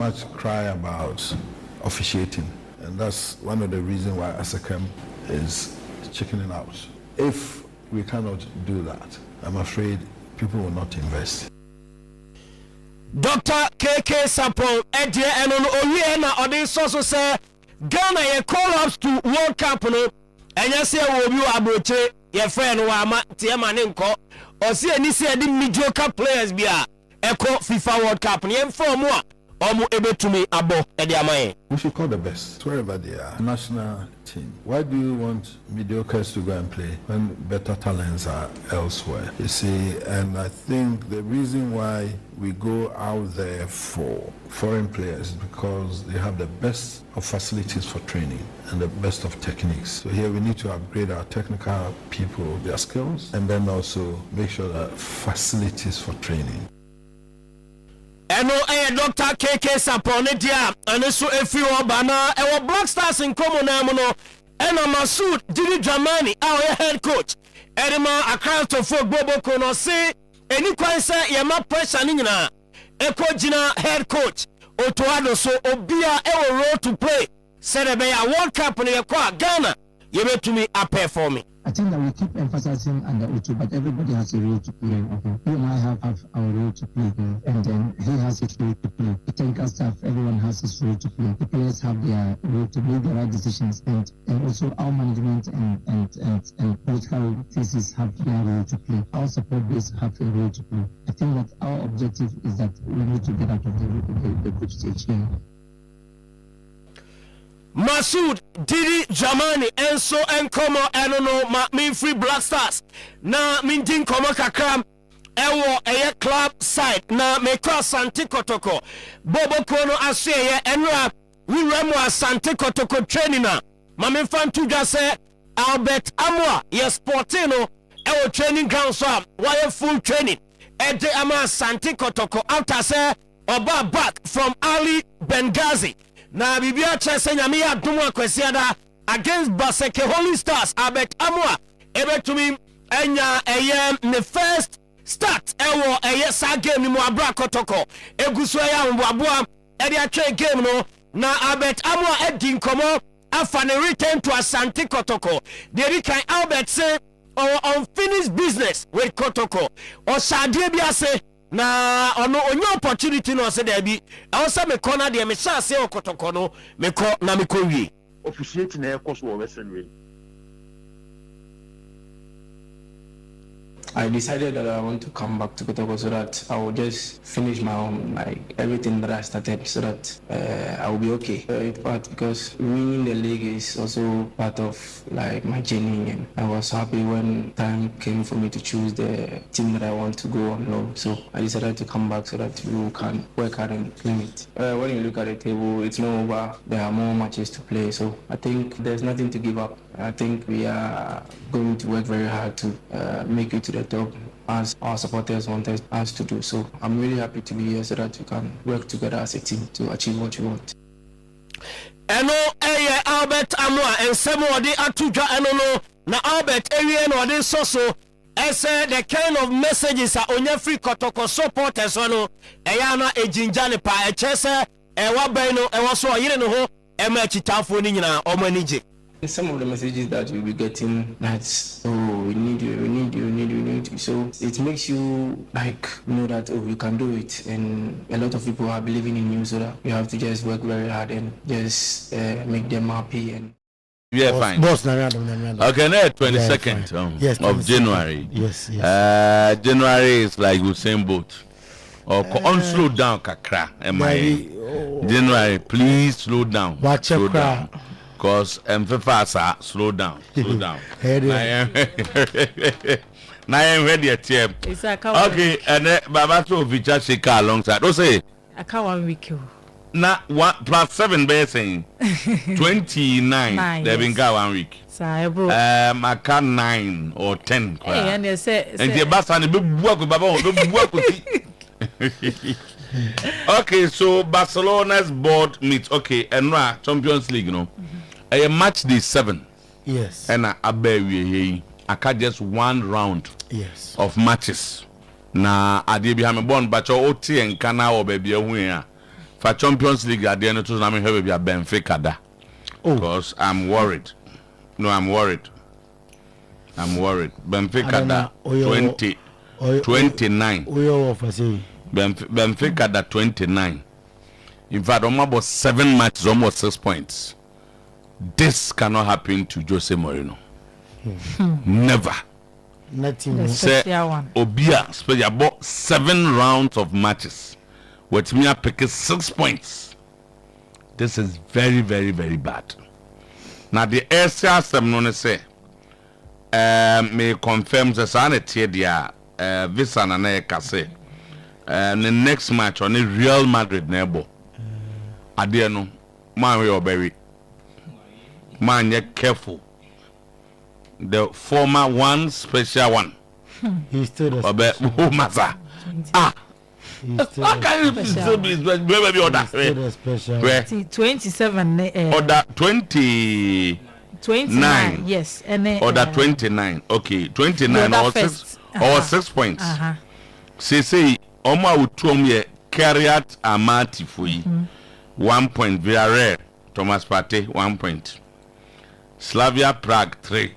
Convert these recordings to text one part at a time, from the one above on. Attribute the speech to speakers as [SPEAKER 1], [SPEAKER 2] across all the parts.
[SPEAKER 1] much cry about officiating, and that's one of the reasons why ASECAM is chickening out. If we cannot do that, I'm afraid people will not invest.
[SPEAKER 2] Dr. KK Acheampong Edie Enon Oyena Odisoso say Ghana ye call ups to World Cup no enya say wo bi abroche ye friend wa ama tie mane nko o se ani se di mediocre players bia eko FIFA World Cup ne inform a omo ebetumi abo ede amaye.
[SPEAKER 1] We should call the best wherever they are. National team. Why do you want mediocres to go and play when better talents are elsewhere? You see, and I think the reason why we go out there for foreign players is because they have the best of facilities for training and the best of techniques. So here we need to upgrade our technical people, their skills, and then also make sure that facilities for training.
[SPEAKER 2] Eno Dr. KK Acheampong dia aneso efi obana ewo Black Stars in Komo na mo no ena Masud Didi Dramani our head coach Edema account of Bobo Kono say eni kwan se ye ma pressure ni nyina eko gina head coach Otuo so obia ewo role to play said be ya World Cup ne ye kwa Ghana ye betumi a perform.
[SPEAKER 3] I think that we keep emphasizing under Otuo, but everybody has a role to play. Okay? You and I have our role to play, and then he has his role to play. The technical staff, everyone has his role to play. The players have their role to make the right decisions, and also our management and political thesis have their role to play. Our support base have a role to play. I think that our objective is that we need to get out of the group stage here.
[SPEAKER 2] Masud Didi Jamani Enso Enkomo Enono ma min free Black Stars na min din komo kakram ewo eye club side na me cross Asante Kotoko Bobo Kono ase ye enra we remo Asante Kotoko training na ma min fan tuja se Albert Amwa ye sportino ewo training ground so why full training ede ama Asante Kotoko after say oba back from Ali Benghazi na bibia chese nyame ya domo akwasiada against Baseke Holy Stars Albert Amwa ebetumi enya eye ne first start ewo eye sa game ni mo abra Kotoko eguso ya mboaboa ede atwe game no na Albert Amwa edi nkomo afa ne return to Asante Kotoko the kind Albert say our unfinished business with Kotoko o sadie bia say na ono onye opportunity no se da bi awsa me corner de me sha se Kotoko no me ko na me ko wi
[SPEAKER 4] officiate na ekos wo western way.
[SPEAKER 5] I decided that I want to come back to Kotoko so that I will just finish my own, like everything that I started, so that I will be okay. In part because winning the league is also part of like my journey, and I was happy when time came for me to choose the team that I want to go on loan. So I decided to come back so that you can work hard and claim it. When you look at the table, it's not over. There are more matches to play, so I think there's nothing to give up. I think we are going to work very hard to make it to the top as our supporters wanted us to do. So I'm really happy to be here so that we can work together as a team to achieve what we want.
[SPEAKER 2] Eno eye Albert Amwa and Semodi Atuja eno na Albert eye no de soso ese the kind of messages are on free Kotoko supporters no eya na ejinjane pa echese ewa bai no ewa so yire no ho ema chitafo ni nyina omanije.
[SPEAKER 5] Some of the messages that you'll be getting, that's, oh, we need you. So it makes you like know that, oh, you can do it. And a lot of people are believing in you, so that you have to just work very hard and just make them happy. And
[SPEAKER 6] yeah, fine.
[SPEAKER 3] Boss,
[SPEAKER 6] okay, now 22nd
[SPEAKER 3] yes,
[SPEAKER 6] of January.
[SPEAKER 3] Yes.
[SPEAKER 6] January is like Usain Bolt. Or slow down, kakra. January, please slow down. Slow down. Because FIFA slow down. Now I'm ready at TM. Okay, and Baba to Vicha Shika alongside. Don't say
[SPEAKER 7] I can't 1 week.
[SPEAKER 6] Now 1 + 7 be saying 29. They've been got 1 week. I can 9 or 10.
[SPEAKER 7] And they say
[SPEAKER 6] and the bus and the work with Baba. Okay, so Barcelona's board meets. Okay, and Champions League, you know. A match day 7.
[SPEAKER 3] Yes.
[SPEAKER 6] And I can just 1 round.
[SPEAKER 3] Yes.
[SPEAKER 6] Of matches. Na ade bi ha me born but OT and kana or baby for Champions League at the end of the tournament, have a Benfica da. Because I'm worried. No, I'm worried. Benfica da 29. Benfica da 29. In fact, almost 7 matches, almost 6 points. This cannot happen to Jose Mourinho. Never.
[SPEAKER 7] The
[SPEAKER 6] Say
[SPEAKER 7] special one.
[SPEAKER 6] Obia spend about 7 rounds of matches. With me picking 6 points. This is very, very, very bad. Now the SR no say may confirm the sanity dia visa na na kase. The next match on the Real Madrid nebo. Ade no man we oberi. Man ye careful. The former one special one.
[SPEAKER 8] He's still the
[SPEAKER 6] Obe Masa. Ah. How can you still be maybe order? Where
[SPEAKER 7] 27.
[SPEAKER 6] order 29.
[SPEAKER 7] 29. Yes. And
[SPEAKER 6] Order 29. Okay, 29 or 6 or 6 points. Say Oma Utuom ye Carriat Amati Fui 1 point. Villarreal Thomas Partey 1 point. Slavia Prague 3.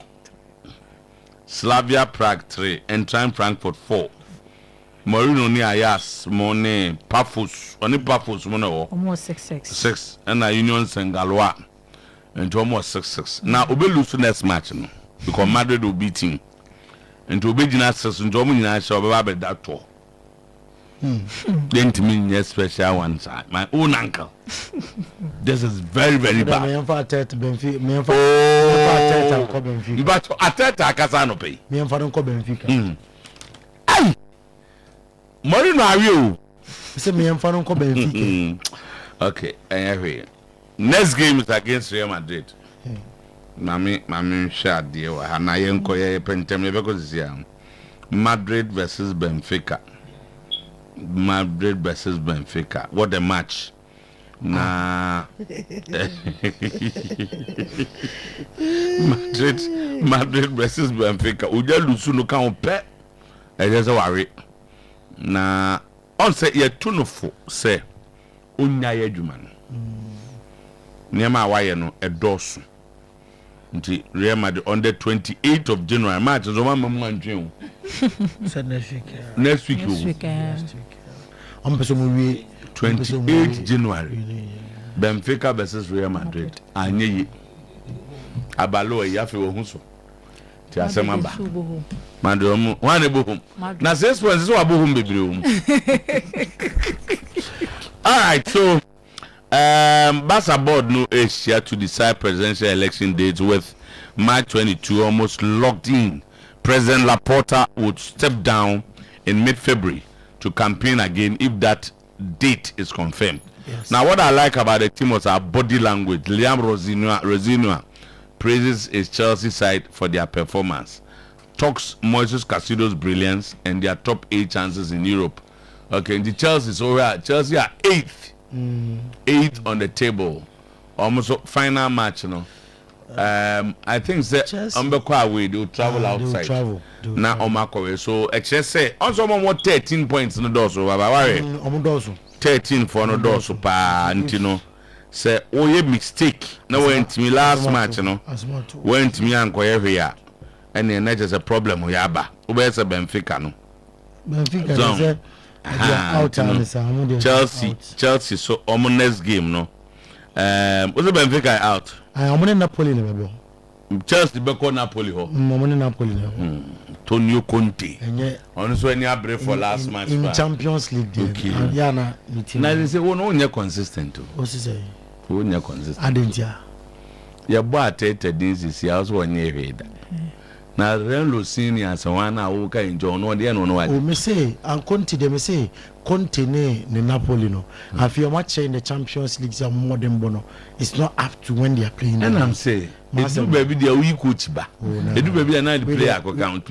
[SPEAKER 6] Slavia Prague 3. Eintracht Frankfurt 4. Mourinho ni Ayas Mone Pafos oni Pafos Mono
[SPEAKER 7] almost 6-6.
[SPEAKER 6] 6 and Union Saint-Galois and almost 6-6. Now Obe lose next match no because Madrid will beat him. And Obe Gina 6 and Jomo Gina shall be that tour. Then to me yes special one side. My own uncle. This is very, very bad. But Ateta Casano pay. Ay! Mourinho are you? Okay, anyway. Next game is against Real Madrid. Mami share deal. Na yenko ye pentem because this Madrid versus Benfica. Madrid versus Benfica. What a match. Nah. Madrid versus Benfica. Uja lusu no kan pe. E just worry. Na on say ye tunofo say onya ye adwuma no. Niema awaye no edoso. Nti Real Madrid on the 28th of January match so ma mamu antwen. Next week.
[SPEAKER 8] On person we
[SPEAKER 6] 28th January. Benfica versus Real Madrid. Anye abalo e yafe wo hunso. Ti asema ba. Madam one ebo. Na 6 points so abo hum bebre hum. All right, so Barca board no is here to decide presidential election dates with March 22 almost locked in. President Laporta would step down in mid-February to campaign again if that date is confirmed. Yes. Now, what I like about the team was our body language. Liam Rosinua praises his Chelsea side for their performance, talks Moises Casido's brilliance and their top 8 chances in Europe. Okay, the Chelsea are 8th. 8th on the table. Almost final match, you know. I think that away they will travel outside. Now Omako. So excess say also more 13 points in the door. So 13 for no door. So you know, say oh mistake. No went to me last match, you know. Went to me and here, and then that is a problem. Yaba. Where's a Benfica no?
[SPEAKER 8] Benfica
[SPEAKER 6] Chelsea. So next game no. Was the Benfica out?
[SPEAKER 8] I'm in Napoli never.
[SPEAKER 6] Chelsea beko Napoli ho.
[SPEAKER 8] I'm Napoli.
[SPEAKER 6] Antonio Conte. Honestly, when you brave for last match
[SPEAKER 8] in Champions League.
[SPEAKER 6] Okay.
[SPEAKER 8] Now
[SPEAKER 6] they say, "Oh no, you're consistent."
[SPEAKER 8] What's he say?
[SPEAKER 6] Oh, you're consistent.
[SPEAKER 8] I didn't ya.
[SPEAKER 6] Your boy attended this year. I was 1 year ahead. Now Renlo senior so one who can enjoy no dey no what.
[SPEAKER 8] Oh me say and Conte dey me say Conte ne Napoli no. If you match in the Champions League some more than bono. It's not up to when they are playing.
[SPEAKER 6] And I'm say it's do baby dey we coach ba. They do baby na the player go count.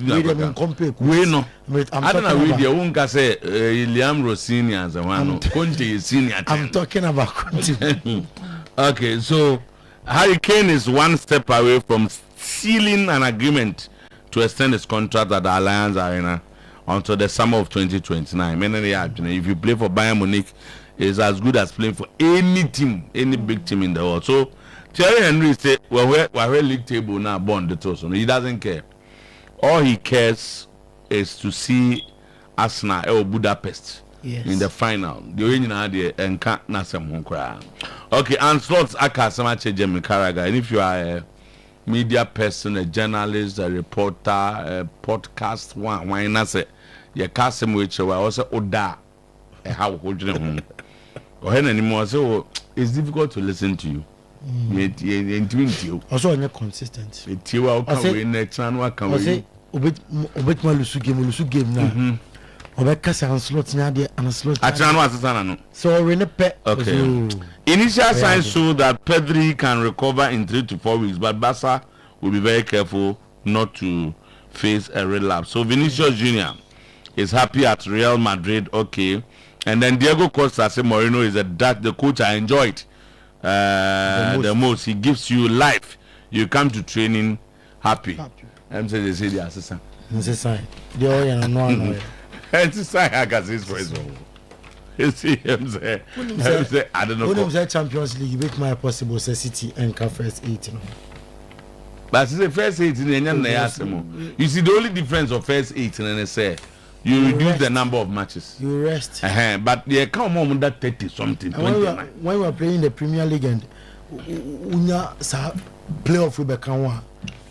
[SPEAKER 6] We no. I don't know we dey won ka say Liam Rossini as one Conte is senior.
[SPEAKER 8] I'm talking about Conte.
[SPEAKER 6] Okay, so Harry Kane is one step away from sealing an agreement to extend his contract at the Allianz Arena until the summer of 2029. If you play for Bayern Munich, is as good as playing for any team, any big team in the world. So Thierry Henry said, well, we're league table now, born the toast. He doesn't care. All he cares is to see Arsenal or Budapest in the final. The original idea and can't okay, and slots Akasamache Jemmy Karaga. And if you are a media person, a journalist, a reporter, a podcast, why not say your custom which we also Oda how would you or anymore? So it's difficult to listen to you.
[SPEAKER 8] Also, on consistent.
[SPEAKER 6] It's you are coming next and what can we
[SPEAKER 8] obet Malusu game now. Obekasa and slot now there and slot. So we
[SPEAKER 6] okay. Initial signs show that Pedri can recover in 3 to 4 weeks, but Barca will be very careful not to face a relapse. So Vinicius Junior is happy at Real Madrid, okay. And then Diego Costa said Mourinho is the coach I enjoyed the most. He gives you life. You come to training happy. I'm saying they say the assistant.
[SPEAKER 8] They all know.
[SPEAKER 6] It's I can say for his own. You see him say, I don't know.
[SPEAKER 8] When was Champions League, make my possible City and first 8.
[SPEAKER 6] But it's the first 8 in the you see the only difference of first 8 and say you reduce the number of matches.
[SPEAKER 8] You rest.
[SPEAKER 6] But they come on that 30 something.
[SPEAKER 8] When we were playing the Premier League and Unya playoff with Bekanwa.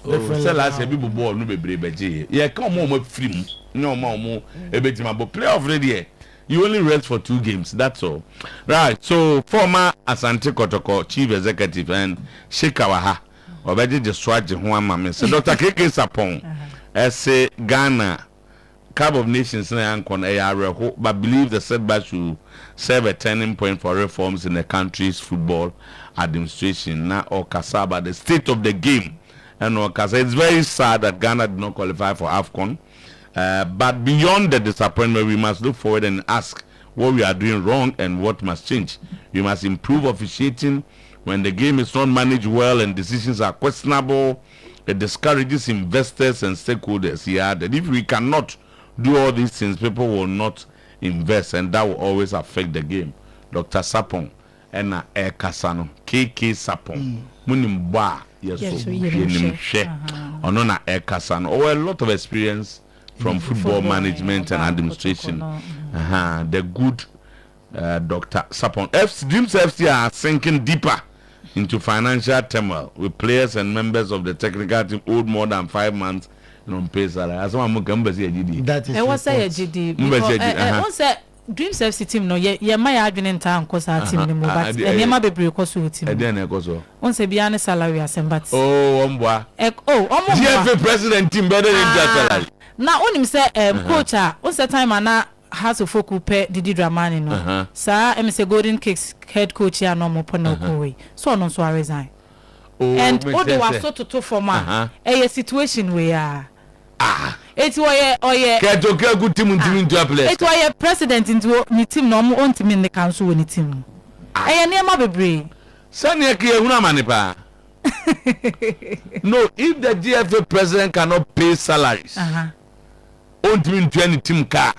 [SPEAKER 6] Say last year people ball no be brave. Yeah, come on with free. No more ebetima but playoff ready. You only rest for 2 games. That's all. Right. So former Asante Kotoko chief executive and Shekawaha already destroyed the one mama. So Dr. Keke Sapong say Ghana Cup of Nations but believe the setback should serve a turning point for reforms in the country's football administration. Now or Kasaba, the state of the game. And it's very sad that Ghana did not qualify for AFCON. But beyond the disappointment, we must look forward and ask what we are doing wrong and what must change. We must improve officiating when the game is not managed well and decisions are questionable. It discourages investors and stakeholders. He added, if we cannot do all these things, people will not invest, and that will always affect the game. Dr. Sapong and Kasano KK Sapong Munimba Onona Kasano. Oh, a lot of experience from football management and administration. The good Dr. Sapong. Dreams FC are sinking deeper into financial turmoil with players and members of the technical team owed more than 5 months on pay salary. As one more can say GD.
[SPEAKER 8] That is
[SPEAKER 7] what say GD. Because say Dreams FC team no ye my adwene ntan ko sa team ni mo but e ma bebre ko so team.
[SPEAKER 6] E den e ko so.
[SPEAKER 7] On say bia ne salary asembat.
[SPEAKER 6] Oh, omboa.
[SPEAKER 7] Omo.
[SPEAKER 6] GFA president team better than that salary.
[SPEAKER 7] Na onim say coach on say time na has to focus pe Didi Dramani no. Sa say Golden Kicks head coach ya no mo pona ko we. So no so resign. And odo was so to forma a situation where it was
[SPEAKER 6] a good team into a place.
[SPEAKER 7] It was a president into the team no mo on team in the council when the team. I near my baby.
[SPEAKER 6] Sanya kia una manipa. No, if the GFA president cannot pay salaries, on team car.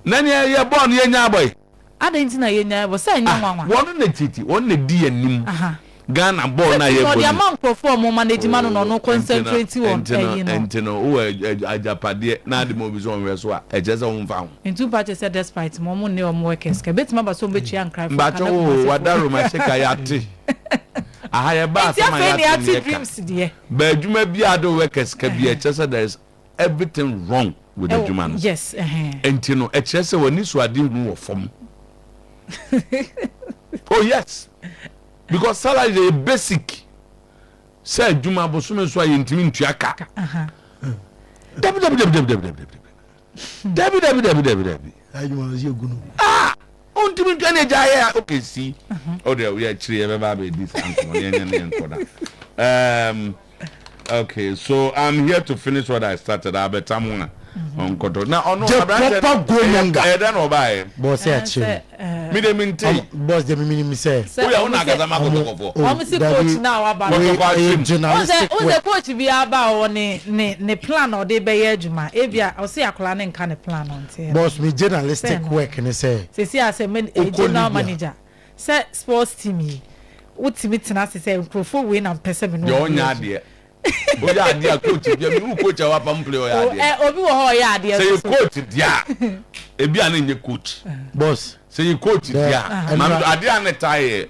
[SPEAKER 6] Nanya ya born ye boy.
[SPEAKER 7] I didn't know you never say no one.
[SPEAKER 6] One the titi, one the D and nim. Ghana born na ye.
[SPEAKER 7] The amount perform management no concentrate on.
[SPEAKER 6] Entino ajapade na the movies on we so e just on found.
[SPEAKER 7] In 2 parties said despite momo ne o workers ke bet ma so bechi an cry.
[SPEAKER 6] But wadaro ma sheka yate. Ahaya ba sama yate
[SPEAKER 7] dreams there.
[SPEAKER 6] But juma bia do workers ke bia chese there is everything wrong with the human.
[SPEAKER 7] Yes,
[SPEAKER 6] Entino e chese woni so ade mu form. Oh yes. Because salary is basic. Say Juma Bosume so intimi ntuaka. Ontimi ntane jaya okay see. Oh there we are chiri ever be this okay, so I'm here to finish what I started. I bet I'm on control. Now on no
[SPEAKER 8] proper go younger.
[SPEAKER 6] Then obai.
[SPEAKER 8] Boss
[SPEAKER 6] Me de minti.
[SPEAKER 8] Boss de me say.
[SPEAKER 6] We are na gaza makotoko.
[SPEAKER 7] Omo coach now aba.
[SPEAKER 8] Journalistic
[SPEAKER 7] coach bi aba o ne plan o de be ye adwuma. Ebia o se akola ne nka ne plan on te.
[SPEAKER 8] Boss me journalistic work ne say.
[SPEAKER 7] Se as a general manager. Say sports team yi. Utimi tena se say nkrofo we na pese me no.
[SPEAKER 6] Yo nya de. O ya de coach bi me coach wa pam play o ya de.
[SPEAKER 7] Obi wo ho ya de.
[SPEAKER 6] Say coach dia. Ebi an nye coach.
[SPEAKER 8] Boss.
[SPEAKER 6] Say coach dia. Man ade an tie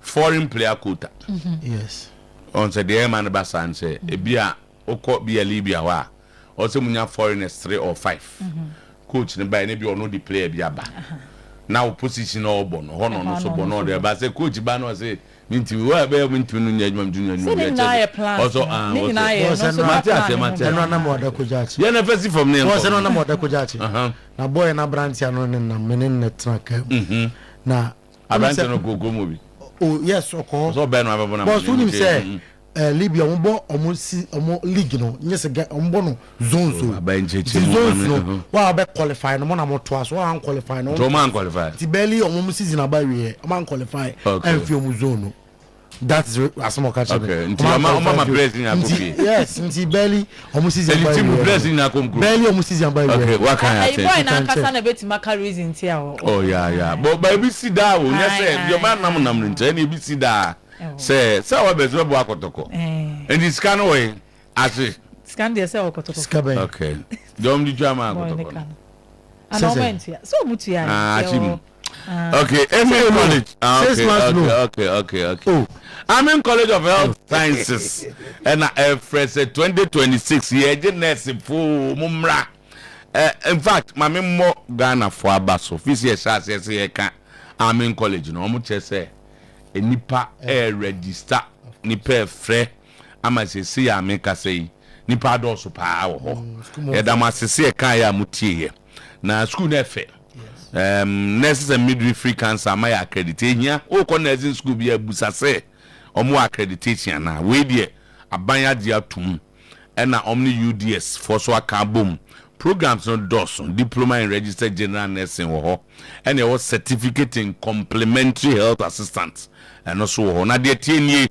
[SPEAKER 6] foreign player quota.
[SPEAKER 8] Yes.
[SPEAKER 6] On say the man basan say ebi a okọ bi Libya wa. O say munya foreigners 3 or 5. Coach ne by ne bi ono di player bi aba. Now position all bon no so bon there but say coach ba no say minti we be minti no nya adwuma junior no also
[SPEAKER 8] no na mo da kojachi
[SPEAKER 6] ya na first from name
[SPEAKER 8] was no na mo da kojachi na boy na branch no ne na menen na traka na
[SPEAKER 6] branch no gogo mo bi
[SPEAKER 8] oh yes okay
[SPEAKER 6] so be no ababo na
[SPEAKER 8] boss unim say Libya ombo omo league no nyese ga ombo no zone so zone no wa be qualify no na mo to aso wa qualify no
[SPEAKER 6] to man qualify
[SPEAKER 8] ti barely omo season abawe man qualify and fi omo zone no that's asmo catch
[SPEAKER 6] okay nti mama blessing akofi
[SPEAKER 8] yes nti barely omo season abawe
[SPEAKER 6] team blessing akomkro
[SPEAKER 8] barely omo season abawe
[SPEAKER 6] okay what can I say
[SPEAKER 7] boy na kasa na beti maka reason ti a
[SPEAKER 6] oh yeah but baby see that o nyese your man nam nche na bi see that say what be zo bo akotoko and this can way as
[SPEAKER 7] scan dey say okotoko
[SPEAKER 8] skabe
[SPEAKER 6] okay dom di jama akotoko
[SPEAKER 7] ana moment ya so mutu ya
[SPEAKER 6] okay college okay
[SPEAKER 8] oh
[SPEAKER 6] I'm in College of Health Sciences and fresh 2026 year the nurse for mumra in fact my mo Ghana for abaso fisi say can I'm in college no mo che say nipa register nipa frɛ ama se ya meka sei nipa do so pa wo ho da masese kan ya mutie na school na fe nurses and midwifery cancer my accreditation here o ko nursing school bi abusa se omo accreditation na we die abanya dia tum na omni UDS for so aka bom programs no doson diploma in registered general nursing wo ho and your certificate in complementary health assistant and also ho na de tie nie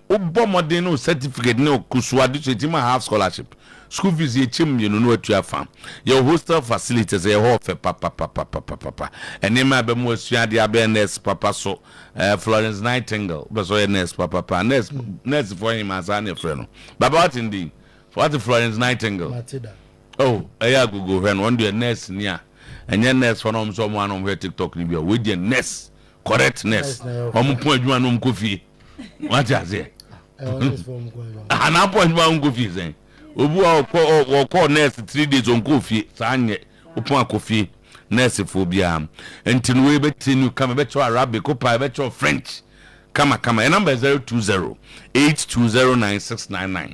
[SPEAKER 6] obomode no certificate no kusuade chetima half scholarship school fees ye chim you no atu afa your hostel facilities ye ho fe papa enema be mo asuade abe nurse papa so Florence Nightingale be so nurse papa nurse for him as an friend baba what indeed what Florence Nightingale
[SPEAKER 8] Matida.
[SPEAKER 6] Oh eya gugu when one day nurse nia enye nurse for no so mo anom he TikTok ni bia we dey nurse correct nurse omo pon adwuma no mkofie what you say ana pon adwuma mkofie zen obu o call nurse 3 days on kofie sanye opon akofie nurse fo bia entinu we betinu kama becho Arabic ko pa becho French kama a number 020-820-9699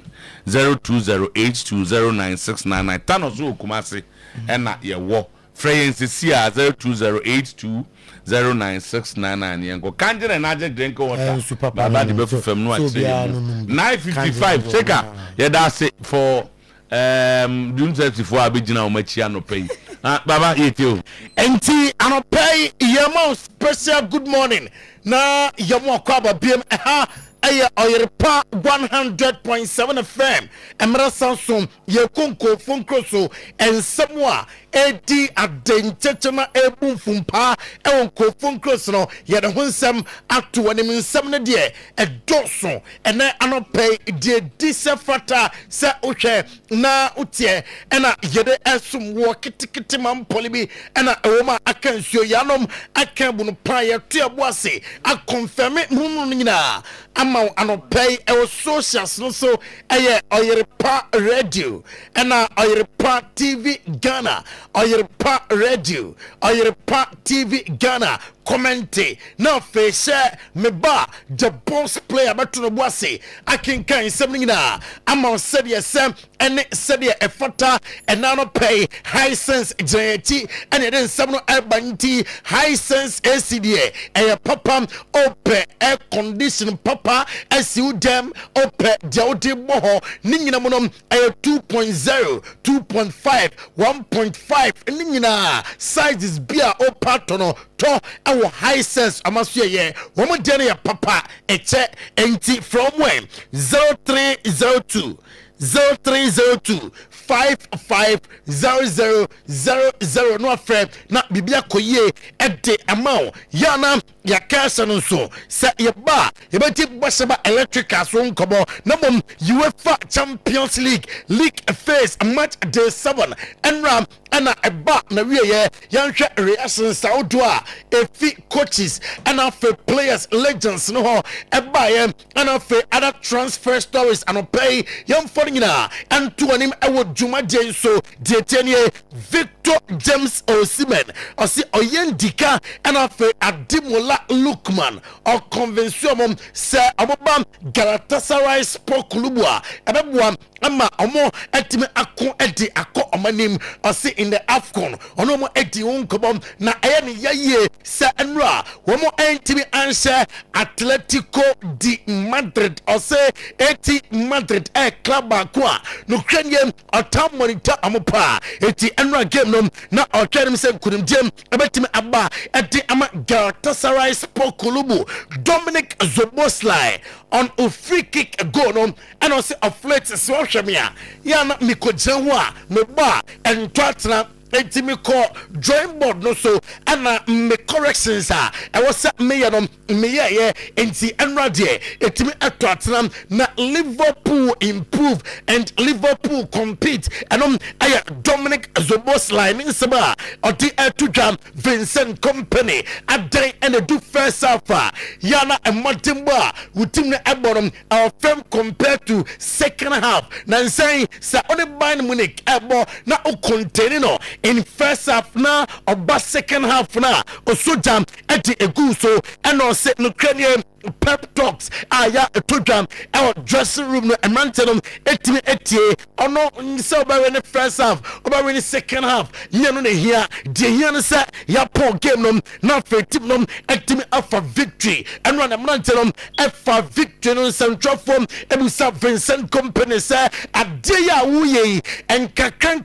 [SPEAKER 6] 020-820-9699 tano so kumase ena ye wo freyensi sia 020-820-9699 yengo kanjere na je drink water baba de be fufem no ati 955 cheka ye da say for June 34 abegina o machia no pay baba yetio
[SPEAKER 8] enti anopay yemo special good morning na yemo kwaba biem aya Oyerepa 100.7 FM emra sansom ye konko fonkroso ensamwa edi adenchechema ebumfumpa ewonko fonkroso no ye de honsam ato anim nsam ne de edoso ena anopay de disefata se ohwe na utie ena yede esum wo kitikiti mampolibi ena ewoma akansuo yanom akan bunu pa ye tuaboase akonfirme nunu nyina ama anopay e socials no so eye Oyerepa Radio ena Oyerepa TV Ghana Oyerepa Radio Oyerepa TV Ghana commenté na face me ba the boss player beto boase akinkan sem nyina ama said yesem ene said ye efata ena no pay high sense jeti ene den sem no albanti high sense ACDA e papa ope air condition papa asiu dem ope deode boho ni nyina mo no e 2.0 2.5 1.5 ni nyina sizes bia opato no to our high sense amaso ye womo de ya papa eche enti from when 0302 550000 no afre na bibia koye ede amao yana ya kasa no so se ye ba ye beti boseba electrical so nkobo na mom UEFA Champions League phase match day 7 enram ana eba na wiye yanhwe reaction Saudi a efi coaches ana for players legends no ho eba ye ana for other transfer stories and pay yam for nyina anto anim ewo dwuma den so detenie Victor James Osimhen osi oyendika ana for Ademola Lookman or convention se abobam Galatasaray Sport Club a ebeboa ama omo etime akon edi akọ omanim osi in the AFCON ono mo edi wonkobom na eye ne yaye se enra wo mo entime anse Atletico de Madrid ose eti Madrid club akwa no kwenye otam monitor amopa eti enra game no na otwenim se kunimjem ebetime aba edi ama Galatasaray Sport Club Dominic Zoboslai on a free kick goal no and also a flight so hwemia ya na mikojewa me ba and twatna etimi call drawing board no so ana me corrections I was me ya no me ye enti enrade etimi atwatna na Liverpool improve and Liverpool compete and aya Dominic Zoboslai in seba oti etujam Vincent Company adan and do first half yana a matimba utim na eborom our firm compared to second half na saying sa only Bayern Munich ebo na o contain no in first half na oba second half na osojam edi egu so and on set no cranium pep talks aya etojam our dressing room no emantenom etimi etie ono nse oba we first half oba we second half ye no na hia de hia no say ya poor game no na fetim no etimi afa victory and run emantenom afa victory no central form ebusa Vincent Company say ade ya wuye enkakran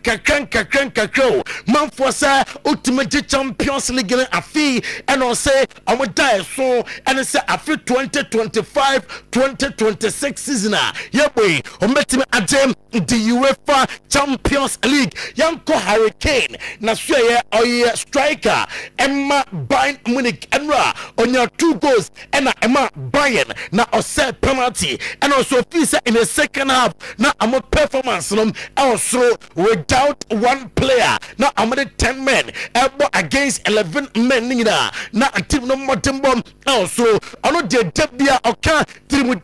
[SPEAKER 8] man for say ultimate Champions League afi and on say am die so and say afi 2025-2026 season yeah boy ometime adem the UEFA Champions League yanko Hurricane na so ye oye striker Emma Bayern Munich enra onya 2 goals and Emma Bayern na ose penalty and also fisa in the second half na am performance no also without one player na am 10 men against 11 men nina na team no motembo also ono de debia oka trim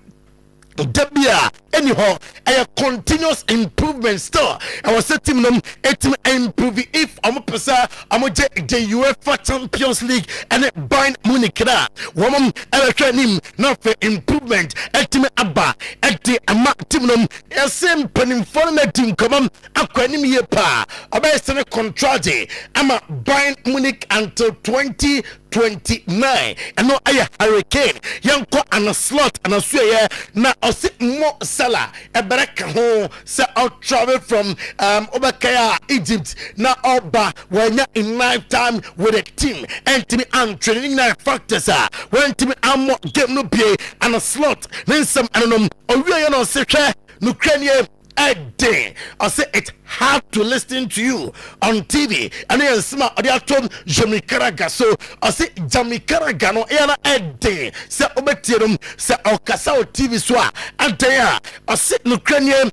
[SPEAKER 8] debia anyhow a continuous improvement still I was setting them etim improve if I'm pesa I'm the UEFA Champions League and Bayern Munich da woman electranim na for improvement etim aba eti ama team them e same penim foreign team come akwanim ye pa obese ne contract ama Bayern Munich until 2029 and no aya Hurricane yanko an a slot and a swear na osi mo sala ebereka ho se out travel from Obakaya Egypt na oba wanya in lifetime with a team and to me and training na factors when to me am game no pay and a slot then some anom owie no se hwe no kranie a day. I say it's hard to listen to you on TV. And then smart audio tone Jamikaraga. So I say Jamikaraga no era a day. Say obetirum say okasa TV swa a day. I say Ukrainian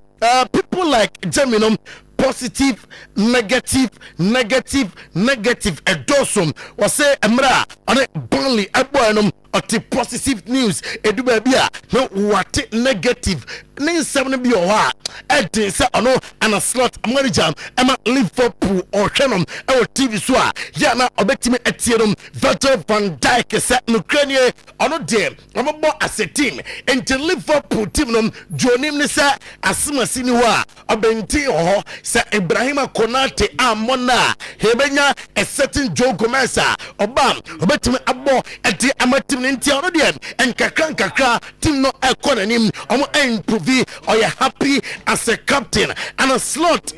[SPEAKER 8] people like Geminum positive, negative, a dosum was say emra on a bonly aboinum or the positive news edubabia no what negative nin 7 bi o ha e dey say ono and a slot manager ema Liverpool or Shannon e TV so a ya na obetimi etierum Virgil van Dijk say no kranie ono dey omo as a team into Liverpool team no jonim ni say asemasi ni wa obenti ho say Ibrahima Konate amona hebenya a certain Joe Gomez obam obetimi abo eti amatim nti ono dey en kakra team no e konanim omo improve TV or you happy as a captain and a slot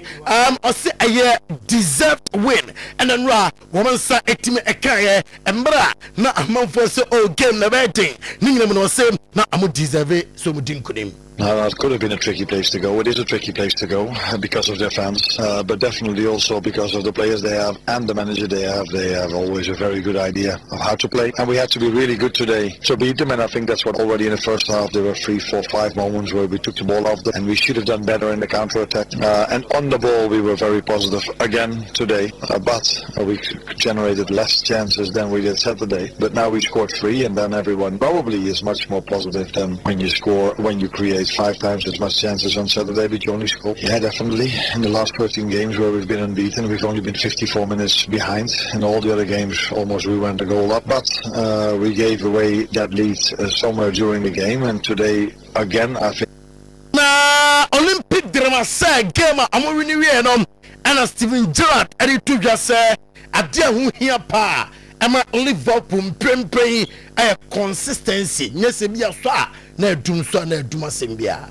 [SPEAKER 8] or say a year deserved win and then woman sa etime ekaye embra na amanfo say oh game na betting ningram no say na amu deserve so mu din kunim.
[SPEAKER 9] No, it could have been a tricky place to go. It is a tricky place to go because of their fans, but definitely also because of the players they have and the manager they have. They have always a very good idea of how to play, and we had to be really good today to beat them. And I think that's what already in the first half there were 3, 4, 5 moments where we took the ball off them, and we should have done better in the counter attack. And on the ball we were very positive again today, but we generated less chances than we did Saturday. But now we scored 3, and then everyone probably is much more positive than when you create 5 times as much chances on Saturday, but you only score. Yeah, definitely. In the last 13 games where we've been unbeaten, we've only been 54 minutes behind. In all the other games, almost we went a goal up. But we gave away that lead somewhere during the game, and today, again, I think...
[SPEAKER 8] Na Olympic drama say game I'm winning we and Steven Gerrard and it just say adia hu hia pa ama Liverpool prempren a consistency nyese bia so a na adum so na aduma sembia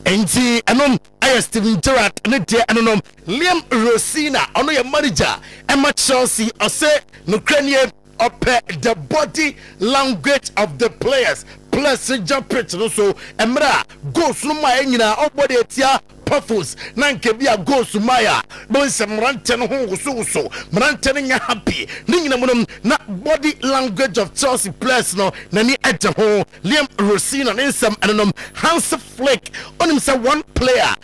[SPEAKER 8] enti anom ay Steven Gerrard ne de anonom Liam Rosina ono ye manager ama Chelsea o say no cranie up the body language of the players plus jump pitch so emra goals no ma nyina obody etia Puffles, Nankebia goes to Maya, boys some ranten home so ranten happy, Ningamunum, not body language of Chelsea players no, Nani at the home, Liam Rosina and some anom Hans Flick on himself one player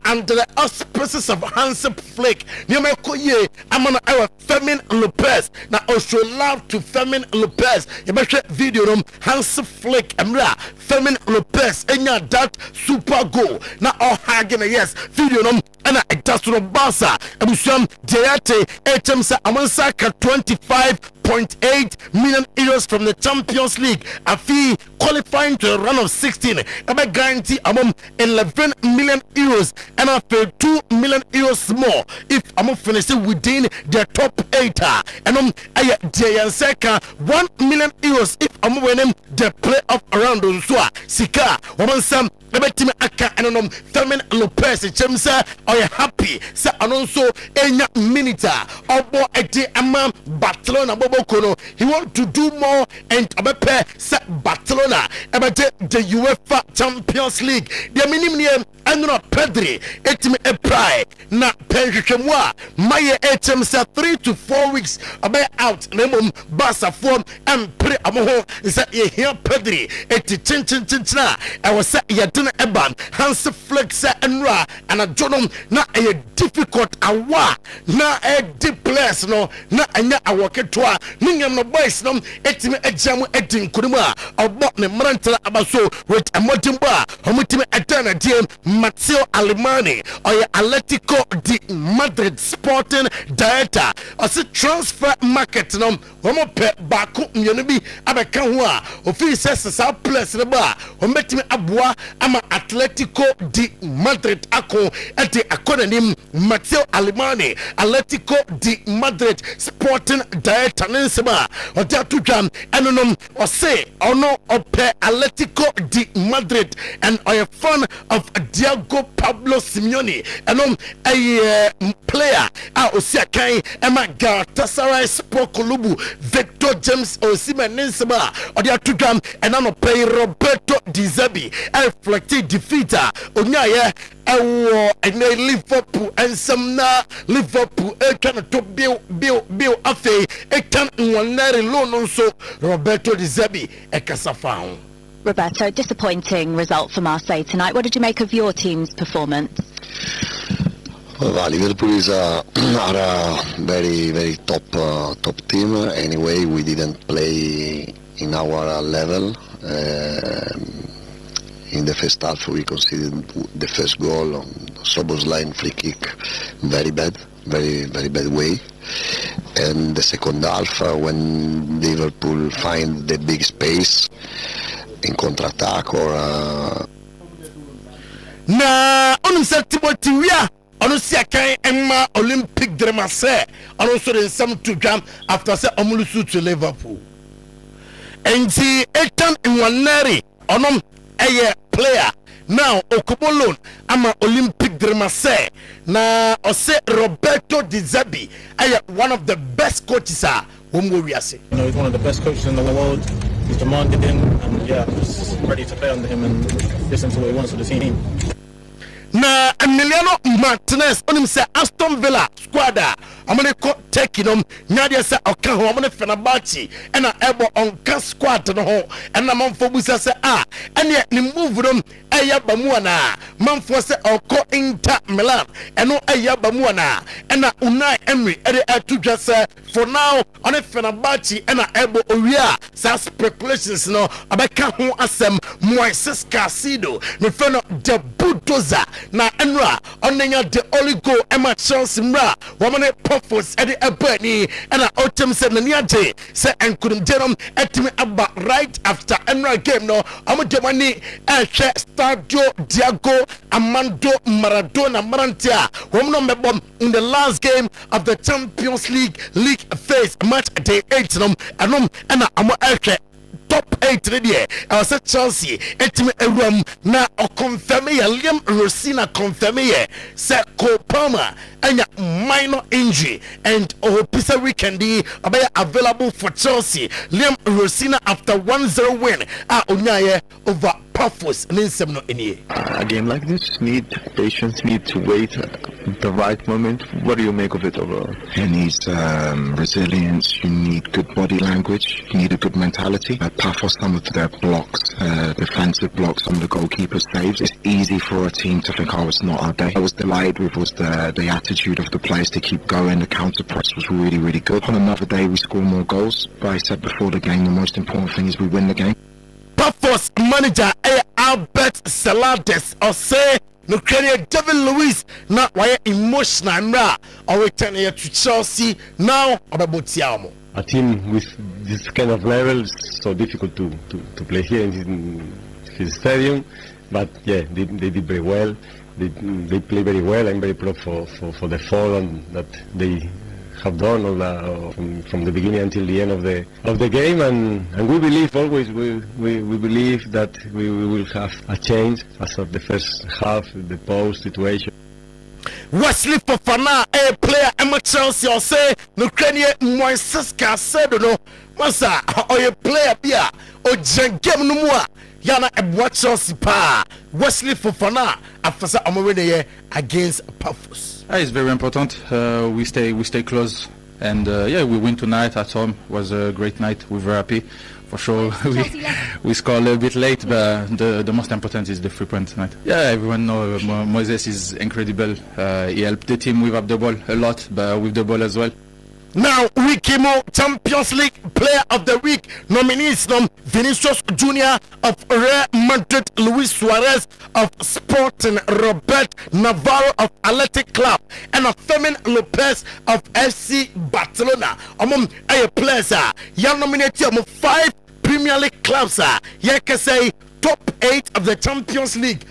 [SPEAKER 8] under the auspices of Hans Flick. Niameko ye, I'm on our Femin Lopez. Now also love to Femin Lopez. You better video room Hans Flick Emra Femin Lopez enya that super goal. Now all hagen yes video nom and I just no Barca abusam Diate HMSA Amansaka 25.8 million euros from the Champions League. A fee qualifying to a run of 16. A guarantee among 11 million euros and I pay 2 million euros more if I'm finishing within the top 8. And I Dianseka 1 million euros if I'm winning the playoff around Uzua Sika woman some Ebetime aka anonom Fermin Lopez chemsa oye happy sa anonso enya minita obo ede ama Barcelona bobo kono he want to do more and obepe sa Barcelona ebete the UEFA Champions League the minimum anno Pedri etime eprai na penhwehwemwa maye chemsa 3 to 4 weeks obe out nemom Barca form and pre amoho sa ye here Pedri eti chinchina I was sa Eban Hans Flex and Ra and a Jonum na a difficult awa na a deep place no na anya a walk to Ningam no boys no etime ejamu edin kuruma or bot ne marantala abaso with a modern bar homutime etana diem Matteo Alemani or Atletico de Madrid sporting director or the transfer market no homo pe baku myonebi abeka ho a office sa place ne ba hometime abua ama Atletico de Madrid ako ete akonanim Matteo Alemani Atletico de Madrid sporting director nsema otiatu dwam enonom ose ono ope Atletico de Madrid and a fan of Diego Pablo Simeone enom a player a osiakan ema Galatasaray Sport Club Victor James Osimhen nsema otiatu dwam enano pay Roberto Di Zerbi reflected defeater onyaye ewo ene Liverpool and some na Liverpool can to bill afe can nwanere loan so Roberto Di Zerbi ekasafan.
[SPEAKER 10] Roberto, disappointing result for Marseille tonight. What did you make of your team's performance?
[SPEAKER 11] Well, Liverpool is are a very top team. Anyway, we didn't play in our level. In the first half, we conceded the first goal on Szoboszlai free kick, very bad way. And the second half, when Liverpool find the big space in counter-attack or...
[SPEAKER 8] Na Timothy Weah, Onusiakai Emma Olympic drama say, and also the some to jam after say Omulusu to Liverpool. And the Etan Nwaneri, Onom a player now Okobolo ama Olympic Dramase na ose Roberto Di Zerbi one of the best coaches he's
[SPEAKER 12] one of the best coaches in the world. He's demanding him, and yeah, he's ready to play under him and listen to what he wants of the team.
[SPEAKER 8] Na Emiliano Martinez onim say Aston Villa squad amane ko take nom nyaade say oka ho amane Fenerbahce na ebo onka squad no ho na manfo busa say ene ni move nom eya bamu ana manfo say oko Inter Milan eno eya bamu ana na Unai Emery ede atudwa say for now on Fenerbahce na ebo owia sa speculations no abeka ho asem Moises Caicedo me feno de bulldozer na enra onenya the only goal Emma Chelsea mra wamane purpose ede ebani na otem se na niaje se enkurum jenom etimi aba right after enra game no amudemani ehwe Stadio Diego Armando Maradona Marantia wamno mebom in the last game of the Champions League phase match day 8 no anom na amo ehwe top 8 ready I was at Chelsea etime ewam na o confirm ye Liam Rosina confirm ye say Cole Palmer anya minor injury and pisa weekend abaya available for Chelsea. Liam Rosina after 1-0 win onyaye over Pafos no any.
[SPEAKER 4] A game like this need patience, need to wait the right moment. What do you make of it overall?
[SPEAKER 13] It needs resilience, you need good body language, you need a good mentality. Pafos, some of their blocks, defensive blocks, some of the goalkeeper saves, it's easy for a team to think, oh, it's not our day. I was delighted with was the attitude of the players to keep going. The counter press was really, really good. On another day, we score more goals, but I said before the game, the most important thing is we win the game.
[SPEAKER 8] Pafos manager Albert Salades or say no David Luiz na why emotional mra or return here to Chelsea now about Tiamo.
[SPEAKER 14] A team with this kind of level is so difficult to play here in his stadium, but yeah, they did very well. They play very well. I'm very proud for the fall that they have done from the beginning until the end of the game, and we believe always we believe that we will have a change as of the first half, the post situation.
[SPEAKER 8] Wesley Fofana, a player at Chelsea, or say no Kenya Moises Caicedo no masa or a player bia or jengem no more yana e Chelsea pa Wesley Fofana after amawene against Pafos.
[SPEAKER 15] It's very important. We stay close, and yeah, we win tonight at home. It was a great night. We're very happy. For sure, we scored a little bit late, but the most important is the 3 points tonight. Yeah, everyone knows Moises is incredible. He helped the team without the ball a lot, but with the ball as well.
[SPEAKER 8] Now, Wikimo Champions League Player of the Week nominees Vinicius Junior of Real Madrid, Luis Suarez of Sporting, Robert Navarro of Athletic Club, and Fermin Lopez of FC Barcelona. Among players, you nominate 5 Premier League clubs. You can say top 8 of the Champions League.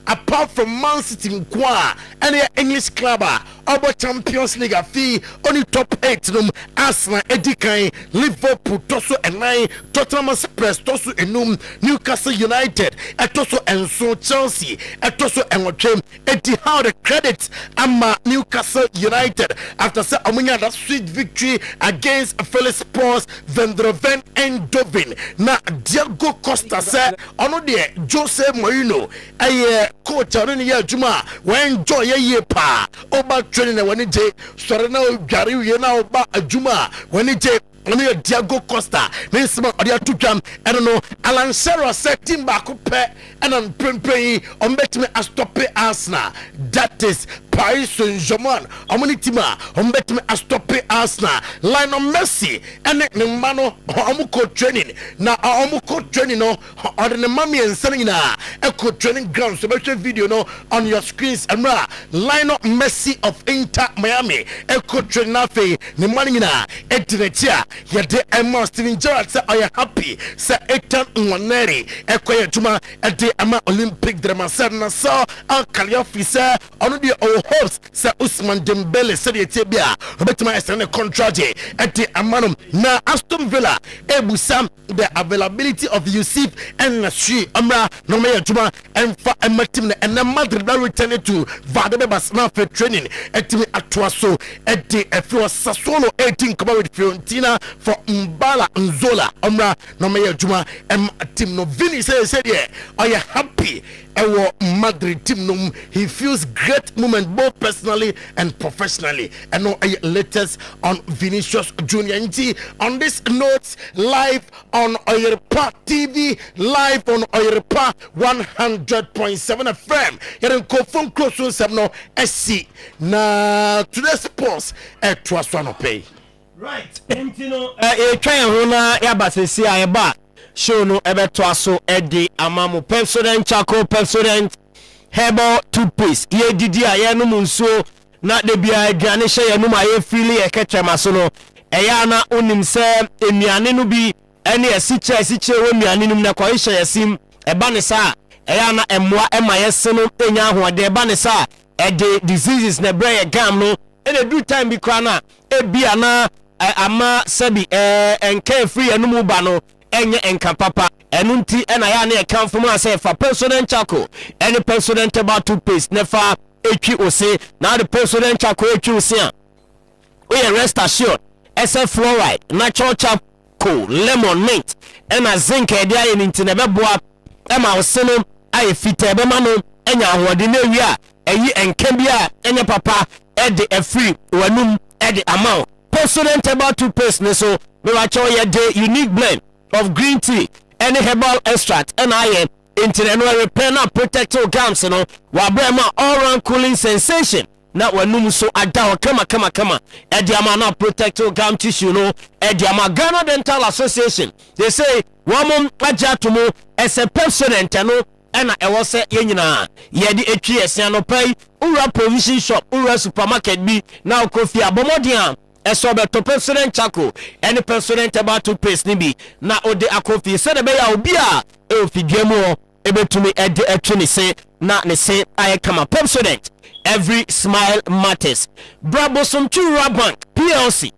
[SPEAKER 8] Apart from Man City and the English club about Champions League fee only top 8 Arsenal Edikai, Liverpool Tosso and 9, Tottenham Spurs Tosso enum, Newcastle United Tosso and so Chelsea Tosso and Eddie how the credits Newcastle United after that sweet victory against Felix Sports Vendroven and Dovin. Now Diego Costa said on the Jose Mourinho coach on the year Juma when enjoy a year pa over training when it take so now Gary now about Juma when it take only Diego Costa this man or the two jam I don't know Alan Sarah set team back up and I'm praying on bet me a stop Arsenal that is Paris Saint-Germain amoni tima on bet me a stop Arsenal line on Messi and the mano amuko training na amuko training no or the mommy and selling na echo training ground so make video no on your screens and line up Messi of Inter Miami echo training na fe the money na etinechia yede Emma Steven Gerrard say are you happy say Ethan Nwaneri echo ya juma at the Olympic drama said na so Al Khalifa say on the hopes Sir Usman Dembele said Ethiopia obetima esene contract eti amanum na Aston Villa ebusam the availability of Yusuf and Nasri amra no me adwuma emfa ematim na ena Madrid na return to Valdebebas na for training etimi atoaso eti efi Sassuolo 18 come with Fiorentina for Mbala Nzola amra no me adwuma team no Vini said yeah are you happy our Madrid team no he feels great moment both personally and professionally and no latest on Vinicius Junior on this note live on Oyerepa TV live on Oyerepa 100.7 FM here in Kofun close to 7 no SC na today's sports at Twaswano pay
[SPEAKER 2] right entino try hona yabasesi ayeba show no ebeto aso edi amamu Pepsodent Charcoal Pepsodent herbal toothpaste ye didi aye no munso na de bia aduane hye ye no ma ye freely e ketchema so no eya na onim se enuane no bi ene esiche wo nuane no na ko hye yesim eba ne sa eya na emmoa ema ye se no enya hoade eba ne sa ede diseases na brain gam no ene do time bi kra na ebia na ama sabi enke free enu mu ba no enye enka papa enu nti ena ya na e kan fo ma say fa Pepsodent Charcoal any Pepsodent herbal toothpaste nefa etwi ose na the Pepsodent Charcoal etwi ose a we rest assured SF fluoride natural charcoal lemon mint ena zinc e dia ye nti na beboa ema ose no aye fita be ma no enya ahode na wi a eyi enka bia enye papa e de e free wanum e de amount Pepsodent herbal toothpaste ne so me wa cho ye de unique blend of green tea any herbal extract and iron into the repair and protect your gums no wa brema all round cooling sensation na wanum so ada kama ediama na protect your gum tissue no ediama Ghana Dental Association they say wamom agya to mo as a Pepsodent no ena ewo se ye nyina ye di etwi esia no pai ura provision shop ura supermarket bi na kofi abomodian eso be to Pepsodent Charcoal any Pepsodent herbal toothpaste ni bi na ode akofi se de be ya obi a e ofidie mu ebetumi ede etwe ni se na ne se aye kama Pepsodent every smile matters Brabo Sometymer Bank PLC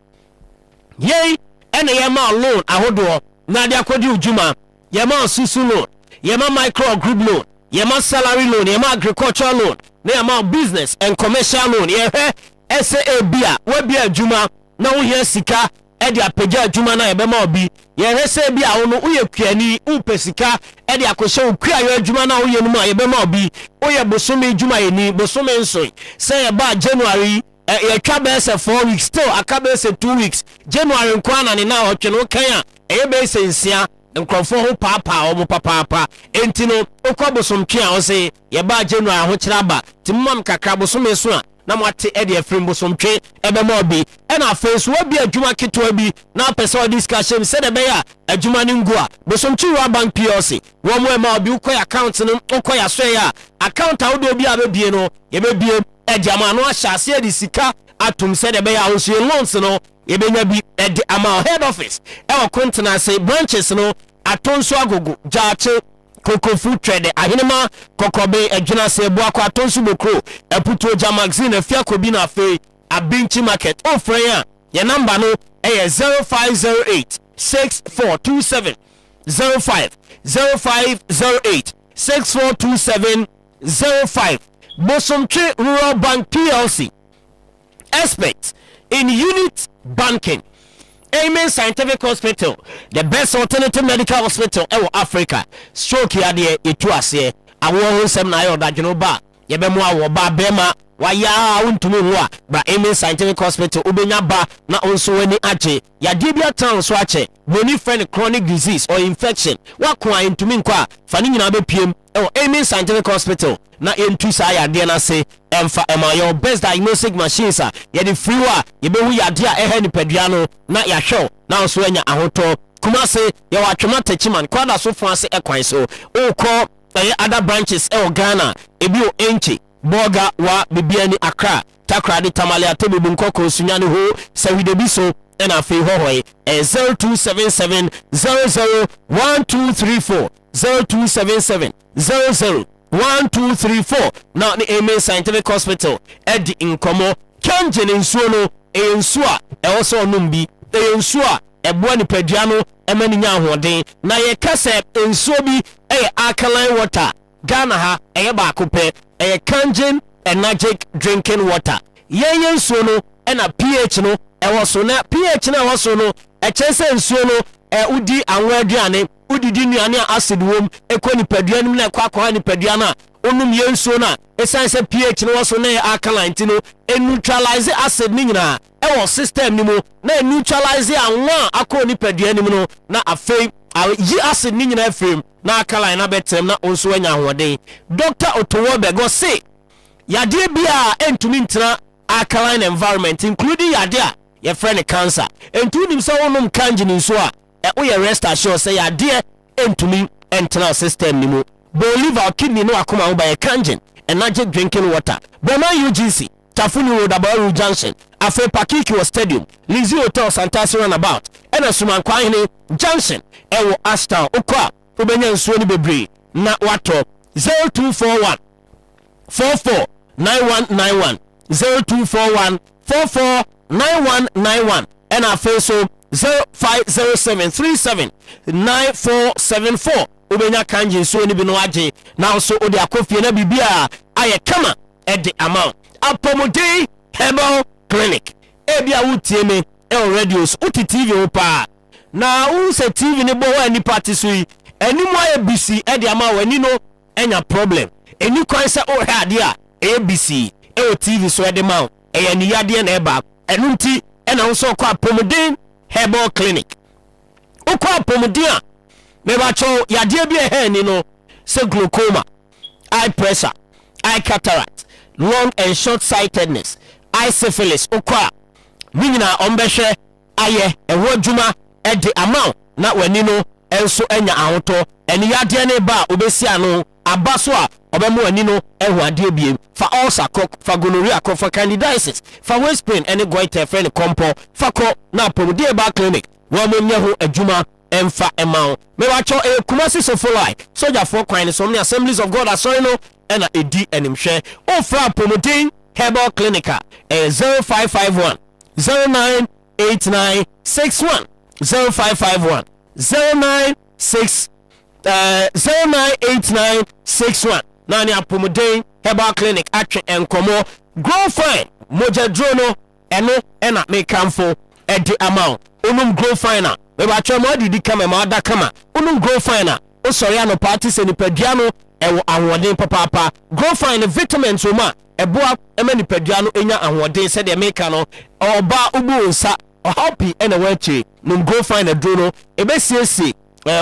[SPEAKER 2] yei ene yema loan ahodo na de akodi ujuma yema susu loan yema micro group loan yema salary loan yema agricultural loan na yema business and commercial loan ye SABia we bia adwuma na wo hia sika e de apagya adwuma na ebe ma obi ye SABia wo no uye kuani upesika e de akoshe okua yo adwuma na wo ye no ma ebe ma obi uye bosome adwuma ye ni bosome nso say ye ba January ye twa be se 4 weeks still akabe se 2 weeks January nkwana ne na otwe no kan a e be se nsia nkrofo ho papa o papa entino okwabosomtwe a wo say ye ba January ho kiraba timam kakra bosome so a na mwate ede afrim bosomtwe ebe ma obi ena face wo bi adwuma keto bi na person discussion se de be ya adwuma ni ngua Sometymer Bank PLC wo mo ma obi ukoy account no ukoy aso ya account a wo do bi abebie no ye bebie ede ama no ahyase ede sika atum se de be ya wo so loans no ye benya bi ede ama head office e wo kontena say branches no atonso agogo jaache Koko food trade ahinema kokobe adwuna se bo akwa tonsu bokro eputo ja magazine afia kobi na fe abinchi market ofre ya ye number no e 0508 6427 0508 6427 05 Bosomtwe Rural Bank PLC experts in unit banking Amen Scientific Hospital, the best alternative medical hospital in Africa. Stroke ya de etu ase. Awo honsem na yo da dwenoba. Ye be mo awo ba bema wa ya untumi ho ba Amen Scientific Hospital ubenya ba na onso wani ache. Ya dibia town so ache. Boni friend chronic disease or infection. Wa kwa ntumi nkwa fani nyina be piem. Amen Scientific Hospital na entu sa ya de na se emfa ema your best diagnostic machines a ye de free wa ye be hu ya de a ehe ni padua no na ya hwew na so anya ahoto kuma se ye wa twema tachiman kwada so fo ase ekwan so o ko other branches e Ghana ebi o enchi boga wa bibiani Accra Takra de Tamale atebu nkoko sunyane ho se we de bi so na fe hohoi 0277 001234 0277 001234 1 2 3 4 now the Amen Scientific Hospital Eddie Nkomo Kangen nsuo no nsuo a also onum bi nsuo a eboa ni padua no emani nya ahoden na ye kase nsuo bi alkaline water Ghana ha ba akopɛ Kangen Energetic drinking water ye nsuo no na pH no so na pH na so no kyerɛ nsuo no udi anwa aduane udidi nuane acid wom ekoni padua nim na kwakwa ni padua na onum ye nsuo na esanse pH no so na alkaline ti no neutralize acid ni nyina system ni mo na neutralize anwa akoni padua nim no na afei yi acid ni nyina afim na alkaline na betem na onso anya ahoden Dr. Otuo-Acheampong say yade bia entumi ntra alkaline environment including yade a your friend cancer entu nim so wonum Kangen nso a we rest assured say yade entumi entra system ni mo bo liver kidney no akoma wo by Kangen Energetic drinking water Bema UGC Tafuni Road Abaru Junction Afe Pakiki Stadium Lizzie Hotel Santasi Runabout Ena Sumankwa Hine Junction Ewo Ashtown Okwa Ubenya nsuo ni bebre na wato 0241 44 9191 0241 44 9191 Ena afe so 050737 9474 Ubenya Kangen nsuo ni bino aje na so odi akofie na bibia aye kama edi amount Apomode Herbal Clinic ebia wutie me radios uti TV opa na u se TV ni bo wa ni party so yi enimu ABC edi ama wani no enya problem eni kwan se o hade a ABC o TV so edi ma e ni yade na eba enunti ena nso kwa Apomode Herbal Clinic ukwa Apomode a me ba cho yade bia he ni no se glaucoma eye pressure eye cataract long and short-sightedness eye syphilis okwa minina ombehwe aye ewo djuma edi amount na wani no enso enya ahoto eni yade ne ba obesi ano abaso a obemu wani no ehu ade biem fa ulcer kok fa gonorrhea kok fa candidiasis fa waist pain eni goiter friend kompo fa ko na Apomode Herbal Clinic wo mo nya ho adwuma emfa emao me wa cho Kumasi Sofolai soldier for kwan so many Assemblies of God asori no ena edi enimhwe o fra Apomode Herbal Clinic 0551 098961 0551 098961 nani Apomode Herbal Clinic atwe enkomo grow fine moja drono eno ena mekamfo edi amount onum grow fine we ba twa mo didi kama ma da kama onum grow fine o sori ano party se ni padua no ewo ahoden papa grow fine vitamins o ma eboa emani padua no enya ahoden se de meka no oba ubu nsa happy ena wachi num grow fine adro no ebesiesi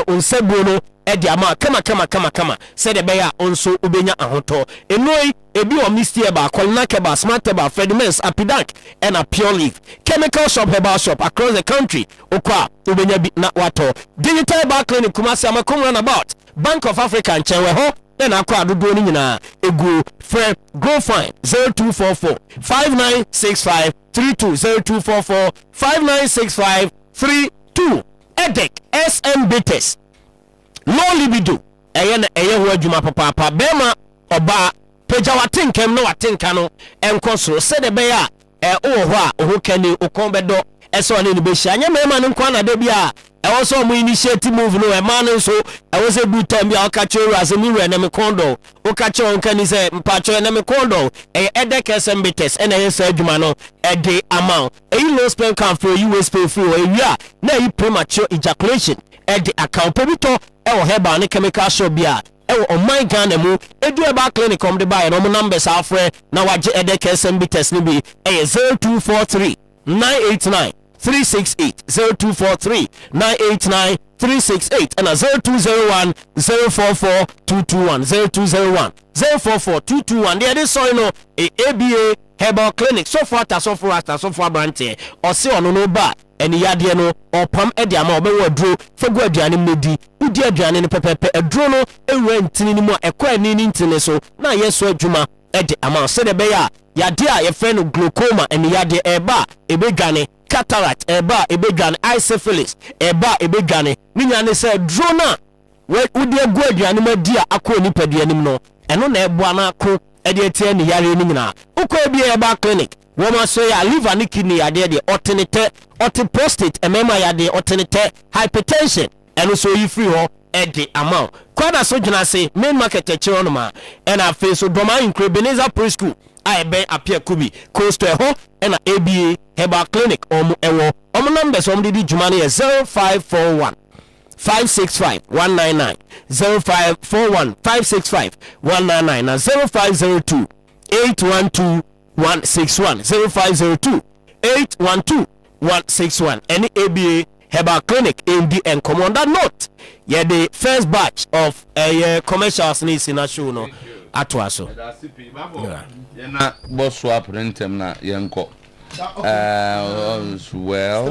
[SPEAKER 2] onsabuo no edi ama kama se de be ya onso ubenya ahoto enoi ebi o mistie ba kwalina keba smart ba Fredimens Apidank ena Pure Leaf chemical shop herbal shop across the country okwa ubenya bi na wato digital herbal clinic Kumasi Amakom Runabout Bank of Africa nchewe ho na akwa adodo ni nyina egu free go fine 0244 5965 32 0244 5965 32 Edek SM Bites low libido eye ho adwuma papa bema oba peja watenkem no watenka no enkoso se de be ya o ho a o kani o kon bedo eso ne be hia nya mema ne nkwa na de bia e so mo initiate move no e man so e wo se bu time bia o ka cheru as mi re na me kondo o ka che on kani se mpacho na me kondo Edek SM Bites na ye sa adwuma no e de amount low sperm count for US pay free o ewia na yi premature ejaculation e de account pobito ewo herbal ne chemical shop bia ewo on my Ghana mu edu Herbal Clinic come the buy no numbers afre na waje Edek SM Bites ni bi 0243 989 368 0243 989 368 and 0201 044 221 0201 044 221 there is so no ABA Herbal Clinic so far brante or see on no ba eni yade no opam edi ama obewo aduro fagu aduane medi udi aduane ne pepepe aduro no ewe ntini ni mu ekwa ani ni ntini so na yeso adwuma edi ama se de be ya yade a ye fe no glaucoma eni yade eba ebedwane cataract eba ebedwane eye syphilis eba ebedwane ninya ne se aduro na we udi egu aduane ma di a akọ nipadua anim no eno na eboa na akọ e de tie ne yare ni nyina ukọ bi e ba clinic wo ma so ya liver ni kidney ade de otenete prostate emema ya de otenete hypertension eno so yi free ho e de amount kwada so dwena se main market e chiro no ma e na face so doma increbeneza preschool I be appear kubi close to ho and ABA Herbal Clinic ewo numbers didi jumani 0541 565 199 0541 565 199 na 0502 812 161 0502 812 161 any ABA Herbal Clinic in the and come on that note yeah the first batch of commercials needs in a show no atwaso
[SPEAKER 6] na boss swap rentem na yenko well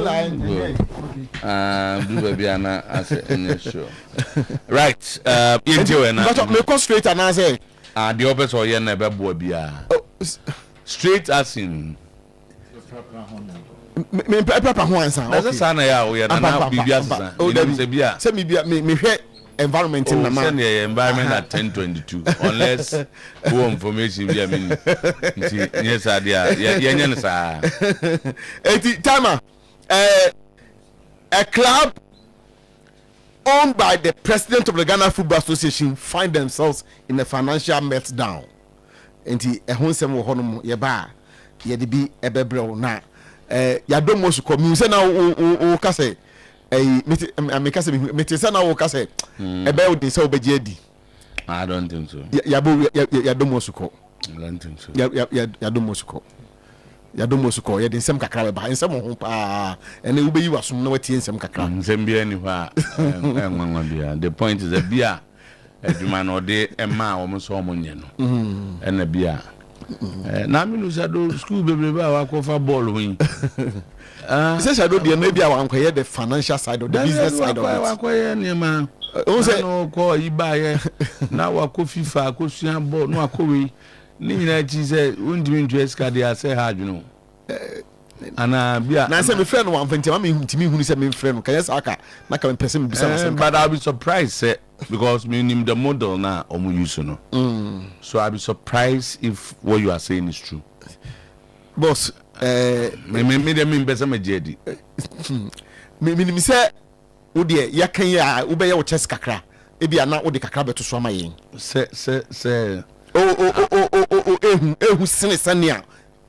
[SPEAKER 6] do baby ana as a show right yente na
[SPEAKER 8] but me go straight and I say
[SPEAKER 6] the opposite or yen na bebo bia straight as in
[SPEAKER 8] me papa ho ansa
[SPEAKER 6] okay sana ya o ya na bibia sasa se bia
[SPEAKER 8] se me bia me hwe environment in na
[SPEAKER 6] environment at 1022 unless who information bia me yes adia yenye ne sa
[SPEAKER 8] timer a club owned by the president of the Ghana Football Association find themselves in a financial meltdown enti ehonsem wo honom ye ba ye de bi ebebrew na yadomo su ko mi se na o ka se ameka se mi te se na o ka se ebe o de se obeje adi
[SPEAKER 6] I don't think so
[SPEAKER 8] yadomo su ko
[SPEAKER 6] I don't think so
[SPEAKER 8] yadomo su ko ye de nsem kakra ba nsem ho pa ene ube yi wasom na watie nsem kakra
[SPEAKER 6] nsem bia ni ha enwanwa bia the point is a bia adwuma no de ema wo so mo nye no ena bia na mi no sado school bebre ba wa ko fa ball hu
[SPEAKER 8] say sado de na bia wa nkoye the financial side of the business side of it
[SPEAKER 6] wa ko ye ni ma o se no ko yi ba ye na wa ko FIFA ko sua ball no akowe ni nyina chi se undimi ntwe ska de ase ha adwuno ana bia
[SPEAKER 8] na say me friend one fenti me ntimi hunu say me friend kan yes aka na ka person bisa
[SPEAKER 6] myself but I'll be surprised because me nim the model na omu use no so I'll be surprised if what you are saying is true
[SPEAKER 8] boss
[SPEAKER 6] me dem be say me jedi
[SPEAKER 8] me nim say wo de yakan ya wo be ye wo chest kakra e bia na wo de kakra beto so amayen
[SPEAKER 6] se
[SPEAKER 8] ehu sene sania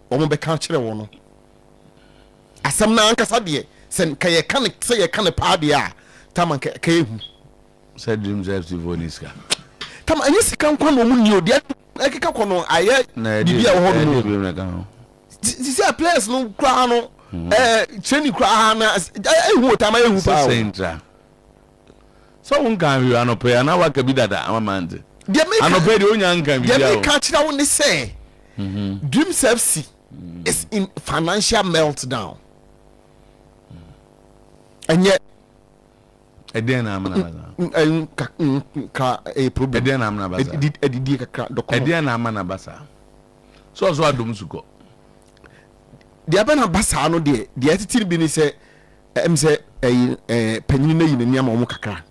[SPEAKER 8] omo be kan kire wo no asam na ankasa de sen ka ye kan se ye kan pa de a taman ka ehu
[SPEAKER 6] said dreams have to voniska
[SPEAKER 8] tam anyi sika nkwa no mu ni odi akeka kono aye bibia wo ho no this players no kra no training kra na ehu tam ehu pa
[SPEAKER 6] central so un kan wi anope na wa ka bi dada amamante anope de onya nkan bi ya
[SPEAKER 8] o ka kira wo ni say Dreams FC is in financial meltdown and yet
[SPEAKER 6] eden amana
[SPEAKER 8] ka a problem
[SPEAKER 6] eden amana basa
[SPEAKER 8] edidi kakra dokon
[SPEAKER 6] eden amana basa so adom suko
[SPEAKER 8] de abana basa no de atitiri bi ni se em se panyin na yin niam omo kakra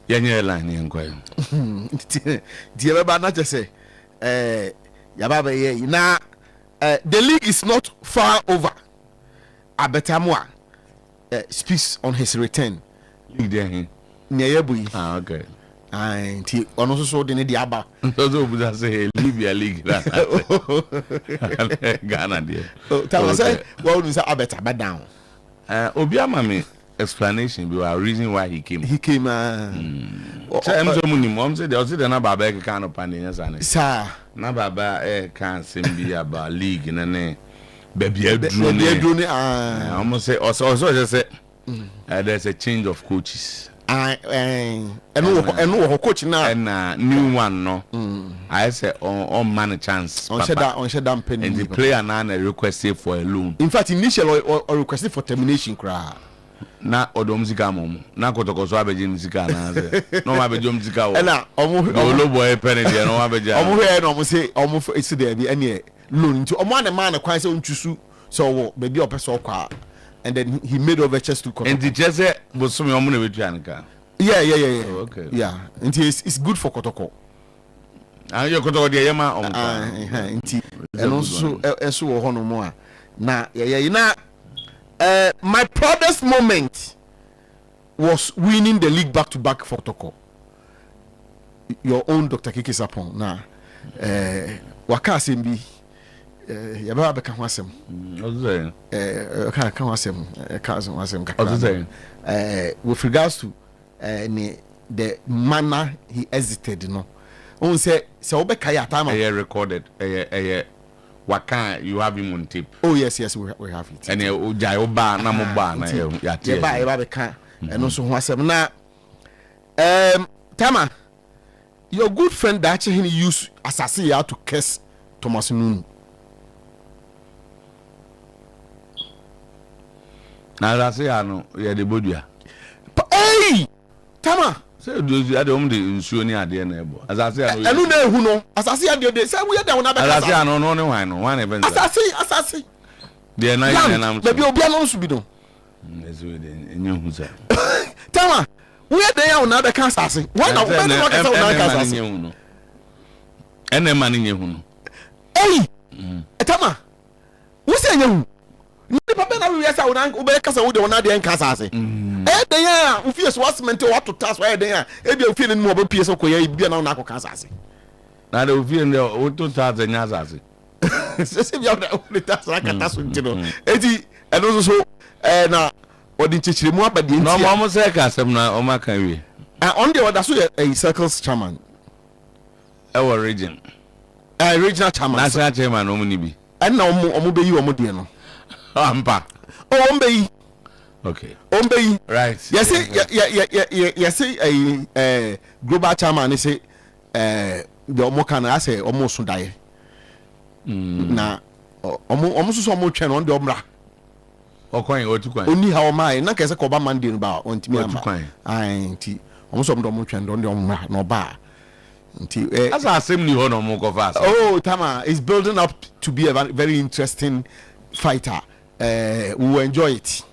[SPEAKER 6] yenye line yenkwayo
[SPEAKER 8] de baba na chese ya baba ye na the league is not far over. Abetamwa speaks on his return.
[SPEAKER 6] League there.
[SPEAKER 8] Nyebui.
[SPEAKER 6] Okay.
[SPEAKER 8] And he also saw the Diaba.
[SPEAKER 6] So would say Libya League. Ghana there.
[SPEAKER 8] Tell us what is Abeta down.
[SPEAKER 6] Obiama me explanation be our reason why he came.
[SPEAKER 8] He came
[SPEAKER 6] mom said there was the na baba kind of pandemic
[SPEAKER 8] sir.
[SPEAKER 6] Na baba can be about league and baby almost say also just say there's a change of coaches
[SPEAKER 8] and coach now
[SPEAKER 6] and new one no I say on man chance
[SPEAKER 8] on shut penny
[SPEAKER 6] and the player now requested for a loan.
[SPEAKER 8] In fact initially or requested for termination cry
[SPEAKER 6] na odom zika mom na kotokoso abeje mzika na ze no abeje mzika wo
[SPEAKER 8] na
[SPEAKER 6] omo boy penny there no abeje
[SPEAKER 8] omo here no omo say omo esi there bi ene loan nti omo na man kwan say ontwusu so wo be bi opeso kwa and then he made overtures to Kotoko.
[SPEAKER 6] And the just was some money with Janka.
[SPEAKER 8] Yeah.
[SPEAKER 6] Oh, okay.
[SPEAKER 8] Yeah, and it's good for Kotoko.
[SPEAKER 6] And you Kotoko the Yama on
[SPEAKER 8] and also Honomoa. Now, my proudest moment was winning the league back to back for Kotoko. Your own Dr. Kiki Sapon. Now, Waka Simbi. Yaba beka ho asem. Ka asem. With regards to the manner he hesitated, no. On say obeka ya time.
[SPEAKER 6] Recorded. Waka, you have him on tape.
[SPEAKER 8] Oh yes, we have it.
[SPEAKER 6] And Jayoba na mo ba na ya tie.
[SPEAKER 8] Yaba beka and also ho asem na Tama, your good friend that he used assassin to curse Thomas Nunu.
[SPEAKER 6] Na rase ano ye de bodua.
[SPEAKER 8] Hey! Tama.
[SPEAKER 6] Say those ade om de nsuo ni ade na ebo. Asase ano.
[SPEAKER 8] Enu na ehu no. Asase ade de say we dey na be kasa.
[SPEAKER 6] Asase ano no ne wan no. Wan e ben.
[SPEAKER 8] Asase.
[SPEAKER 6] De na am.
[SPEAKER 8] Baby obi ano so bi no.
[SPEAKER 6] Ezo de enye hu say.
[SPEAKER 8] Tama. We dey ya na be kasa asase. Why na we dey kasa na kasa asase.
[SPEAKER 6] Ene man nye hu no.
[SPEAKER 8] Hey! Tama. Wo say nye hu. Ni papa na we say we be kasa wo de wona de kasa asase. Den ya u fie so wasment what to task why den ya e bia u fie ni mo be pie so koya bia na ko kasa asase.
[SPEAKER 6] Na de u fie ni o to task nya asase.
[SPEAKER 8] Se bia o task ra kata so ntino. Eti eno so na odi chichire mu abade ntia.
[SPEAKER 6] No mo say ka asem na o ma kan wi.
[SPEAKER 8] On the other so a circles chairman.
[SPEAKER 6] Our region.
[SPEAKER 8] Regional chairman.
[SPEAKER 6] National chairman o mu ni bi.
[SPEAKER 8] And na omo be yi omo de no.
[SPEAKER 6] Ampa.
[SPEAKER 8] Oh, omo be yi.
[SPEAKER 6] Okay.
[SPEAKER 8] Ombe.
[SPEAKER 6] Right.
[SPEAKER 8] Yes, global chairman say the omokana I say almost die. Na so omo twen on the omra.
[SPEAKER 6] Okwan otukwan.
[SPEAKER 8] Oni how my na kese ko ba man dey ba ontimi amba.
[SPEAKER 6] Otukwan.
[SPEAKER 8] Ai nti omo so omo twen on the omra no ba. Nti
[SPEAKER 6] as assembly ho no mo go fast.
[SPEAKER 8] Oh, Tama is building up to be a very interesting fighter. We will enjoy it.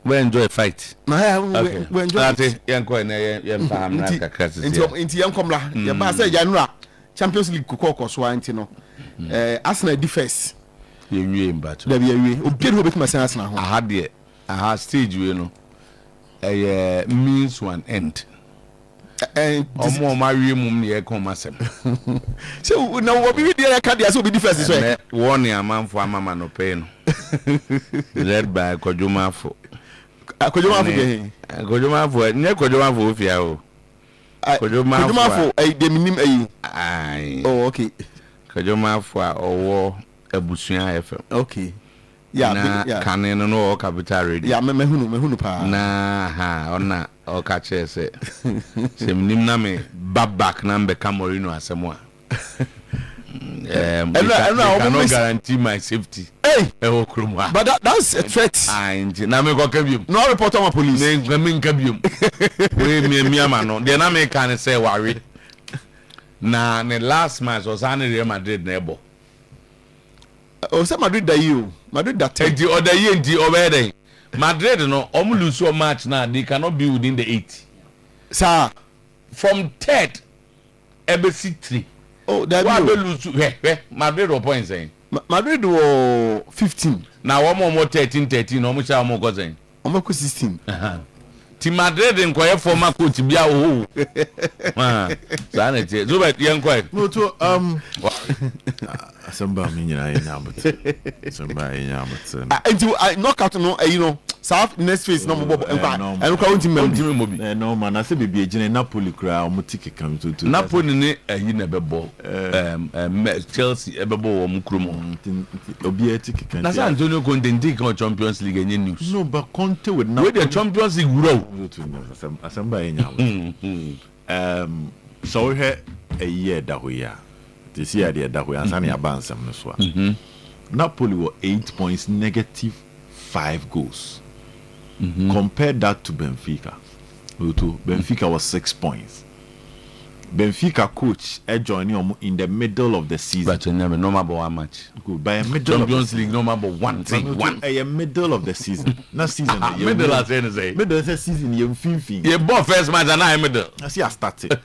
[SPEAKER 6] We enjoy fight.
[SPEAKER 8] We enjoy it.
[SPEAKER 6] Yanko na yempam na kakra sisi.
[SPEAKER 8] Inti yankomla. Ya ba say January Champions League kokoko so anti no. Arsenal defense.
[SPEAKER 6] Yenwie mbato.
[SPEAKER 8] Da bia wie. Obi no betima say Arsenal ho.
[SPEAKER 6] Aha de. Aha stage we no. Means one end. Omo ma wie mum ne yakon masem.
[SPEAKER 8] So na wo bi dey ka dey so be defense so.
[SPEAKER 6] One amanfo amama no pay no. Led by Kojumafo. Kojumafo ne Kojumafo ofia o.
[SPEAKER 8] Kojumafo de minim
[SPEAKER 6] ai.
[SPEAKER 8] Oh okay.
[SPEAKER 6] Kojumafo owo abusuan FM.
[SPEAKER 8] Okay. Yeah,
[SPEAKER 6] Kanen no capital radio.
[SPEAKER 8] Yeah, mehunu pa.
[SPEAKER 6] Na ha ona o ka che se. Se minim na me back na mbe Camorino asemwa. I cannot guarantee my safety.
[SPEAKER 8] Hey,
[SPEAKER 6] but
[SPEAKER 8] that's a threat.
[SPEAKER 6] No report on police. The na can say worry. Na the last match was only Real Madrid neighbor.
[SPEAKER 8] Oh, say Madrid that you. Madrid that
[SPEAKER 6] the other year the over Madrid no lose so match now they cannot be within the 8.
[SPEAKER 8] Sir,
[SPEAKER 6] from third ABC 3.
[SPEAKER 8] Oh, that
[SPEAKER 6] will lose Madrid or points saying.
[SPEAKER 8] Madrid or 15.
[SPEAKER 6] Now one more 13, almost more cousin.
[SPEAKER 8] Almost 16.
[SPEAKER 6] Team Madrid and quiet for my coach be a who. Sanity. So but young quiet.
[SPEAKER 16] No to somebody
[SPEAKER 8] until I knock out no you know South next phase no more and count him
[SPEAKER 16] no man I say be agent Napoli cry omutiki come to
[SPEAKER 6] Napoli ne ayi na bebo Chelsea ebebo wo mkromo
[SPEAKER 16] obi etiki kan
[SPEAKER 6] na San Antonio Conte ndi kan Champions League any news
[SPEAKER 16] no but Conte with Napoli
[SPEAKER 6] with the Champions League grow
[SPEAKER 16] asamba enya so we had a year da ho ya this year the da ho ya san ya bansam no so Napoli were 8 points negative 5 goals. Compare that to Benfica. Benfica was 6 points. Benfica coach joining in the middle of the season.
[SPEAKER 6] But no matter one match.
[SPEAKER 16] Good. By middle
[SPEAKER 6] Champions
[SPEAKER 16] of
[SPEAKER 6] League, no matter one thing.
[SPEAKER 16] One. Middle of the season. Not season.
[SPEAKER 6] Middle as any say.
[SPEAKER 16] Middle of the season. You fin.
[SPEAKER 6] You bought first match and I middle.
[SPEAKER 16] I see. I started.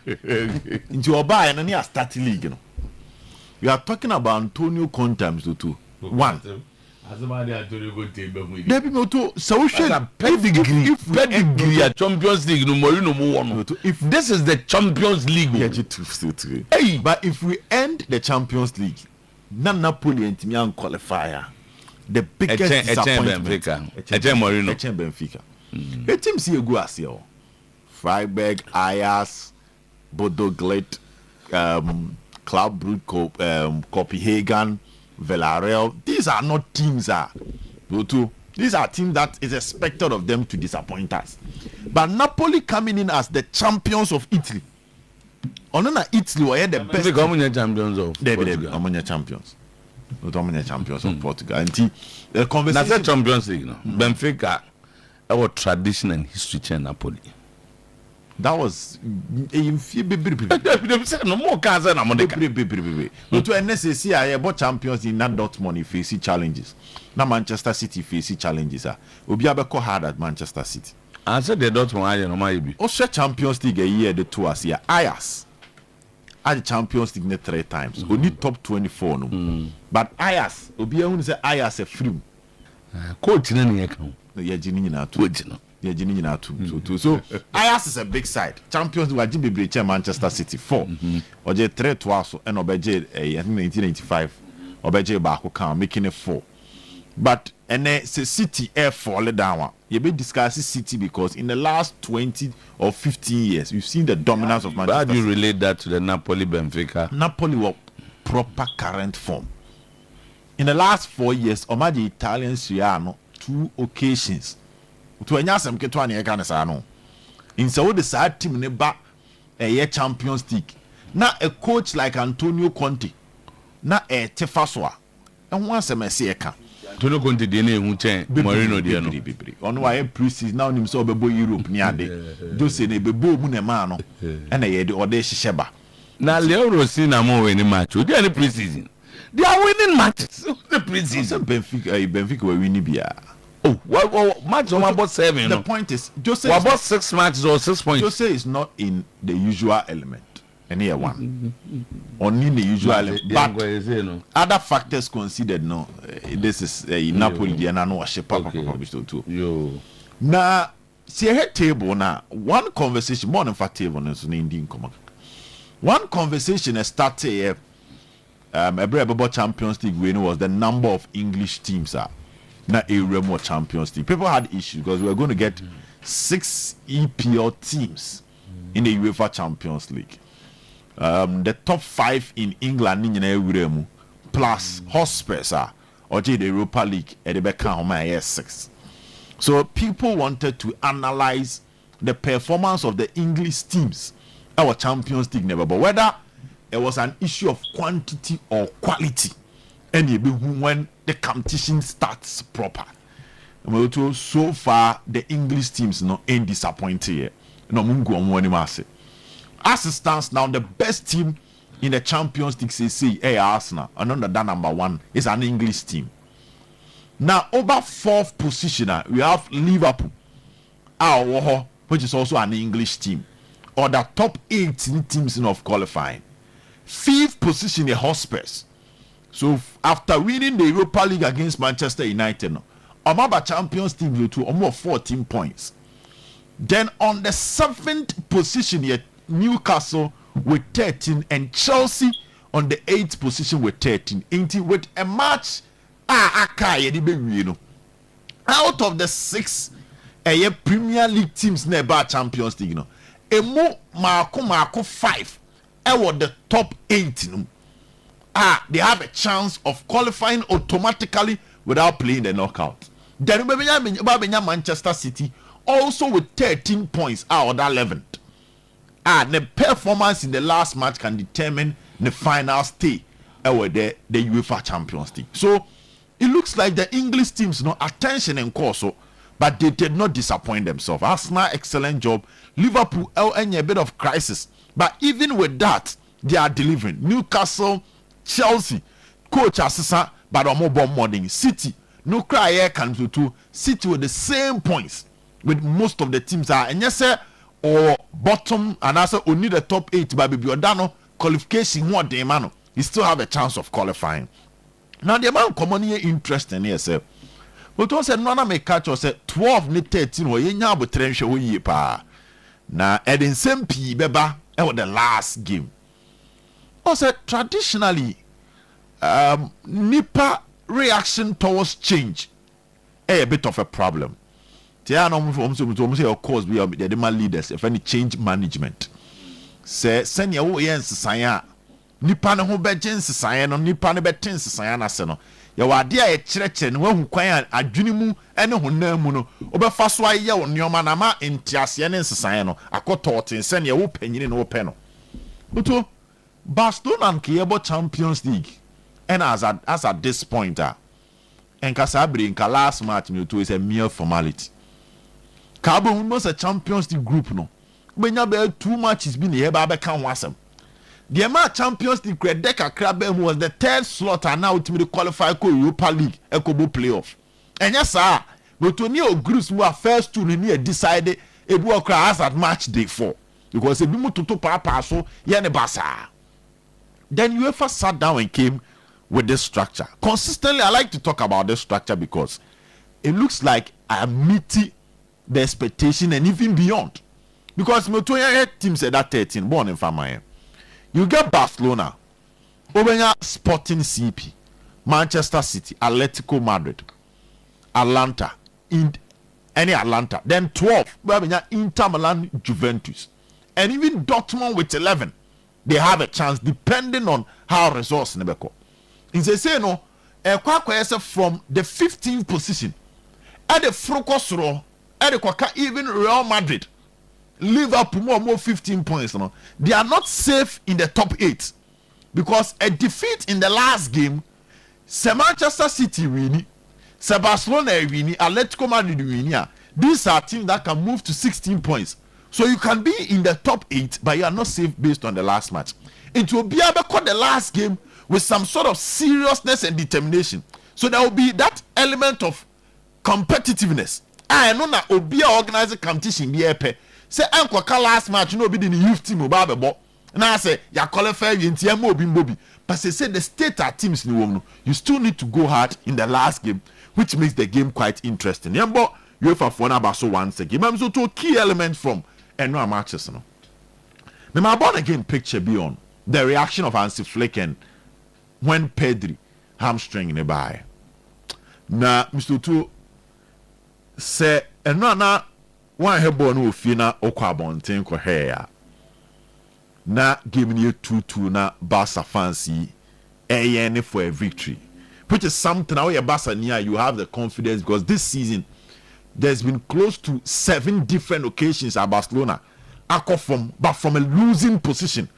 [SPEAKER 16] Into your buy and then you started league. You know. We are talking about Antonio Conte times two. One. Debbie Moto, so we should
[SPEAKER 6] pedigree at Champions League. No, if this is the Champions League,
[SPEAKER 16] hey, but if we end the Champions League, non Napoli and Timian qualifier, the biggest disappointment. Benfica. The team see a go as you. Freiburg, Ajax, Bodo Glimt, Club Brugge, Copenhagen. Villarreal, these are not teams these are teams that is expected of them to disappoint us. But Napoli coming in as the champions of Italy. Onana Italy were the best.
[SPEAKER 6] Champions of
[SPEAKER 16] Portugal. Champions of Portugal. And the conversation.
[SPEAKER 6] That's Champions League, no. Benfica, our tradition and history change Napoli.
[SPEAKER 16] That was
[SPEAKER 6] no more cars and
[SPEAKER 16] but to NSC I bought champions in that Dortmund face challenges. Now Manchester City face challenges. Obi abeko hard at Manchester City.
[SPEAKER 6] I said the Dortmund no maybe.
[SPEAKER 16] Also Champions League a year the two as here. Ajax had the Champions League 3 times. Only top 24 no. But Ajax Obi who say Ajax a free.
[SPEAKER 6] Coach na ne kan.
[SPEAKER 16] Yeah, Jini na to. Yeah, Jini na to. So Ajax is a big side. Champions League Jimbe Breche Manchester City 4. Oje 3 twice and Obeje 1995. Obeje baako kan making it 4. But and City air fall down. You be discussing City because in the last 20 or 15 years we've seen the dominance of Manchester.
[SPEAKER 6] How do you relate that to the Napoli Benfica?
[SPEAKER 16] Napoli were proper current form. In the last 4 years, the Italians are 2 occasions. To anyasem ketwa ne ka ne sa no. In so the side team ne ba a Champions League. Na a coach like Antonio Conte. Na a tefasoa. And once a messy eka.
[SPEAKER 6] Antonio Conte de ne hu chen Mourinho de no.
[SPEAKER 16] Ono wa pre-season now nim so bebo Europe ni ade. Jose ne bebo mu ne ma no. And ye de ode hihye ba.
[SPEAKER 6] Na Leo Rossi na mo win match. O dey pre-season. They are winning matches. The pre-season
[SPEAKER 16] Benfica were winning bia.
[SPEAKER 6] Oh, match on about 7.
[SPEAKER 16] The point is, Jose.
[SPEAKER 6] What about 6 matches or 6 points?
[SPEAKER 16] Jose is not in the usual element. And here one. Only the usual element. But other factors considered, no. This is Napoli, the Anano, Yo. Now, see a table now. One conversation, more than 5 table, is an Indian common. One conversation started about Champions League winning was the number of English teams are. Not a more Champions League. People had issues because we were going to get 6 EPL teams in the UEFA Champions League. The top 5 in England plus Hotspurs or the Europa League at the back of 6. So people wanted to analyze the performance of the English teams, our Champions League never, but whether it was an issue of quantity or quality. And when the competition starts proper. So far, the English teams ain't disappointed yet. As it stands now, the best team in the Champions League say Arsenal, and under that number 1 is an English team. Now, over 4th position, we have Liverpool, which is also an English team, or the top 18 teams of qualifying. 5th position, the Hotspurs. So after winning the Europa League against Manchester United, Omaba Champions League to almost 14 points. Then on the 7th position, yet Newcastle with 13 and Chelsea on the 8th position with 13. With a match, out of the 6 Premier League teams never Champions League, Marco 5 the top 8. They have a chance of qualifying automatically without playing the knockout. Then Manchester City also with 13 points out of that 11th. The performance in the last match can determine the final stay the UEFA Champions League. So it looks like the English teams attention and course but they did not disappoint themselves. Arsenal, excellent job. Liverpool, and a bit of crisis. But even with that, they are delivering. Newcastle, Chelsea, coach Assisa, but more morning. City, no cry air can do. City with the same points with most of the teams are. And yes, or bottom, and also only the top 8 by Bibiodano qualification. What the man, you still have a chance of qualifying. Now the amount common here interesting here, sir. But also none of me catch us 12 ni 13 or you nya potential we pa. Na Eden Sempi beba was the last game. Also traditionally Nipa reaction towards change a bit of a problem. Of course we are the demand leaders if any change management. Say send your yen nipa ne ho bejen sesan no nipa ne beten sesan na se no ye wade a ye kyerɛkyerɛ ne wahu kwan adwene mu ene honam mu no obefa so aye wo nneoma na ma entiase ne sesan no akɔtɔɔten se ne wo panyini ne wo pɛ no buto Barcelona nke yebo Champions League and as at this point and kasabri nka last match me to is a mere formality kabo hu no se Champions League group no benya be 2 matches bi ne ye ba be kan wasem. The amount Champions League Deka Krabem was the 3rd slot and now ultimately qualify for Europa League Ekobo playoff. And yes, sir, but when you groups were first 2 near decided it will crash at match day 4 because if you move to Papa so Yane Basa. Then UEFA sat down and came with this structure. Consistently, I like to talk about this structure because it looks like I am meeting the expectation and even beyond. Because Motoya team said that 13 born in Famaya. You get Barcelona, Obenya Sporting CP, Manchester City, Atletico Madrid, Atlanta, Atlanta. Then 12, Obenya Inter Milan, Juventus, and even Dortmund with 11. They have a chance depending on how results never go. In the say no, from the 15th position at the Frocosro, at the Kwaka, even Real Madrid. Liverpool more 15 points. No? They are not safe in the top 8 because a defeat in the last game, Manchester City winning, Barcelona winning, Atletico Madrid winning. These are teams that can move to 16 points. So you can be in the top 8, but you are not safe based on the last match. It will be able to cut the last game with some sort of seriousness and determination. So there will be that element of competitiveness. I know that will be organized competition. Say ankwaka last match no be the youth team obabebo na say ya qualify yintia mo obi but say the state teams ni won no you still need to go hard in the last game which makes the game quite interesting. Yembo UEFA for na so once again am so to key element from no matches no me my born again picture beyond the reaction of Hansi Flick and when Pedri hamstring in by na Mr. Tu say na one hebo no ofina okwa bonten ko hair na game ni 2-2 na Barca fancy for a victory, which is something now your Barca near you have the confidence because this season there's been close to 7 different occasions at Barcelona from a losing position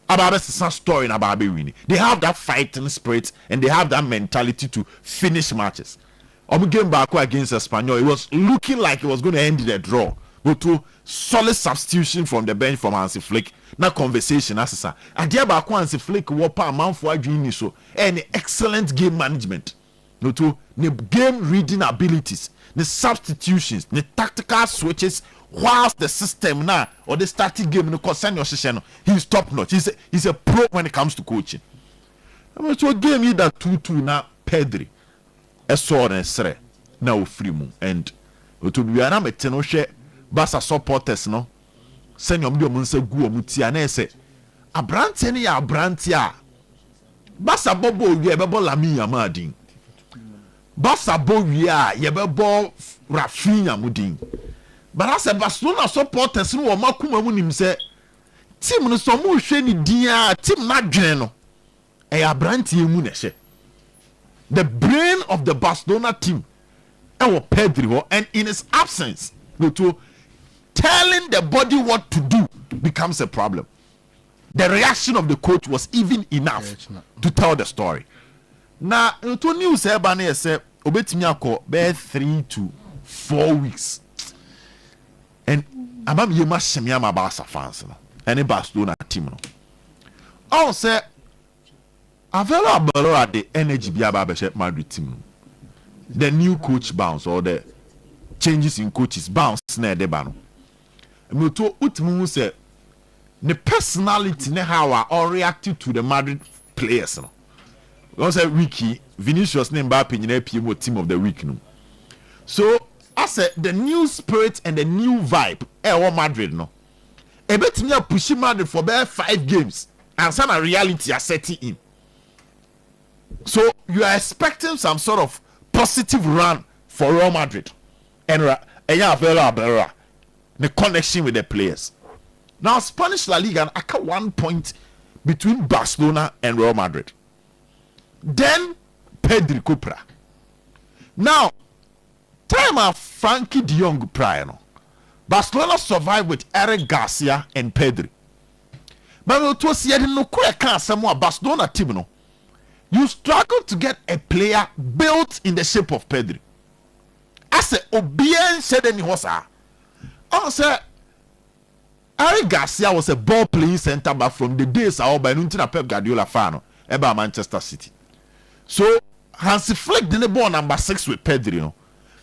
[SPEAKER 16] about a story in about winning. They have that fighting spirit and they have that mentality to finish matches. Game back against Espanyol, it was looking like it was going to end in a draw. But to solid substitution from the bench from Hansi Flick, na conversation as a idea back Hansi Flick wapa amount for doing so and excellent game management. No to the game reading abilities, the substitutions, the tactical switches whilst the system now or the starting game no concern your session. He's top notch. He's a pro when it comes to coaching. So a game either 2-2 na Pedri. Esor and Sre now free moon and to be an amateur share Basa supporters no send your munse gu omutia na say abrante ne ya abrantia Basa bobo ye bebo lami yamadin Basa bo wi a ye bebo Rafinha mudin but as a Barcelona supporters no makuma mu nim say team no so mo hwe ni dia team na dwen no e abrantie mu na hye. The brain of the Barcelona team, Pedri, and in his absence, telling the body what to do becomes a problem. The reaction of the coach was even enough to tell the story. Now, to news, Ebane said, Obetimiako, bear 3-4 4 weeks. And amam yema shemia ma Barca fans no. Any Barcelona team no. All say available at the energy be about Madrid team. The new coach bounce or the changes in coaches bounce na de ba no. Me to utmu say the personality ne how or reacted to the Madrid players no. We say Ricky Vinicius ne Mbappe nyina PM team of the week no. So I said the new spirit and the new vibe Madrid no. E betimi a push Madrid for bare 5 games and some reality are setting in. So you are expecting some sort of positive run for Real Madrid and the connection with the players. Now Spanish La Liga I got 1 point between Barcelona and Real Madrid. Then Pedri Cupra. Now time of Frankie de Jong prior no. Barcelona survived with Eric Garcia and Pedri. But it was yet no quick somewhere Barcelona team no. You struggle to get a player built in the shape of Pedri. I said Obien said any hosa. I said Eric Garcia was a ball playing center back from the days of by Nuntina Pep Guardiola fan about Manchester City. So Hansi Flick did the ball number 6 with Pedri, you know,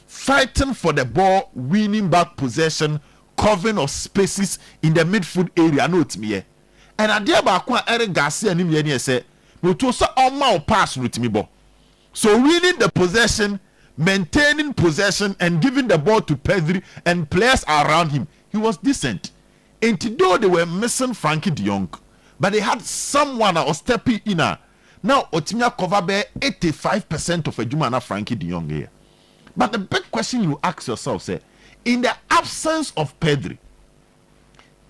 [SPEAKER 16] fighting for the ball, winning back possession, covering of spaces in the midfield area. No, it's me. And I dare back Eric Garcia and him say, "No, to so all pass with me, bo." So winning the possession, maintaining possession, and giving the ball to Pedri and players around him, he was decent. And though they were missing Frankie de Jong, but they had someone that was stepping in. Now, Otimia cover bear 85% of a Jumana Frankie de Jong here. But the big question you ask yourself, say, in the absence of Pedri,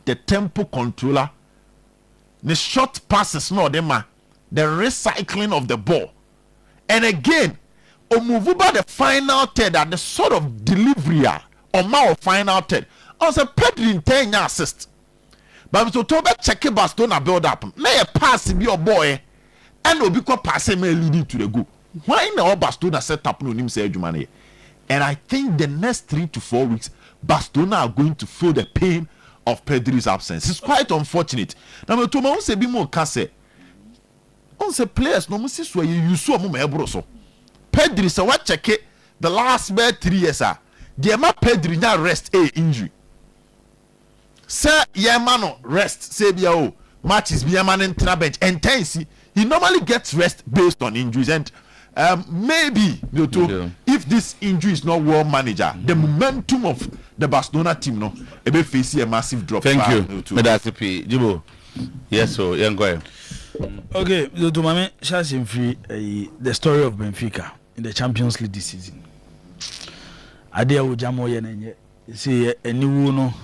[SPEAKER 16] the tempo controller, the short passes, no, the recycling of the ball, and again, Omuvuba the final third at the sort of delivery or more final third. Also, Pedri in 10 assist. But to talk about checking Barcelona build up, may a pass be your boy, and will be passing may leading to the goal. Why now Barcelona set up no name say Jumani? And I think the next 3 to 4 weeks, Barcelona are going to feel the pain of Pedri's absence. It's quite unfortunate. Now, to my own say be more case. On say players no must so you so mo ebroso. Pedri say what check it the last 3 years the ma Pedri na rest injury. Say yeah man rest say bia o matches bia man in bench intense. He normally gets rest based on injuries and maybe if this injury is not well managed, the momentum of the Barcelona team no e be face a massive drop.
[SPEAKER 6] Thank you. Medasipi Jibo. Yes, so go.
[SPEAKER 17] Okay, to mame shashin free the story of Benfica in the Champions League this season. Adia ujamo ye nenye see eniwu no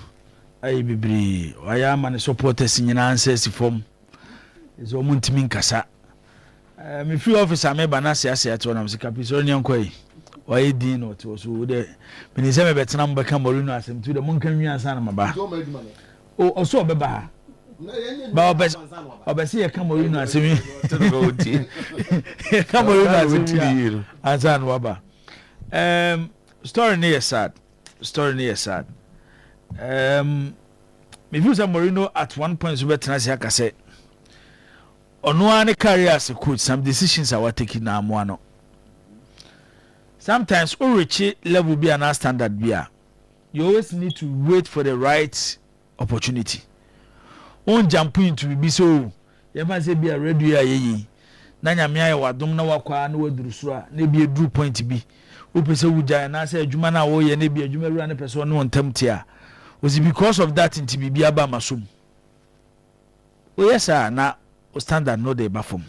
[SPEAKER 17] ayi bibiri waya man supporters nyina answer form is omuntimi nkasa. Me free officer me banase ase ato na msika piso ni ankoi waye din no to so de me se me betena mbeka Mourinho asem tu de monka nwi ansa na maba o oso obeba ha ba obesi ye ka Mourinho asem to go ti ka Mourinho asem ansa na waba story near sad me feel say Mourinho at one point so betena se akase ono ane career as a coach, some decisions are taking now moano. Sometimes reach level be an standard beer. You always need to wait for the right opportunity. On jump into be so you must say be a radio ye. Nanya mia wa dom na wakwa na wadurusura na be a drew point be. Upese wuja na say adwuma na wo ye na be adwuma ru na person no ntamtia. Was it because of that into be aba masum? Oh yes sir, na standard no dey bafom.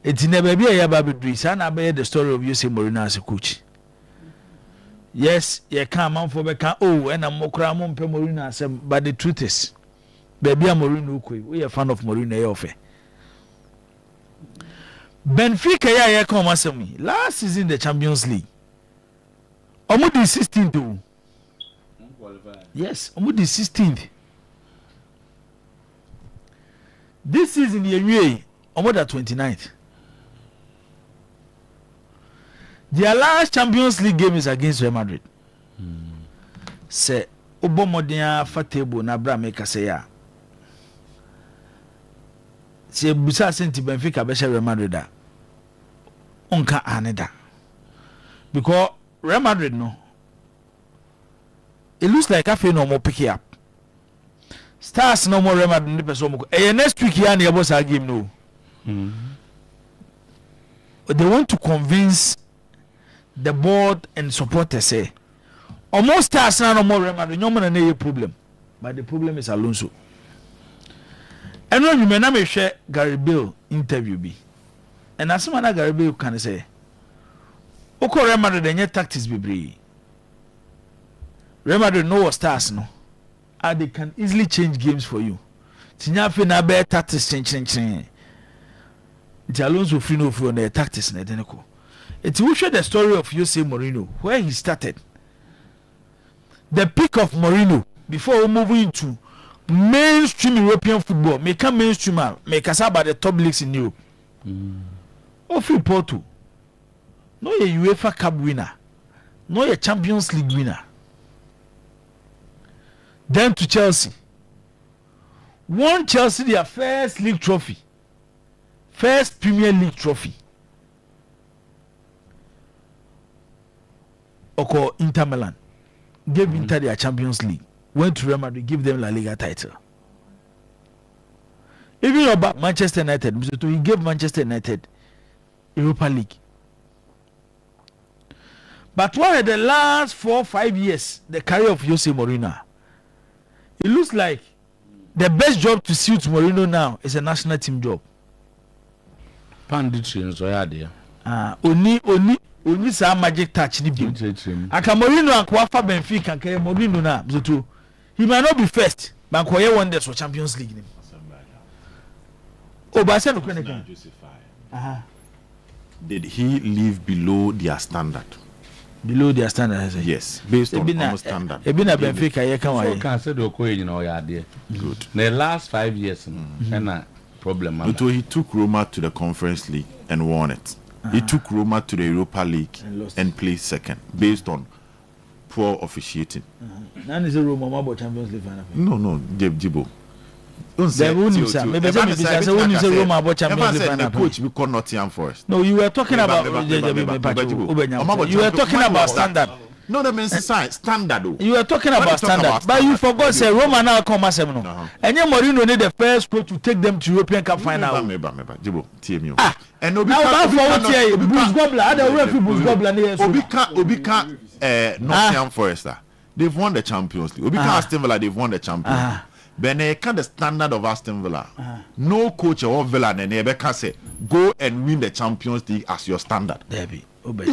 [SPEAKER 17] It never be a baby sa na be the story of Jose Mourinho as a coach. Yes, you can man for beka oh and am mokra mo mpe Mourinho asem, but the truth is baby a Mourinho koi. We are fan of Mourinho e ofe. Benfica ya come asem last season the Champions League. Omo di 16th o. Yes, omo di 16th. This season ye omo da 29th. Their last Champions League game is against Real Madrid. Say Obomodia for table na bra make say ya. Say busa senti Benfica be Real Madrid da. Onka aneda. Because Real Madrid no. It looks like I feel no more pick it up. Stars no more Real Madrid person. Next week here na boss game no. They want to convince the board and supporters say almost stars no more Real Madrid. No man no problem. But the problem is Alonso. And when you may not share Gary Bale interview be. And as soon as Gary Bale can say Oko Real Madrid any tactics be brave. Real Madrid know what stars no. And they can easily change games for you. Tinyafe na be tactics change. Alonso free no free on the tactics na deneko. It will show the story of Jose Mourinho, where he started. The peak of Mourinho before moving into mainstream European football, make a mainstream, make us about the top leagues in Europe. Free Porto. No a UEFA Cup winner. No a Champions League winner. Then to Chelsea. Won Chelsea their first league trophy. First Premier League trophy. Oko Inter Milan. Gave Inter their Champions League. Went to Real Madrid, give them La Liga title. Even about Manchester United, he gave Manchester United Europa League. But what are the last 4 or 5 years, the career of Jose Mourinho? It looks like the best job to suit Mourinho now is a national team job.
[SPEAKER 6] Panditri so ya there.
[SPEAKER 17] Only some magic touch ni bi. Aka Mourinho akwa fa Benfica kan Mourinho na Zoto. He might not be first, but Koye won the Champions League ni. Oh, but I no kwene.
[SPEAKER 16] Did he live below their standard?
[SPEAKER 17] Below their standard,
[SPEAKER 16] yes, based on almost standard.
[SPEAKER 17] Ebina Benfica ye kan wa.
[SPEAKER 6] So can say the Okoye na oya there. Good. The last 5 years na problem.
[SPEAKER 16] But he took Roma to the Conference League and won it. He took Roma to the Europa League and placed second based on poor officiating.
[SPEAKER 17] None is a Roma about Champions League final.
[SPEAKER 16] No, Jibo. Coach we call Nottingham Forest.
[SPEAKER 17] No, you were talking about you were talking about standard.
[SPEAKER 16] No, that means standard.
[SPEAKER 17] You were talking about standard, but you forgot say Roma now come as no. And you Mourinho need the first coach to take them to European Cup final.
[SPEAKER 16] Jibo, TMU.
[SPEAKER 17] And
[SPEAKER 16] Obi can Nottingham Forest. They've won the Champions League. Obi can Aston Villa, they've won the Champions League. But they can't the standard of Aston Villa. No coach or Villa and they can say go and win the Champions League as your standard.
[SPEAKER 17] Debbie,
[SPEAKER 16] when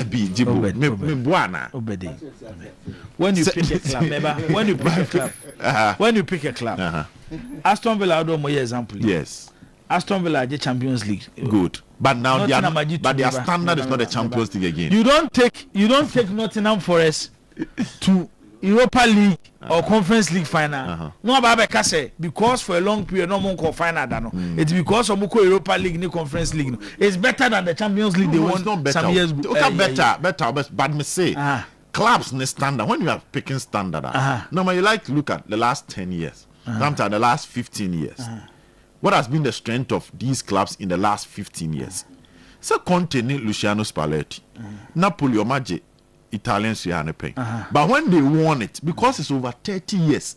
[SPEAKER 16] you pick
[SPEAKER 17] a club, Aston Villa do more example.
[SPEAKER 16] Yes.
[SPEAKER 17] Aston Villa the Champions League.
[SPEAKER 16] Good. But now their standard is not the Champions League again. You don't take
[SPEAKER 17] Nottingham Forest to Europa League or Conference League final. No about say because for a long period no more final than it's because of Europa League ni Conference League. It's better than the Champions League they won some years
[SPEAKER 16] better but me say clubs in standard when you are picking standard. Normally you like to look at the last 10 years. Sometimes the last 15 years. What has been the strength of these clubs in the last 15 years? So Conte ni Luciano Spalletti. Napoli or Maggi Italians are paying. But when they won it, because it's over 30 years,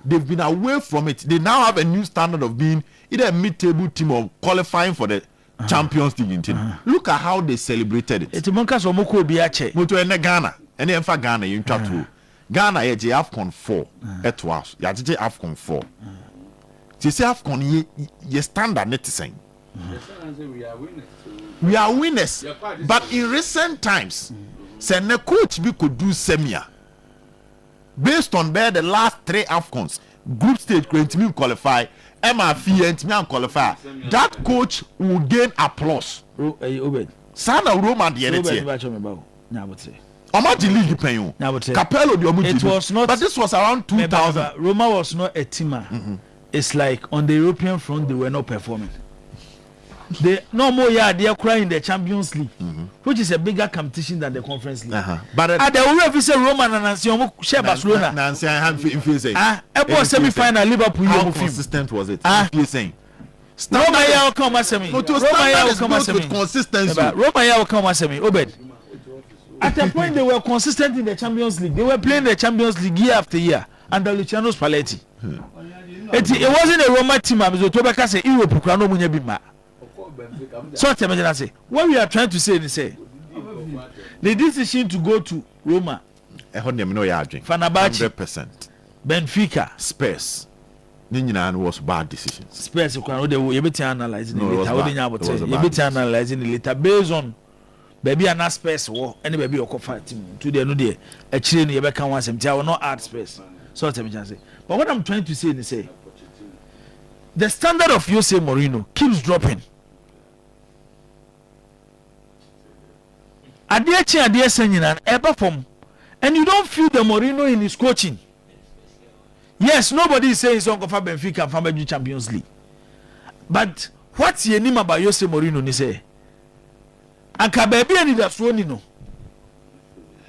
[SPEAKER 16] they've been away from it. They now have a new standard of being either a mid-table team or qualifying for the Champions League team. Look at how they celebrated it.
[SPEAKER 17] It's Monkas or Moko Biache.
[SPEAKER 16] Moto and Ghana. And then for Ghana, you chat to Ghana, you AFCON 4 at was. You have AFCON 4. You say AFCON, you standard net saying. We are winners. But in recent times, say the coach we could do semia based on the last 3 AFCONs group stage to qualify MRF and qualify. That coach will gain applause. Sana Roma the league paying. Capello
[SPEAKER 17] it was not,
[SPEAKER 16] but this was around 2000.
[SPEAKER 17] Roma was not a teamer. It's like on the European front they were not performing. they no more they are crying in the Champions League, which is a bigger competition than the Conference League.
[SPEAKER 16] But
[SPEAKER 17] at the UEFA say Roma and Nancy share Barcelona.
[SPEAKER 16] Nancy, I have if saying.
[SPEAKER 17] Semi-final Liverpool.
[SPEAKER 16] How consistent was it? You're saying.
[SPEAKER 17] Roma ya come as me. Roma ya come as me.
[SPEAKER 16] Consistency.
[SPEAKER 17] Roma ya come as me. Obed. At a point they were consistent in the Champions League. They were playing the Champions League year after year under Luciano Spalletti. It wasn't a Roma team. I was to say Europe Krano Munya Bima. So what we are trying to say is the decision to go to Roma. Fenerbahce
[SPEAKER 16] 100%.
[SPEAKER 17] Benfica.
[SPEAKER 16] Spurs. Ninja was bad decisions.
[SPEAKER 17] Spurs you better analyzing it later. You better analyzing it later based on baby and Spurs war any baby or fight team to the no day actually you can once I will not add Spurs. So what I'm saying. But what I'm trying to say is the standard of Jose Mourinho keeps dropping. Adie saying ever from and you don't feel the Mourinho in his coaching. Yes, nobody is saying so for Benfica and for Champions League. But what's your name about Jose Mourinho? Ni say, and baby any that's one no.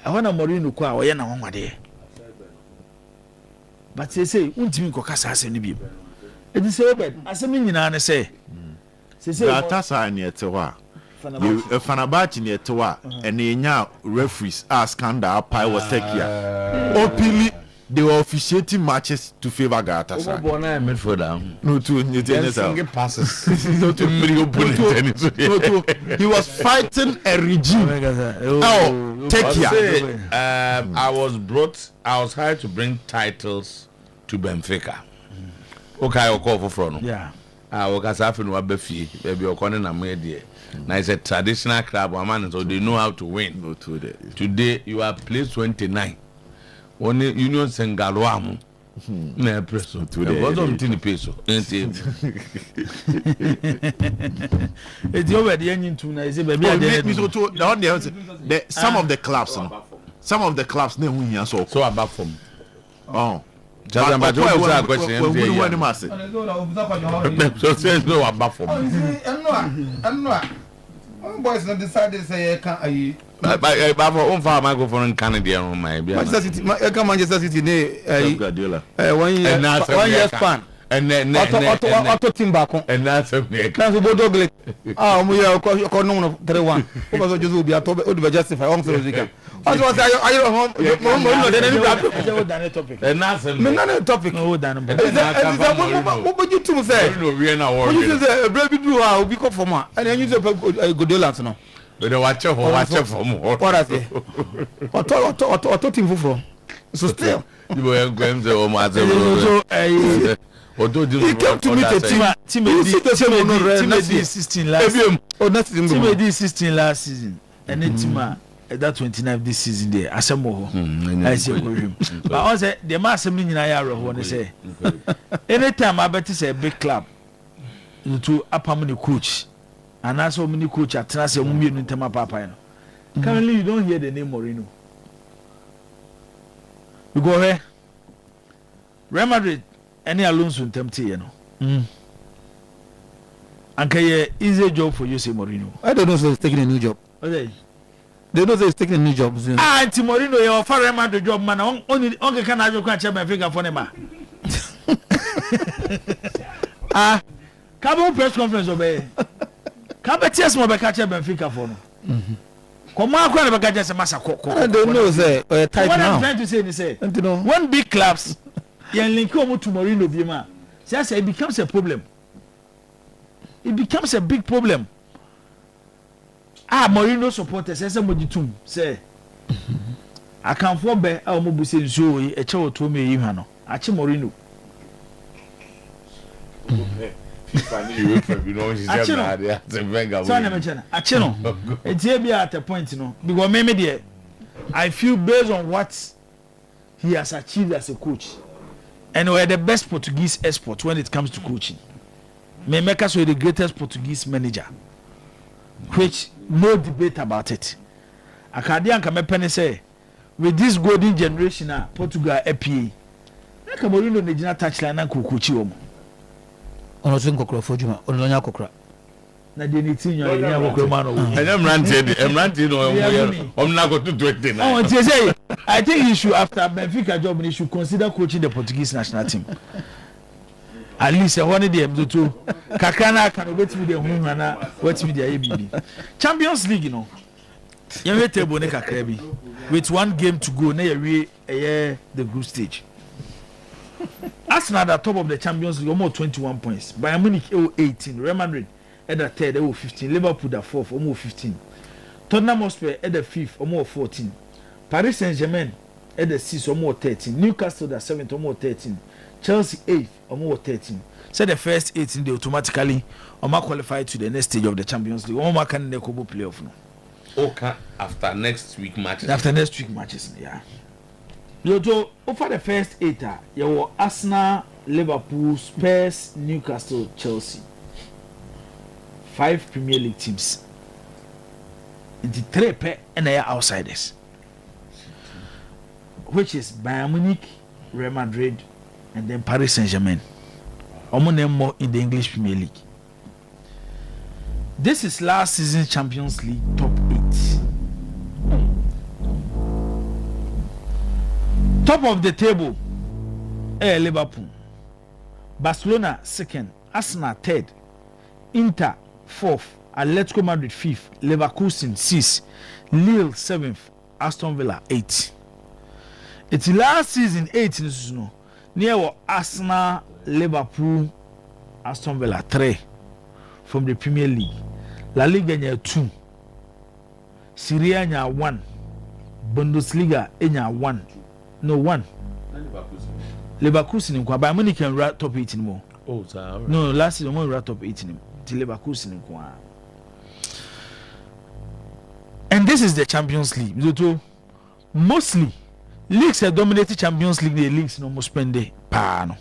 [SPEAKER 17] I want a Mourinho kwa oye na wanwa de. But say untimi ko kasa ase ni bi. It is say bed. Asemi nyina na say. Say
[SPEAKER 16] Atasa ni etewa. You Fenerbahce ni etewa and enya referees scandal pie was take here. Openly they were officiating matches to favor Galatasaray. No, to passes. He was fighting a regime. Take care.
[SPEAKER 6] I was hired to bring titles to Benfica. Okay, I'll call for front.
[SPEAKER 17] Yeah.
[SPEAKER 6] Because I feel what Befi, baby, or calling a media. Now it's a traditional club, man, so they know how to win.
[SPEAKER 16] No,
[SPEAKER 6] today you are placed 29. Only Union Sengaloamu. Na preso today. What do you think peso?
[SPEAKER 17] It's over the engine too. Is it baby?
[SPEAKER 16] Some of the clubs, some of the clubs, they win here so
[SPEAKER 6] above from.
[SPEAKER 16] Oh.
[SPEAKER 6] Just about what question. So says no above from.
[SPEAKER 18] Boys not decided to say I can't.
[SPEAKER 6] But for farm microphone in Canada on my
[SPEAKER 18] Manchester City, Manchester City,
[SPEAKER 16] Guardiola.
[SPEAKER 18] 1 year span.
[SPEAKER 6] And then
[SPEAKER 18] Otto team back on.
[SPEAKER 6] And that's a
[SPEAKER 18] Can't go doglet. Ah, we are called 3-1. Because you will be a justify on the what was I home? Topic.
[SPEAKER 6] And that's
[SPEAKER 18] a topic. What would you two say?
[SPEAKER 6] We are now
[SPEAKER 18] a baby blue will be called for more. And then you say a good deal now.
[SPEAKER 6] But the watcher for more.
[SPEAKER 18] What I say? What team for? So still.
[SPEAKER 6] You were going to almost. Although
[SPEAKER 17] he came to meet a team 16 last season and then team that 29 this season there assemble I say but I say the mass me nyina ya ro ho say anytime I bet say a big club to apam the coach and also many coach at say mu mienu ntama papa no currently you don't hear the name Mourinho. You go here Real Madrid any Alonso ntempty you know and can easy job for Jose Mourinho.
[SPEAKER 18] I don't know if he's taking a new job.
[SPEAKER 17] Okay.
[SPEAKER 18] They know he's taking a new job.
[SPEAKER 17] Mourinho you offer Real Madrid job man only can I just catch my finger for them. Come press conference obey. Come test mo be catch Benfica for no. Come on go be catch say massa ko.
[SPEAKER 18] I don't know say tight
[SPEAKER 17] now. What
[SPEAKER 18] now.
[SPEAKER 17] I'm trying to say is say when big clubs you link to Mourinho be man. Say it becomes a problem. It becomes a big problem. Mourinho supporters say somebody tum say I can for be mo bu say nso yi e che oto me yi hwa no a che Mourinho at a point no because me there I feel based on what he has achieved as a coach and we're the best Portuguese export when it comes to coaching. Me make us the greatest Portuguese manager, which no debate about it. Akadian can me say with this golden generation Portugal APA na Mourinho Nigeria touchline na coach omo
[SPEAKER 18] ono so nkokro fojuma ono nya kokra
[SPEAKER 17] na de ne tin yo nya bokro ma no
[SPEAKER 6] and emrante no na go to 20
[SPEAKER 17] oh say I think he should after Benfica job he should consider coaching the Portuguese national team at least one of them to kakana can wait me the hunu na wait me the ABB Champions League you wait table ne kakra bi with one game to go na we the group stage. Arsenal at the top of the Champions League almost 21 points. Bayern Munich 18, Real Madrid at the third 15, Liverpool at fourth almost 15, Tottenham Hotspur at the fifth almost 14, Paris Saint-Germain at the sixth almost 13, Newcastle at seventh almost 13, Chelsea 8th almost 13. So the first 18 they automatically qualify to the next stage of the Champions League. One can they could playoff no.
[SPEAKER 6] Okay, after next week matches.
[SPEAKER 17] After next week matches, yeah. So over the first 8, you were Arsenal, Liverpool, Spurs, Newcastle, Chelsea. 5 Premier League teams. And the 3 pair and they are outsiders. Which is Bayern Munich, Real Madrid, and then Paris Saint-Germain. Name more in the English Premier League. This is last season Champions League top 8. Top of the table, Liverpool, Barcelona 2nd, Arsenal 3rd, Inter 4th, Atletico Madrid 5th, Leverkusen 6th, Lille 7th, Aston Villa 8th. It's last season 8 near Arsenal, Liverpool, Aston Villa 3 from the Premier League. La Liga 2, Serie A 1, Bundesliga 1. No 1. Leverkusen in Kwa. Bayern Munich can rat top 18 more.
[SPEAKER 6] Oh, sorry.
[SPEAKER 17] No, last season we rat top 18 till Leverkusen in Kwa. And this is the Champions League. So mostly leagues have dominated Champions League. The leagues no more spend the no.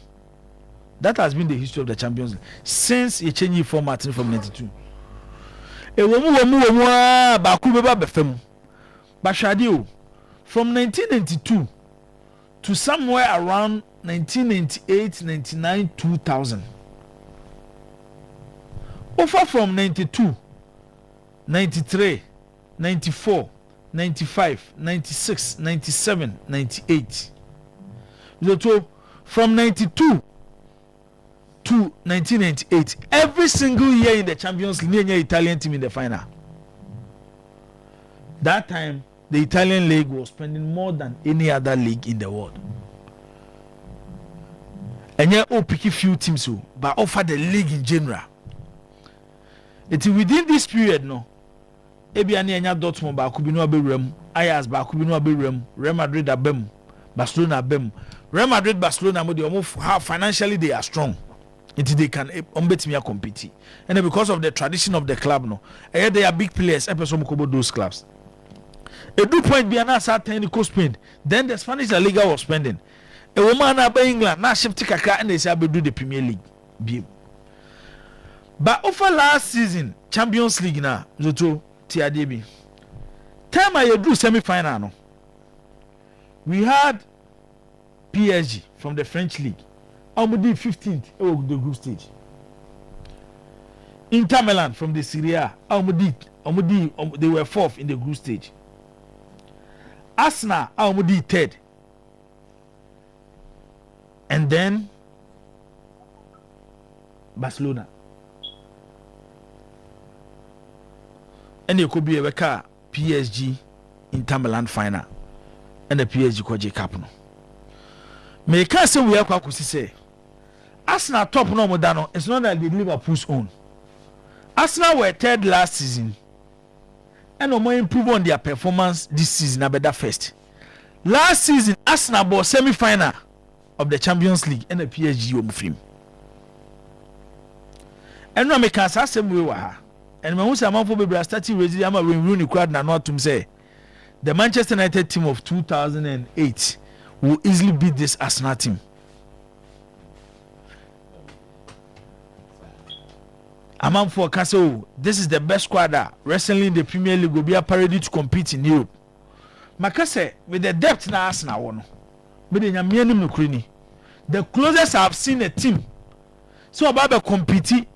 [SPEAKER 17] That has been the history of the Champions League since a changing format from 92. From 1992 to somewhere around 1998, 99, 2000. Over from 92, 93, 94, 95, 96, 97, 98. So from 92 to 1998, every single year in the Champions League, Italian team in the final. That time, the Italian league was spending more than any other league in the world. And yet, pick a few teams who, but offer the league in general. It's within this period, no. Ebiani anya Dortmund ba kubinu aberem, Ajax ba kubinu aberem, Real Madrid abem, Barcelona abem. Real Madrid, Barcelona, how financially they are strong. They can compete. And because of the tradition of the club, no, they are big players. Those clubs. A 2 point be an technical spend. Then the Spanish La Liga was spending. A woman by England now shift to and they say do the Premier League. But over last season, Champions League now, Zoto TADB. Time I do semi-final. No. We had PSG from the French League. Almost 15th of the group stage. Inter Milan from the Serie A. They were 4th in the group stage. Arsenal almost 3rd. And then Barcelona. And it could be a PSG Inter Milan final. And the PSG Koji Cup. Me can't say we are quite say. Arsenal top no more than it's not that the Liverpool's own. Arsenal were 3rd last season. And no more improve on their performance this season. I better first. Last season, Arsenal was semi-final of the Champions League and the PSG were free. And no make us same way wa. And when we say among for be starting raising am when Rooney crowd na not to say the Manchester United team of 2008 will easily beat this Arsenal team. Among for Castle, this is the best squad wrestling in the Premier League will be a parody to compete in Europe. Makase with the depth na Arsenal one. The closest I've seen a team so about competing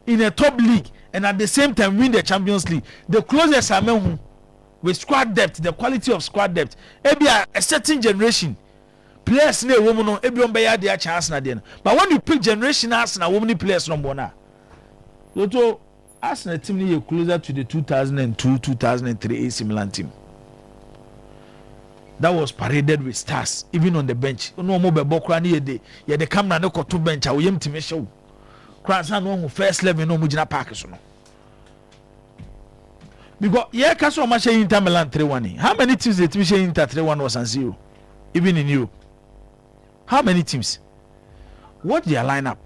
[SPEAKER 17] in a top league and at the same time win the Champions League. The closest I mean with squad depth, the quality of squad depth, maybe a certain generation players ne woman no ebi on beya their chance na there. But when you pick generation Arsenal, woman players no more na. So Arsenal team is closer to the 2002-2003 AC Milan team. That was paraded with stars, even on the bench. No more be bokra ni yede. Yede come na no koto bench a woyem team show. Kransa no first level no mujina park so no. Because yeah, Castle Masha Inter Milan 3-1. How many teams the team Inter 3-1 was 0? Even in Europe. How many teams? What their lineup?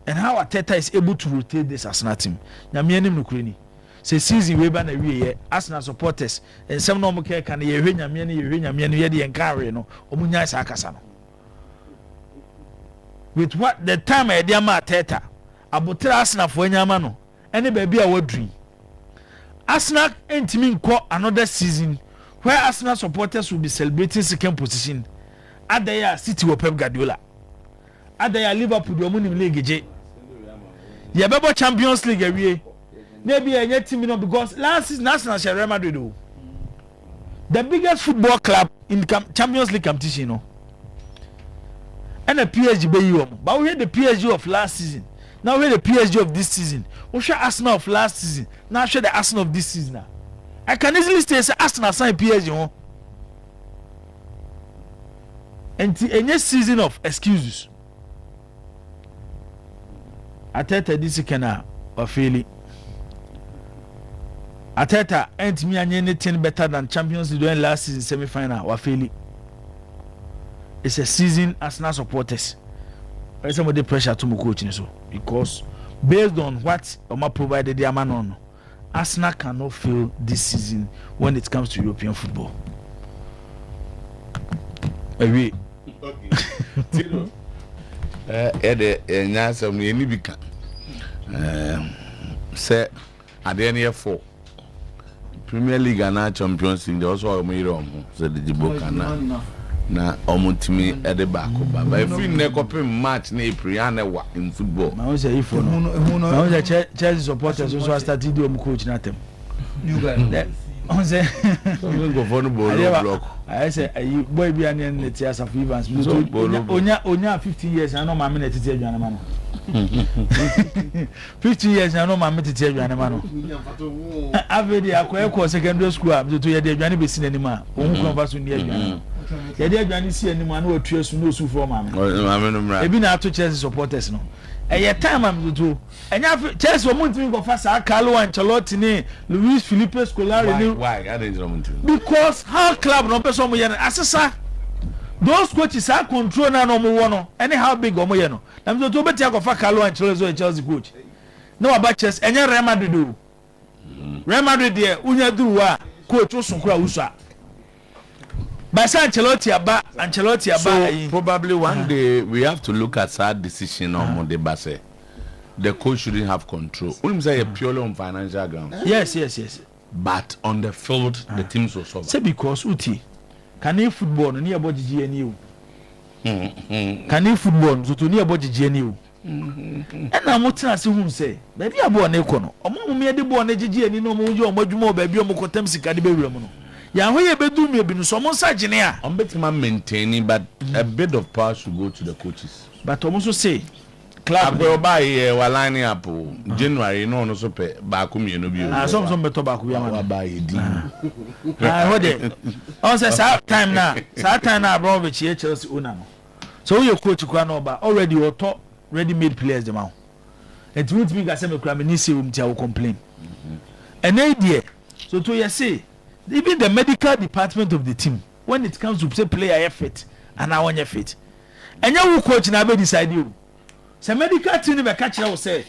[SPEAKER 17] And how Arteta is able to rotate this Arsenal team? Nyamianim nukreni. Say season we ban away Arsenal supporters and some no care can ye nyamiani ye the encourage no. Omunya isa akasa no. With what the time I dear Arteta abotra Arsenal for nyama no. Any baby a wodri. Arsenal ain't mean call another season where Arsenal supporters will be celebrating second position. Adaya City of Pep Guardiola. Adaya Liverpool do money league je. Ye bebo Champions League awie. Maybe a team no because last season Arsenal share Real Madrid do. The biggest football club in Champions League competition no. And the PSG be you. But we had the PSG of last season. Now we had the PSG of this season. We share Arsenal of last season. Now share the Arsenal of this season now. I can easily say Arsenal sign PSG. And any season of excuses. Ateta this can or fail. Ateta ain't me anything better than Champions League doing last season semi-final or fail. It's a season Arsenal supporters. There's some of the pressure to my coaching so because based on what Oma provided the man on, Arsenal cannot fail this season when it comes to European football. Okay.
[SPEAKER 6] Tino. Nyasa mu yeni bika. Say at the end 4. Premier League and Champions League also omo so the Jiboka na omutimi at the back but if we nekope match na April na wa in football.
[SPEAKER 17] Ma say if no Chelsea supporters also started the coach na tem. You guys. On say
[SPEAKER 6] go for no ball block.
[SPEAKER 17] I say boy bi an net as of Evans. Onya 15 years I know my minute tete adwana ma no. 15 years I know my minute tete adwana ma no. Avedi akwa secondary school am to ye de adwane be sin anima. Ohun kon fa so ni adwana. Ye de adwane si anima na otua su no su for ma me. Ebi na ato Chelsea supporters no. Eye time am to enya Chelsea omuntimi go fa sa Carlo Ancelotti ni Luis Felipe Scolari ni.
[SPEAKER 6] Why? I didn't omuntimi.
[SPEAKER 17] Because how club no person mo ye no asesa those coaches are control na no mo wo no anyhow big omo ye no na me to betia go fa Carlo Ancelotti so Chelsea coach no aba Chelsea enya Real Madrid do Real Madrid there unya duru wa coach osun kura usa by Ancelotti aba
[SPEAKER 6] so probably one day we have to look at that decision on the base. The coach shouldn't have control. Only say purely on financial grounds.
[SPEAKER 17] Yes.
[SPEAKER 6] But on the field, the teams will suffer.
[SPEAKER 17] Say because Uti can you football no near body GNU. Can you football so to near body GNU. And I'm not saying say baby abo na ekono. Omo me de bo na GNU no mo nje omadwuma baby omo kotam sika de bewura mu no. Ya ho ye bedu me bi no so mo sa gene a.
[SPEAKER 6] On betima maintaining but a bit of power should go to the coaches.
[SPEAKER 17] But almost say club
[SPEAKER 6] we buy we lining up January no so pe ba ko mi no bi o.
[SPEAKER 17] Some beto ba ko bi am.
[SPEAKER 6] Buy din.
[SPEAKER 17] What dey? On say time na Abramovich here Chelsea owner no. So your coach kwa no ba already auto ready made players dem out. And won't be say me kra me ni say we will complain. And idea so to you say even the medical department of the team when it comes to say player effort and I want your fit. And you coach na be decide you. Say medical team be catch you say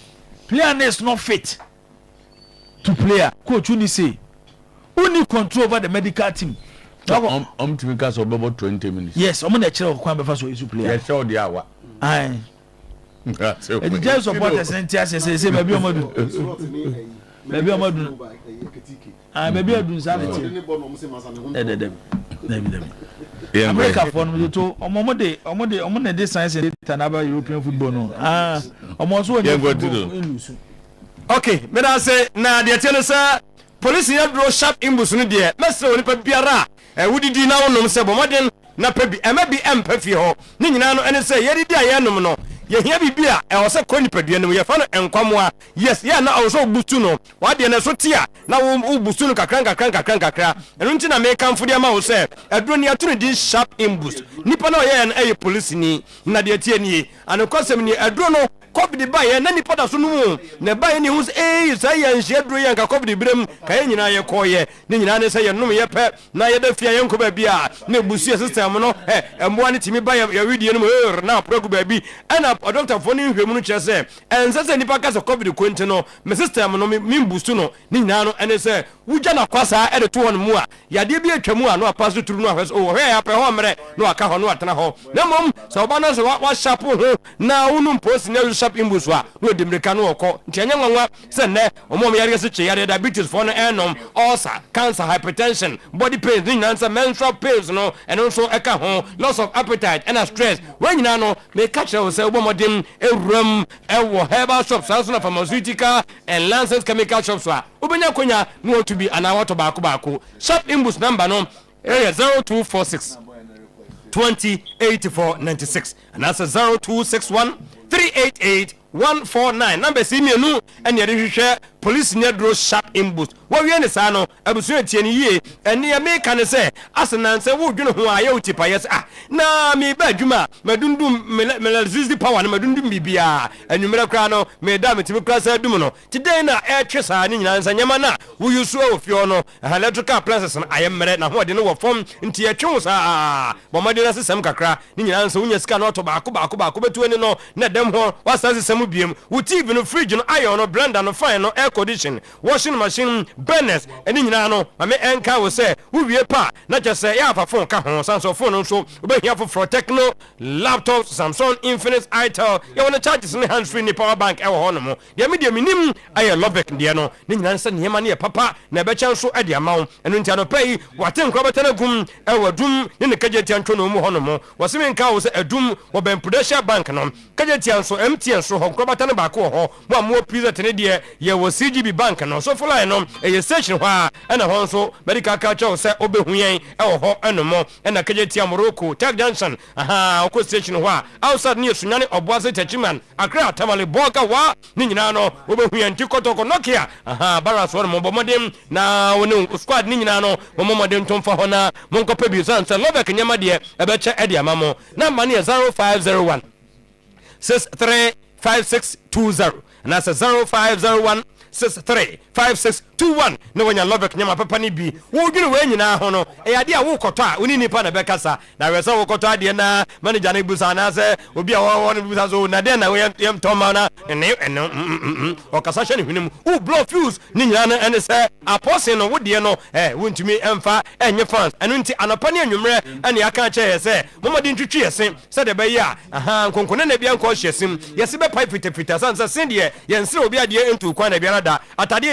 [SPEAKER 17] player is not fit to player. Coach you say who need control over the medical team.
[SPEAKER 6] To make us about 20 minutes.
[SPEAKER 17] Yes, I'm na chere kwa be fa so issue player.
[SPEAKER 6] Yes, show the hour.
[SPEAKER 17] Aye. It just support us and say baby omodu. Baby omodu. Baby omodu sanity. America for no to omo na dey science and data na about European football no. Omo so we lose.
[SPEAKER 2] Okay, me da say na de tie no say police ya draw sharp imbus no de mesre woni pa biara wudidi na wonom se bomoden na pa bi ema bi empa fi ho ni nyina no ene say yedi dia ye nom no ye hia bibia e wo se koni padua no ye fa no enkwamwa yes ya na also bustu no wa de na so tia na wo bustu no kakran enu nti na me kan fudi ama wo se aduro ni atunu di sharp imbus nipa na ye na e police ni na de tie ni anokosem ni aduro no Kobi de baye na nipa da so no mu na baye ni hu say ya nhia duro ye nka kobi de brem ka ye nyina ye koye ni nyina ne say ye nom ye pe na ye da fia ye nko ba bia na busu system no emboa ne timi baye ya video no mu na progu ba bi ana doctor fo ni hwemu no kire say ense nipa ka so kobi de kwenti no me system no me busu no ni nyina no ene say wuja na kwasa e de to hon mu a ya de bi atwamu a no apaso turu no ahwes o hwe ya pe ho mre no aka ho no atena ho na mom so ba no so wa sharp ho na unu post na sharp imbuswa no de mreka no okọ ntianya nwanwa se ne omom yare se che yare diabetes for no enom ulcer cancer hypertension body pain ni nansa menstrual pains no eno so eka ho loss of appetite and stress when you no me catch you say obomodem ewuram ewo herbal shops also na pharmaceutical and licensed chemical shops wa obenya konya no to be anawato baako sharp imbus number no area 0246 208496 and that's 0261 388-149 number see me no and yare police near draw sharp imbus what we say no abusu tie ni ye ene ya me kan say asena say wo dwene ho aye otipa yes na me ba adwuma madundum me power na madundum bibia anwumere kra no me da me tibi kra say dum no today na e twesa ni nyina nsa nyama na wo yusu ofio no electrical appliances na ayemere na ho de no wo fom nti e twe sa bomade na sesem kakra ni nyina nsa wonya sika no to baako betu ene no na dem ho wasa sesem biem wo TV no fridge no iron no blender no fine no air condition washing machine burners eni nyina no ame enka wo se wo wie pa na je se ya fa phone ka ho sanso phone no so wo be hia for Techno laptop Samsung Infinix Itel ya wona charges ne hands free ni power bank e wo ho no mo de me de minim aye lobek de no ni nyina nsa ne ma ne papa na be chan so e de amawo enu ntia no pay waten kwa betana gum e wadum ne kaje tia ntwo no mu ho no mo wo se me nka wo se adum wo ben Prudential bank no kaje tia so MTN so ho kwa betana ba ko ho mo amu pizza tene de ye wo CGB bank no so fly no e station ho ana ho so medical culture say obehu yen e wo ho eno mo na kaje tia Morocco Tech Junction ko station ho outside near Sunyane Obuase Techiman Accra Tamale Boka wa ni nyina no obehu yen tikotoko Nokia baras wo mo bomodem na woni squad ni nyina no mo modem tomfa ho na monko pa bi san say lobek nyama de e be che e de amamo number ne 0501 635620 and that's 0501 635621 no when you love it nyama papa ni bi wo dwene we nyina ho no e ade a wo koto a oni nipa na bekasa na we se wo koto ade na manager na busa na se obi a wo no busa so na de na we yam toma na o kasa hye ne hwenem wo blow fuse ni nyina na ene se apostle no wo de no wontumi emfa enye fans eno nti anapa ne anwumre ene aka che se momodi ntwitwi yese se de be ya nkonkone na bia nko hye sim yese be pipe fita sansa sen de yense obi ade entu kwa na bia da atade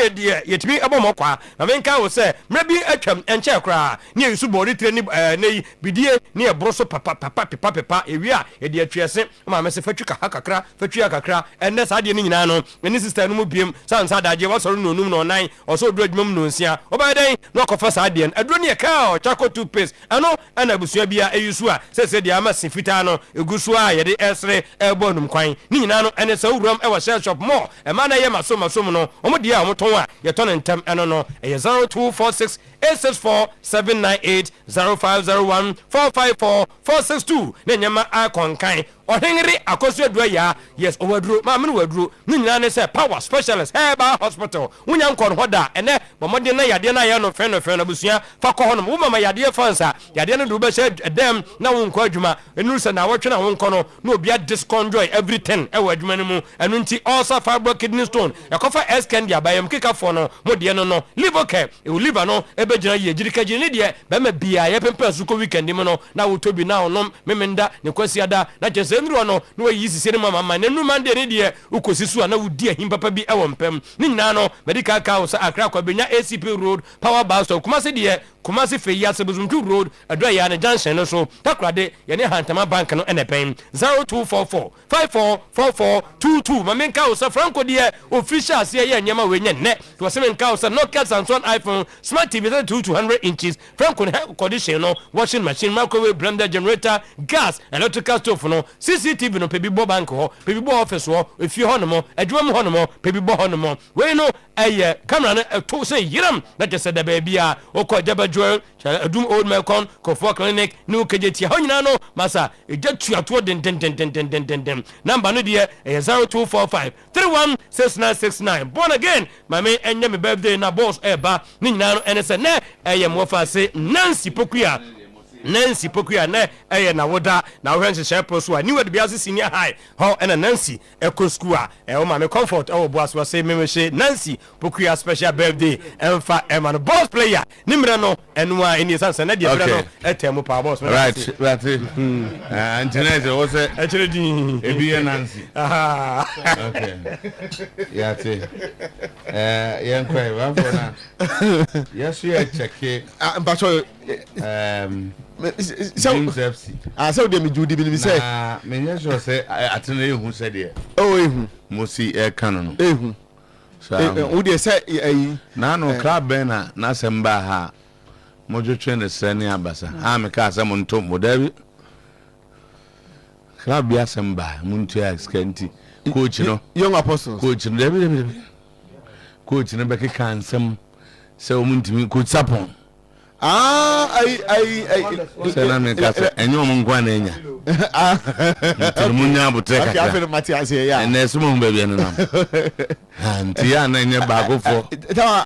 [SPEAKER 2] yetimi ebomo kwa na menka wo se mrebi atwam enche kra ne yusu body tre ni nei bidie ne ebroso papa ewia e de atwese ma mese fatwika hakakra fatwia kakra enne sa de ni nyina no eni sister no mu biem sansa daje wasoro no num no nan oso do adwum no nsia obaden no kofa sa de aduro ne ka o chako toothpaste ano ana busua bia eyusu a se de ama sifita no egusu a ye de esre ebonum kwan ni nyina no ene sa wuram e wa shop mo e ma na ye maso no omo dia omo ton a ye ton ntem eno no e 0246 864 798 0501 454 462 ne nyama akonkan ohenri akoso adua ya yes owaduro ma me waduro ni nyina ne se power specialist herbal hospital wunya nkor hoda ene bomode na yade na ye no fe no busua fa ko hono wo mama yade fansa yade no do be se dem na wo nkọ adwuma enu se na wotwe na wo nkọ no na obia disconjoy everything e wa adwuma ne mu enu nti ulcer fibro kidney stone yakofa scan dia bayam kika fo no modie no liver care e liver no e be gina ye jirika gine die be ma bia ye pempa su ko weekend mu no na wo tobi na onom memenda ne kwasiada na jese ndro no na wo yi sisi ne mama ne numa de ne die ukosi su na wo di ahim papa bi e wo mpem ni nyina no medical car so Accra kwa benya ACP road power bus so kuma se die Kumasi Feya Sebuzunju Road Adwaya ne junction no so takrade yene Hantama Bank no ene pen 0244 544422 mamenka osa Franco de official se ye nyama we nye to se menka osa Nokia Samsung iPhone Smart TV 200 inches Franco condition no washing machine microwave blender generator gas electrical stove no CCTV no pebi bo bank ho pebi bo office ho efi ho no mo adwuma mo ho no mo pebi bo ho no mo we no eye camera no to say yiram na just the baby a okojaba jewel adum old melcon Kofo clinic new kejeti ho nyina no masa ejetu ato den number no de 0245 316969 born again my man enye me birthday na boss eba ni nyina no ene se na eye mo fa se Nancy Pokuya na na woda na wo hwense shepo so a ni wade biase senior high ho na Nancy eco school a o ma me comfort o boas wo say me she Nancy Pokuya special birthday emfa man boss player ni mre no enu a eni sanse na de mre no etemu pa boss
[SPEAKER 6] right Antinese wo say
[SPEAKER 2] actually din
[SPEAKER 6] ebi Nancy okay yate yen kwai wa for na yes we check
[SPEAKER 8] mpacho so dem judi bi mi say
[SPEAKER 6] me nya sure say atene ehu say de
[SPEAKER 8] ehu
[SPEAKER 6] mo si kan no
[SPEAKER 8] ehu wo de say
[SPEAKER 6] na no club ben na semba ha mo jotwe ne sani abasa me ka say mo nto mo dabi club ya semba mo nto ya skanti coach no
[SPEAKER 8] young apostles
[SPEAKER 6] coach no dabi coach no be ka nsem say o mo ntimi coach Sapon
[SPEAKER 8] Sena
[SPEAKER 6] me kasa enyo mo ngwa na enya munya buteka
[SPEAKER 8] ka afi Matias ya
[SPEAKER 6] ene sumo mbabi ene nam anti ya na enye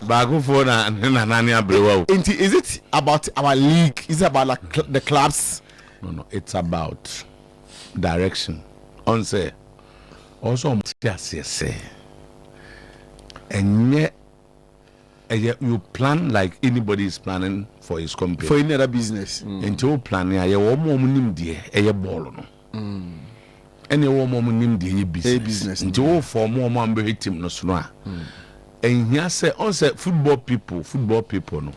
[SPEAKER 6] bagofo na nani abrewa o
[SPEAKER 8] is it about our league, is it about like the clubs?
[SPEAKER 6] No, it's about direction on say also Matias say enye you plan like anybody is planning for his company
[SPEAKER 8] for any other business
[SPEAKER 6] until planning aye wo mo nim de eye ball no ene wo mo nim de business until wo form mo ambe team no so no a ehia say on say football people no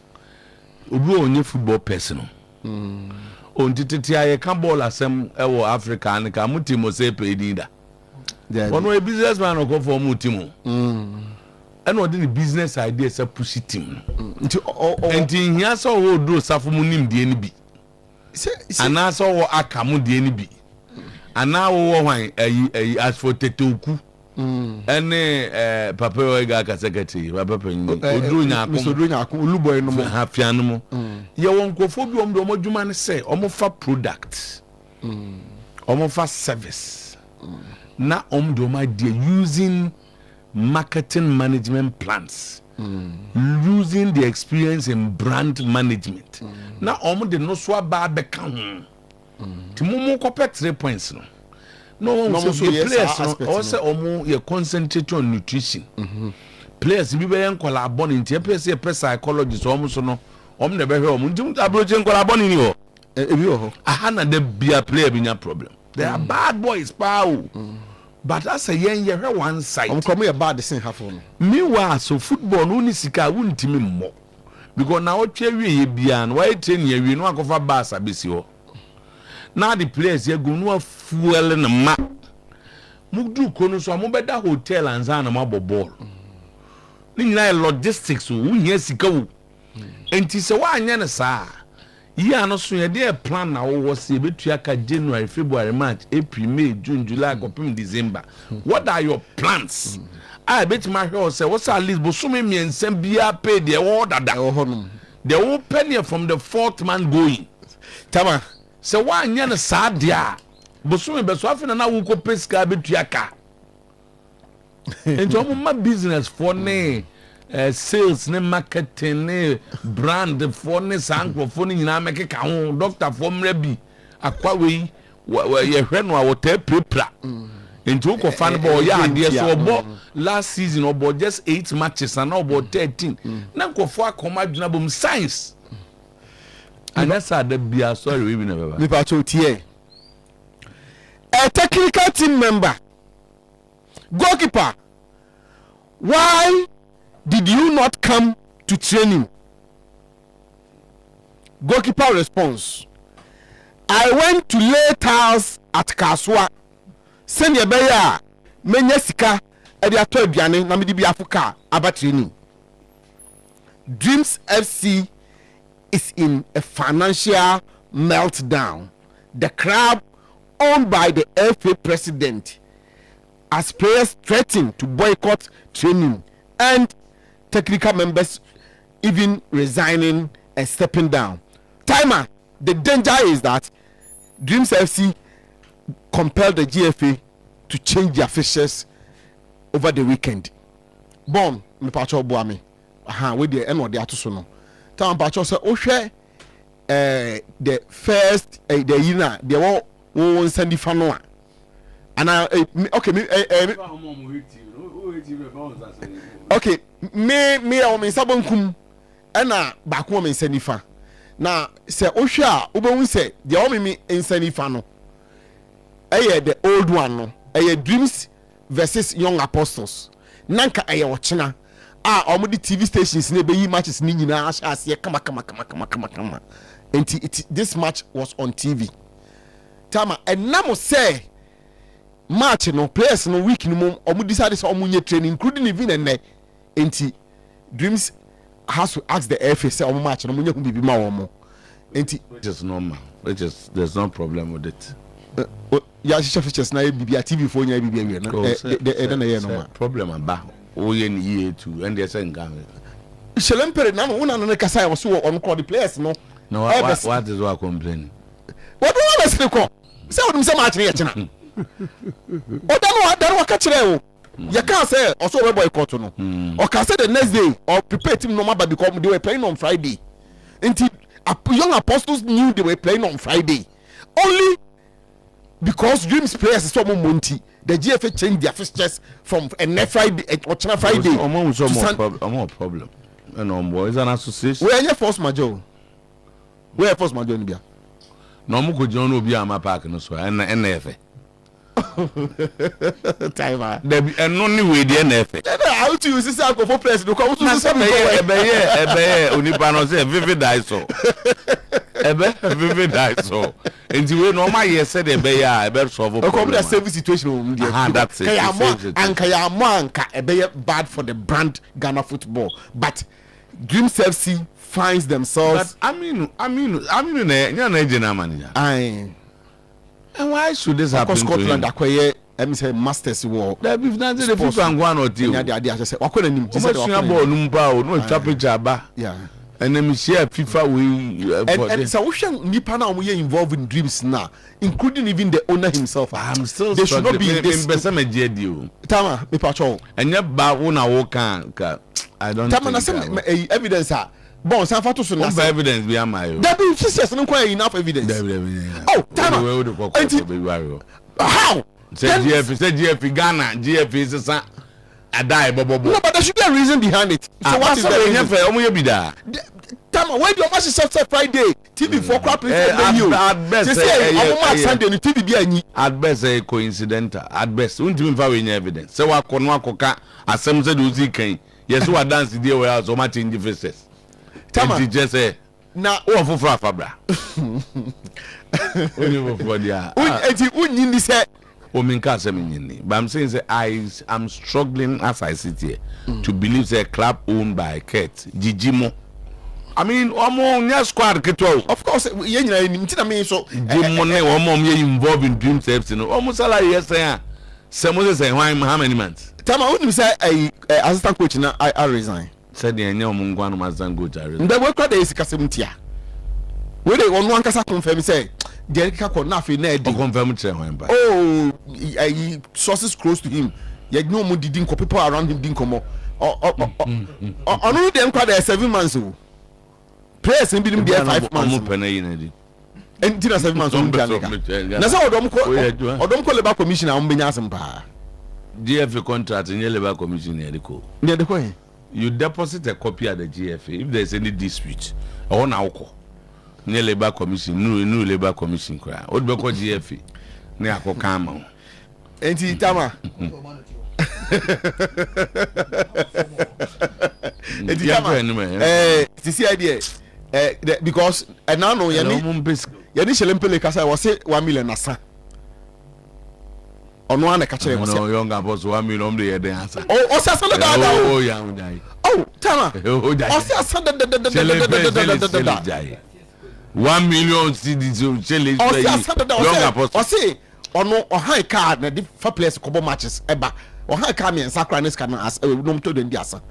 [SPEAKER 6] obi onye football person on tititi aye kan ball asem e wo Africa an ka mo team say pay dinda one way businessman go for mo team and what the business idea is a push team and in here so we do safo munim de ni bi and na so we akamu de ni bi and now we wan as for tetoku and papa we ga ka secretary papa nyi
[SPEAKER 8] odru nya ko oluboy no mo
[SPEAKER 6] hafian mo ye won kofo bi omdo mo dwuma ne say omo fa product omo fa service na omdo ma de using marketing management plans, using the experience in brand management. Now, de no so bad become. Timumu copy 3 points. No one says players also you concentrate on nutrition. Players be very collaborating. Players psychologist almost no. Never hear approaching collaborating you. Ahana de be a player be a problem. They are bad boys, pow. But as a young year, one side.
[SPEAKER 8] I'm coming about the same half on.
[SPEAKER 6] Meanwhile, so football no nisika won't me more. Because now cherry bian, why 10 years we no go for bass abisio. Now the players here go no fuel in the map. Mugdu kono so mo beda hotel anza na mabo ball. Ni na logistics wo hia sika wo. Enti se wa anya ne saa. Yeah, no so ye plan na wo se betua ka January, February, March, April, May, June, July, December. What are your plans? I bet my house say what's at least bosume me ensem bia pay the order that they will penny from the fourth man going.
[SPEAKER 8] Tama
[SPEAKER 6] say wa anya na saa dia bosume be so afina na wo ko peska betua ka. Ento mo business for ne sales ne marketing ne brand for ne sanko for ne nyina make ka ho doctor for mrabi akwa we ye hwe no a wote prepra into ko fan ball ya de so obo last season obo just 8 matches and obo 13 na ko fo akoma dwuna bom science and that's the bia sorry we never
[SPEAKER 8] me pa cho tie a technical team member goalkeeper, why did you not come to training? Goalkeeper response. I went to lay tiles at Kaswa. Send your beya. Menya sika. Edi ato aduane na me di bi afuka aba training. Dreams FC is in a financial meltdown. The club, owned by the FA president, as players threaten to boycott training and technical members even resigning and stepping down. Timer, the danger is that Dreams FC compelled the GFA to change their fixtures over the weekend. Bon, me pacho boami. We the end of the atusono. Time pacho say ohwe the first the yina the won send the fanoa. And okay okay me o me sabonkum na ba ko me send fa. Na say ohwe a obehun say the o me send fa no. The old one no. Dreams versus Young Apostles. Nanka ochina. Omudi TV stations ne be yi matches ni nyina asiye kama. And this match was on TV. Tama enamo say match no players no week no omudi decide say omunye training including even enne. Enti Dreams has to ask the FA say omu match no munye hu bibi ma omo. Enti
[SPEAKER 6] it is normal. There's no problem with it.
[SPEAKER 8] Ya shisha features na bibi TV phone ya bibi awie no.
[SPEAKER 6] Problem aba. Oye ni ye too and they say ngan.
[SPEAKER 8] Shelempere na no una no kasa ya so on call the players no.
[SPEAKER 6] No what is what complaining?
[SPEAKER 8] What do you want to say? Say what say match na china. O dan wa ka kire o. You can't say also we boycott no. Or can say the next day or prepare team normal but because they were playing on Friday. Until Young Apostles knew they were playing on Friday. Only because Dreams players is so monty, the GFA changed their fixtures from a Friday or China Friday.
[SPEAKER 6] More problem. And boys an association.
[SPEAKER 8] Where are your force major? Where force major in Bia?
[SPEAKER 6] No mo ko John Obi Ama Park no so and NF.
[SPEAKER 8] Timer.
[SPEAKER 6] And only way the NF.
[SPEAKER 8] How to use this alcohol for players to come to some
[SPEAKER 6] ebe onipa no say vivid die so. Vivid die so. And the way normal you said ebe solve problem.
[SPEAKER 8] That same situation
[SPEAKER 6] that's it.
[SPEAKER 8] And kaya bad for the brand Ghana football. But Dreams FC finds themselves.
[SPEAKER 6] But I mean, you're not a manager. And why should this happen?
[SPEAKER 8] Scotland acquire say masters war.
[SPEAKER 6] That if not the people and one or two.
[SPEAKER 8] I say wakona nim. Yeah.
[SPEAKER 6] And then we share FIFA
[SPEAKER 8] and so nipa na omuye involved in Dreams now, including even the owner himself.
[SPEAKER 6] I'm still
[SPEAKER 8] they should not be in this. Tama me patrol.
[SPEAKER 6] And yet ba una wo kan I don't
[SPEAKER 8] Tama na some evidence ha. Bon san fato so na
[SPEAKER 6] evidence be am ayo.
[SPEAKER 8] There be sisters no quite enough evidence. Oh, Tama. How?
[SPEAKER 6] Say GF Ghana, GF is a die bobo.
[SPEAKER 8] No, but there should be a reason behind it. So what is the reason? Tama, when your match is Friday, TV4 crap is
[SPEAKER 6] at best.
[SPEAKER 8] Sunday TV be any.
[SPEAKER 6] At best a coincidental. At best, won't even have any evidence. So what konwa koka asem said uzi kan. Yes, what dance the way as so much in the faces. Tama just say
[SPEAKER 8] na
[SPEAKER 6] o fofo afabra. Only for dia.
[SPEAKER 8] Enti unyi say
[SPEAKER 6] but I'm saying that I'm struggling as I sit here to believe the club owned by Kurt Jijimo. I mean, squad of
[SPEAKER 8] course, so
[SPEAKER 6] Jimo involved in Dreams FC. Almost yes, someone say how many months?
[SPEAKER 8] Tell me, when you say assistant coach now, I resign.
[SPEAKER 6] Said the Mungwan assistant coach.
[SPEAKER 8] The work that is Casimtia. Where they one can confirm say.
[SPEAKER 6] Confirm
[SPEAKER 8] sources close to him. You know more didn't people around him didn't come up. On them quite 7 months ago. Players in between there 5 months. And 7 months on the that's how don't call about commission on Benyasam.
[SPEAKER 6] GFA contract in your labor commission near the co.
[SPEAKER 8] Near the coin.
[SPEAKER 6] You deposit a copy at the GFA if there's any dispute. Or now. Near labor commission, new labor commission cry. What be called GFA? Near Kokama.
[SPEAKER 8] Ain't it, Tama? To see idea. because now no yani Shelempele kasa was say 1 million asa. Ono an ka kire
[SPEAKER 6] no younger boss 1 million dey dey answer.
[SPEAKER 8] Oh say asa da.
[SPEAKER 6] Oh ya unjai.
[SPEAKER 8] Oh tama. Oh say asa da.
[SPEAKER 6] 1 million cedis Chele. Younger boss.
[SPEAKER 8] Oh say ono high card na the for players kobo matches eba. O high card me nsakra ne ska na as no to den di asa.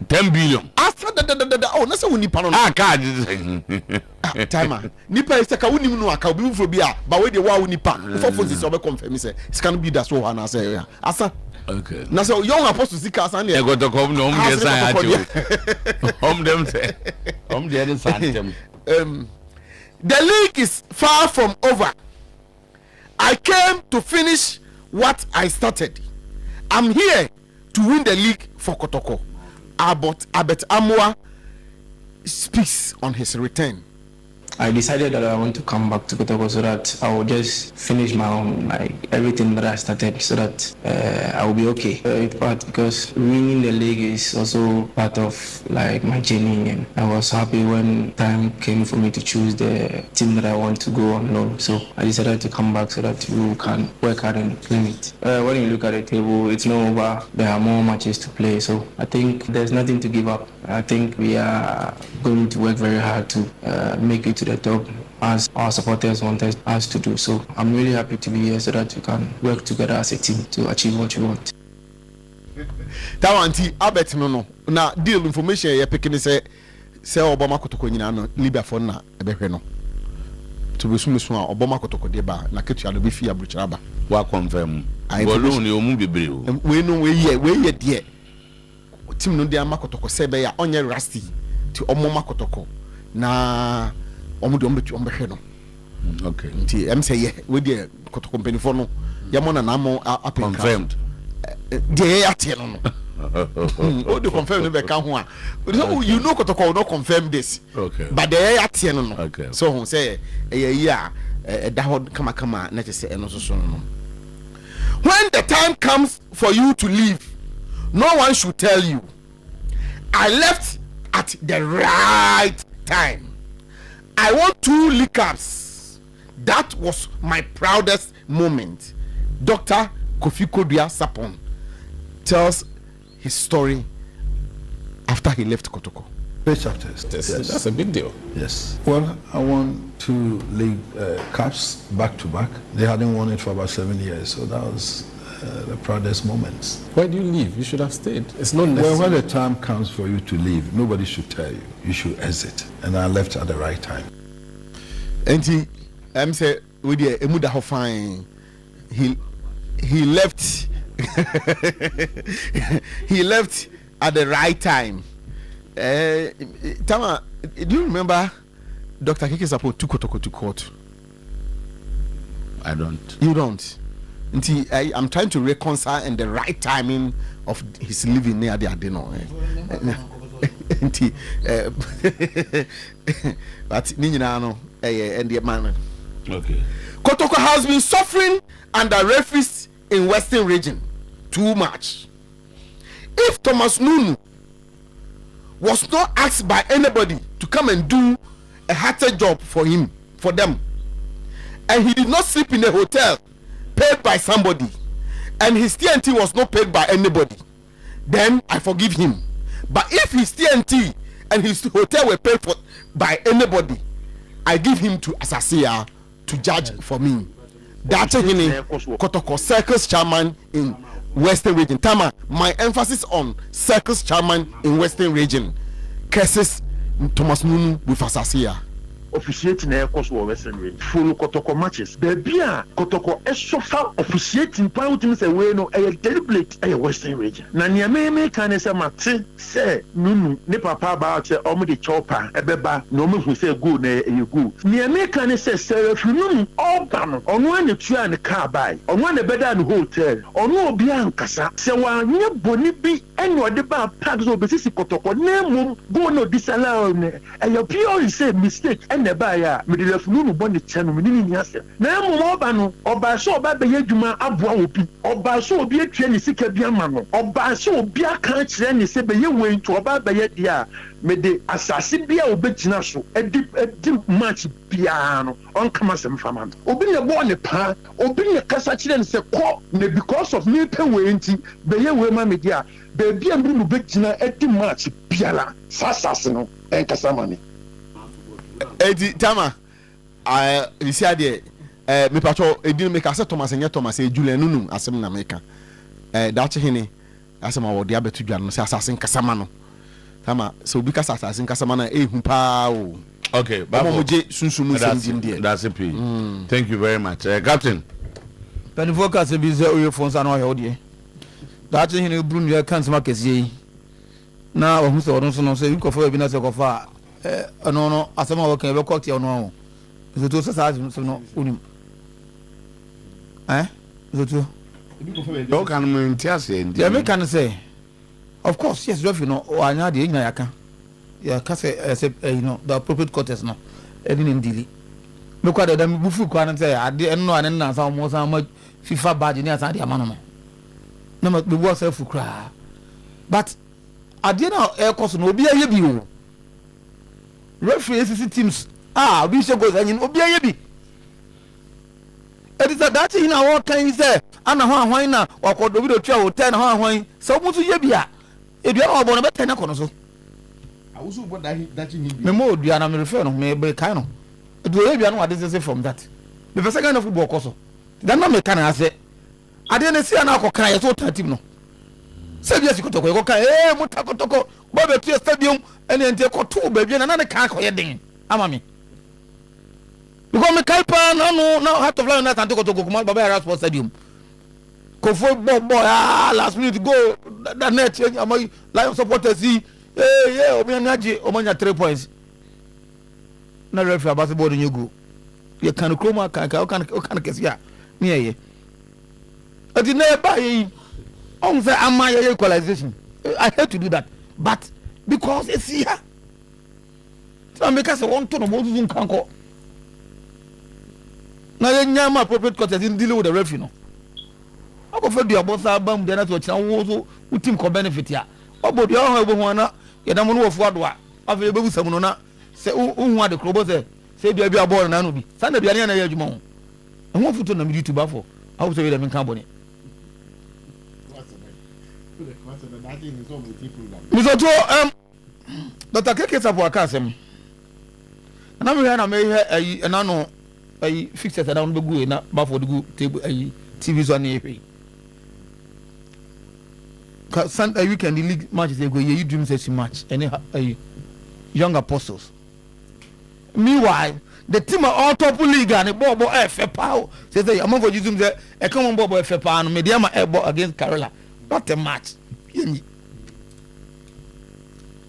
[SPEAKER 6] 10 billion.
[SPEAKER 8] Asa da. Oh na say woni pa no.
[SPEAKER 6] Card.
[SPEAKER 8] Timer. Nipa is ka woni mu aka obi mfo bi a ba we de wa woni pa. For for this obe confirm say it can be that so na say asa.
[SPEAKER 6] Okay.
[SPEAKER 8] Na so young apostle sika asa na.
[SPEAKER 6] E go to come no dey sign at you. Them say. Dey sign them.
[SPEAKER 8] The league is far from over. I came to finish what I started. I'm here to win the league for Kotoko. Abet Amwa speaks on his return.
[SPEAKER 5] I decided that I want to come back to Kotoko so that I will just finish my own, like everything that I started, so that I will be okay. But because winning the league is also part of like my journey, and I was happy when time came for me to choose the team that I want to go on loan. So I decided to come back so that you can work hard and claim it. When you look at the table, it's not over. There are more matches to play, so I think there's nothing to give up. I think we are going to work very hard to make it to the top as our supporters want us to do. So I'm really happy to be here so that we can work together as a team to achieve what we want.
[SPEAKER 8] Tawanti abet no na deal information ye pekini say Obama Kotoko nyina no Libya for na ebehwe no to be sumisu a Obama Kotoko de ba na ketu ado be fi abruchara ba
[SPEAKER 6] wa confirm bolu ni omu bebre o
[SPEAKER 8] we no we ye de team no de amakotoko sebe ya onye rusty ti omoma kotoko na omude ombehwe no.
[SPEAKER 6] Okay.
[SPEAKER 8] Nti em say ye we de kotoko company for no ya mo na mo apen
[SPEAKER 6] confirmed
[SPEAKER 8] de ya tie no. Oh, the confirm never come one. You know kotoko will not confirm this.
[SPEAKER 6] Okay.
[SPEAKER 8] But the ya tie no.
[SPEAKER 6] Okay.
[SPEAKER 8] So say that would kama na say eno so no. When the time comes for you to leave, no one should tell you. I left at the right time. I won 2 league cups. That was my proudest moment. Dr. Kofi Kodua Sapon tells his story after he left Kotoko.
[SPEAKER 1] Great chapters.
[SPEAKER 19] That's a big deal.
[SPEAKER 1] Yes. Well, I won 2 league cups back to back. They hadn't won it for about 7 years, so that was the proudest moments.
[SPEAKER 19] Why do you leave? You should have stayed. It's not necessary.
[SPEAKER 1] Well, when the time comes for you to leave, nobody should tell you. You should exit. And I left at the right time.
[SPEAKER 8] And he say with the emuda ho fine. He left he left at the right time. Tama, do you remember Dr. Kiki Sapo took Kotoko to court?
[SPEAKER 6] I don't.
[SPEAKER 8] You don't. Until I'm trying to reconcile and the right timing of his living near the Adeno. But Ninjano and the man.
[SPEAKER 6] Okay.
[SPEAKER 8] Kotoko has been suffering under referees in Western region too much. If Thomas Nunu was not asked by anybody to come and do a harder job for them, and he did not sleep in a hotel paid by somebody, and his TNT was not paid by anybody, then I forgive him. But if his TNT and his hotel were paid for by anybody, I give him to Asasia to judge for me. That's Kotoko Circus chairman in Western region. Tama, my emphasis on Circus chairman in Western region. Cases Thomas Nunu with Asasia.
[SPEAKER 20] Officiating na ekos Western region. Full Kotoko matches. Baby a Kotoko esofa officiating point him say we no deliberate Western region. Na nia me kan say mate say Nunu ne papa ba say omo de chopper ebeba na omo hu say go na e go. Nia me kan say Nunu oba no ono na tua ne car buy. Ono na beda no hotel. Ono obi ankasa. Se wa nye boni bi enyo de ba park so be sisi Kotoko na mum go no disallow ne. Pure say mistake. never ya me the funu bɔ ne kyɛ no me ni ni asɛ na mo ɔba no ɔba so ɔba bɛyɛ adwuma aboa obi ɔba so obi atwa ne sika bi ama no ɔba so obi aka kyerɛ ne sɛ bɛyɛ wei nto ɔba bɛyɛ dia me de asase bia obɛgyina so edi match bia no ɔnkama sɛm fama no obi ne bɔ ne pa obi ne kasa kyerɛ ne sɛ kɔ ne because of me pɛ wei nti bɛyɛ wei ma me dia baabi a mbiri no bɛgyina edi match biara sasase no ɛnkasa ma ne
[SPEAKER 8] edi tama isi adeɛ me patro edi me ka sɛ Thomas nyɛ Thomas Julian nunu asɛm na me ka daakye hene asɛm a wɔde abeto dwa no sɛ asase nkasa ma no tama so obi kasa asase nkasa ma na ehu paa o
[SPEAKER 6] okay babo that's it. Thank you very much Captain
[SPEAKER 18] penifo ka se bi se oye fonsa na oye ode daakye hene Bruno ya kan sema kese na ohu se odon so no se nkofo bi na se kofa no asɛm a wɔka ebe cocktail no so to se sa so no unim so to
[SPEAKER 6] you can maintain
[SPEAKER 18] yeah me can say of course yes referee no anya de nya yaka ya ka say the appropriate quarters no edi nim dili me kwa da bufu kwa na say ade eno ane na sa mo sa ma FIFA badge ni asa de amano no na ma be wo self kra but ade na e koso no obi aye bi o referee CC teams obi she goes anyin obi aye bi it is that in our kind say ana ho ahwan na wakodo bi do twa hotel na ho ahwan so mu so ye bia edua na obo na beten na kono so
[SPEAKER 8] awusu bo that in
[SPEAKER 18] me mo odua na me refer no me be kan no edua ye bia no ade say from that the first kind of football koso dan na me kan ase ade na si ana akokan ye so team no se bia si kotoko ye kokan mu takotoko bo be tu stadium ene ente koto ba bia na ne kan ko ye den ama me because me kalpa no heart of lion na tanto kotoko kuma baba era sports stadium kofo bo last minute go that net am lion supporters see obi na age omanya 3 points na referee abase board nyego ye kan kroma kan kesia me ye ati na ba yi on say am ye equalization I hate to do that but because it's here so make us want to no mo zun kan ko na ye nyama appropriate quarters in dealing with the referee no akofo du abosa bam de na to kira wo so utim ko benefit ya obodu ho ebo ho na ye da mo no wofu ado a afa ye bebu sam no na se hu ade krobo se bia bia ball na no bi sa na bia na ye adwuma ho ho futo na mi YouTube afọ awu se we da min kan boni misoto Dr. Keke Sapo akasem na me na me ayi na no ayi fixes na no begu na ba for the go table ayi TV so na epe ka Sunday weekend the league matches they go you dream such match any young apostles meanwhile the team are all top league and bobo efe power say am for you say e come on bobo efe power no mediama ebo against Carola not a match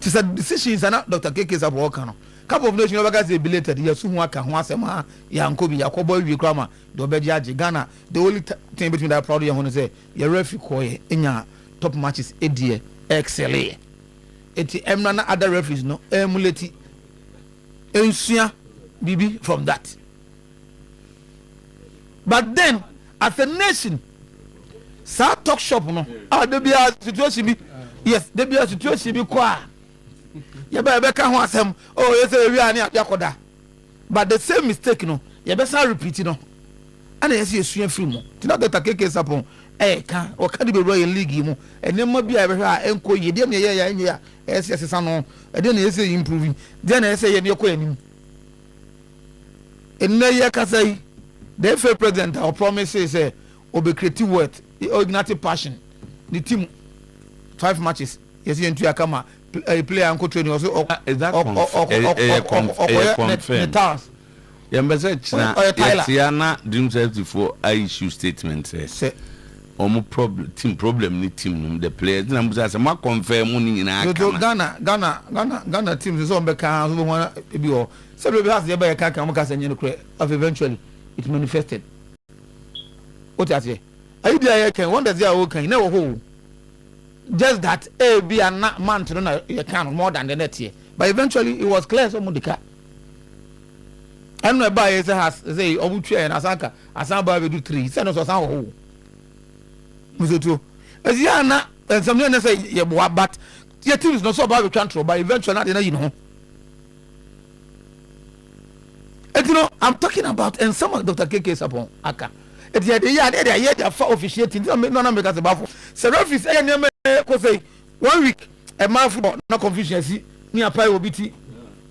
[SPEAKER 18] it's a decision is not Dr. Keke Sapo Okano couple of nations never say belated yesu hu aka ho asema ya nkobi yakobo wi krama do be judge Ghana the only thing between that proud you say your referee koye enya top matches edie excel eti emna na other referees no emulate ensua bibi from that but then as a nation sa talk shop no there be a situation bi yes there be a situation bi kwa ye be ka ho asem you say we ani akoda but the same mistake no ye be sa repeat no ana yes esua free mo ti na Dr. Keke Sapo ka o ka de be royal league mu enema bia be hwa enko ye dem ye ya nya yes no e de na yes improving de na yes ye ne ko anim enna ye ka say the FA president or promises say obe creative worth ignited passion the team 5 matches yes you into akama player and training also
[SPEAKER 6] is that confirmed yembese china yetiana dream set for issue statement say omo problem ni team the players na mbuza say ma confirm ni nyina
[SPEAKER 18] aka Ghana teams so be kan so ho ebi o say be has dey be kan mo ka say nyene kure eventually it manifested what you say idea can one does ya can na wo ho just that be a month no you can more than the net year but eventually it was clear so mudika And no buy has say obutu and asaka asamba be do 3 say no so san ho musoto asiana and some no say ye boa but your team is not so about control but eventually not you know. And you know I'm talking about and some of Dr. KK Sapon aka it they are for officiating no make us about so referees e name ko say 1 week a man football no confusion ni apply obiti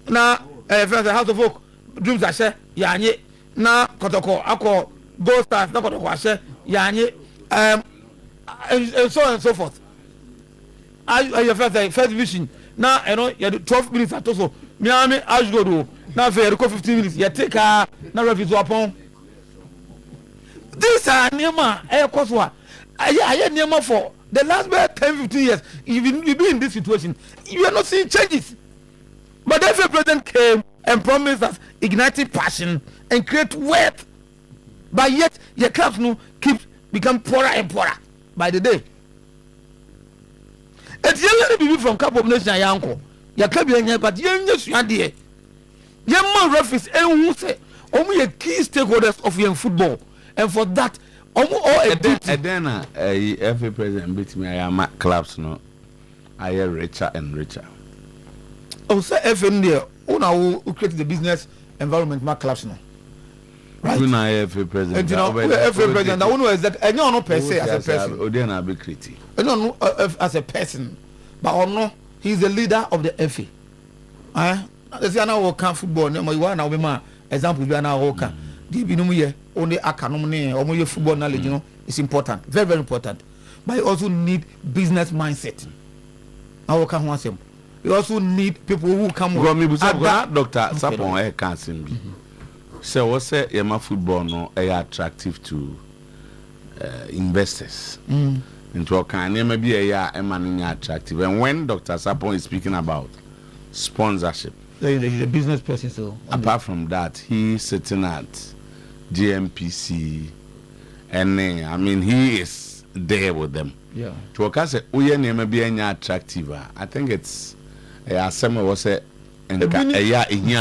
[SPEAKER 18] na first house of folk dreams ashe yanye na kotoko akọ gold stars na kotoko ashe yanye and so on and so forth. I first vision na you know you 12 minutes atoso miami ashgodo na fair 15 minutes you take na referee upon these are nema koso aye nema for the last 10-15 years you've been in this situation you are not seeing changes. But the FA president came and promised us igniting passion and create wealth. But yet, your clubs no become poorer and poorer by the day. It's young people from Cup of Nations, Yanko. Your club, but young idea. Young man referees and who say only a key stakeholders of young football, and for that, almost all a duty.
[SPEAKER 6] And then a FA president beat me. I am clubs no. I am richer and richer.
[SPEAKER 18] Oh, say FN there. Who create the business environment my clubs now. Right.
[SPEAKER 6] You know FA president.
[SPEAKER 18] And you know FA president. I know is that I know per se as a person.
[SPEAKER 6] Odiana be critic.
[SPEAKER 18] I know as a person, but I know he's the leader of the FA. There's an hour can football. No, you want now be my example. We are now working. The binumu only akanomne or more football knowledge. You know, it's important, very very important. But you also need business mindset. I work on one. You also need people who come
[SPEAKER 6] with Dr. Sapon can't seem be. So what's say Yama football no attractive to investors. Into a kind maybe attractive. And when Dr. Sapon is speaking about sponsorship,
[SPEAKER 18] he's a business person. So
[SPEAKER 6] apart from that, he's sitting at GMPC and I mean he is there with them.
[SPEAKER 18] Yeah.
[SPEAKER 6] To a say maybe attractive. I think it's some was say a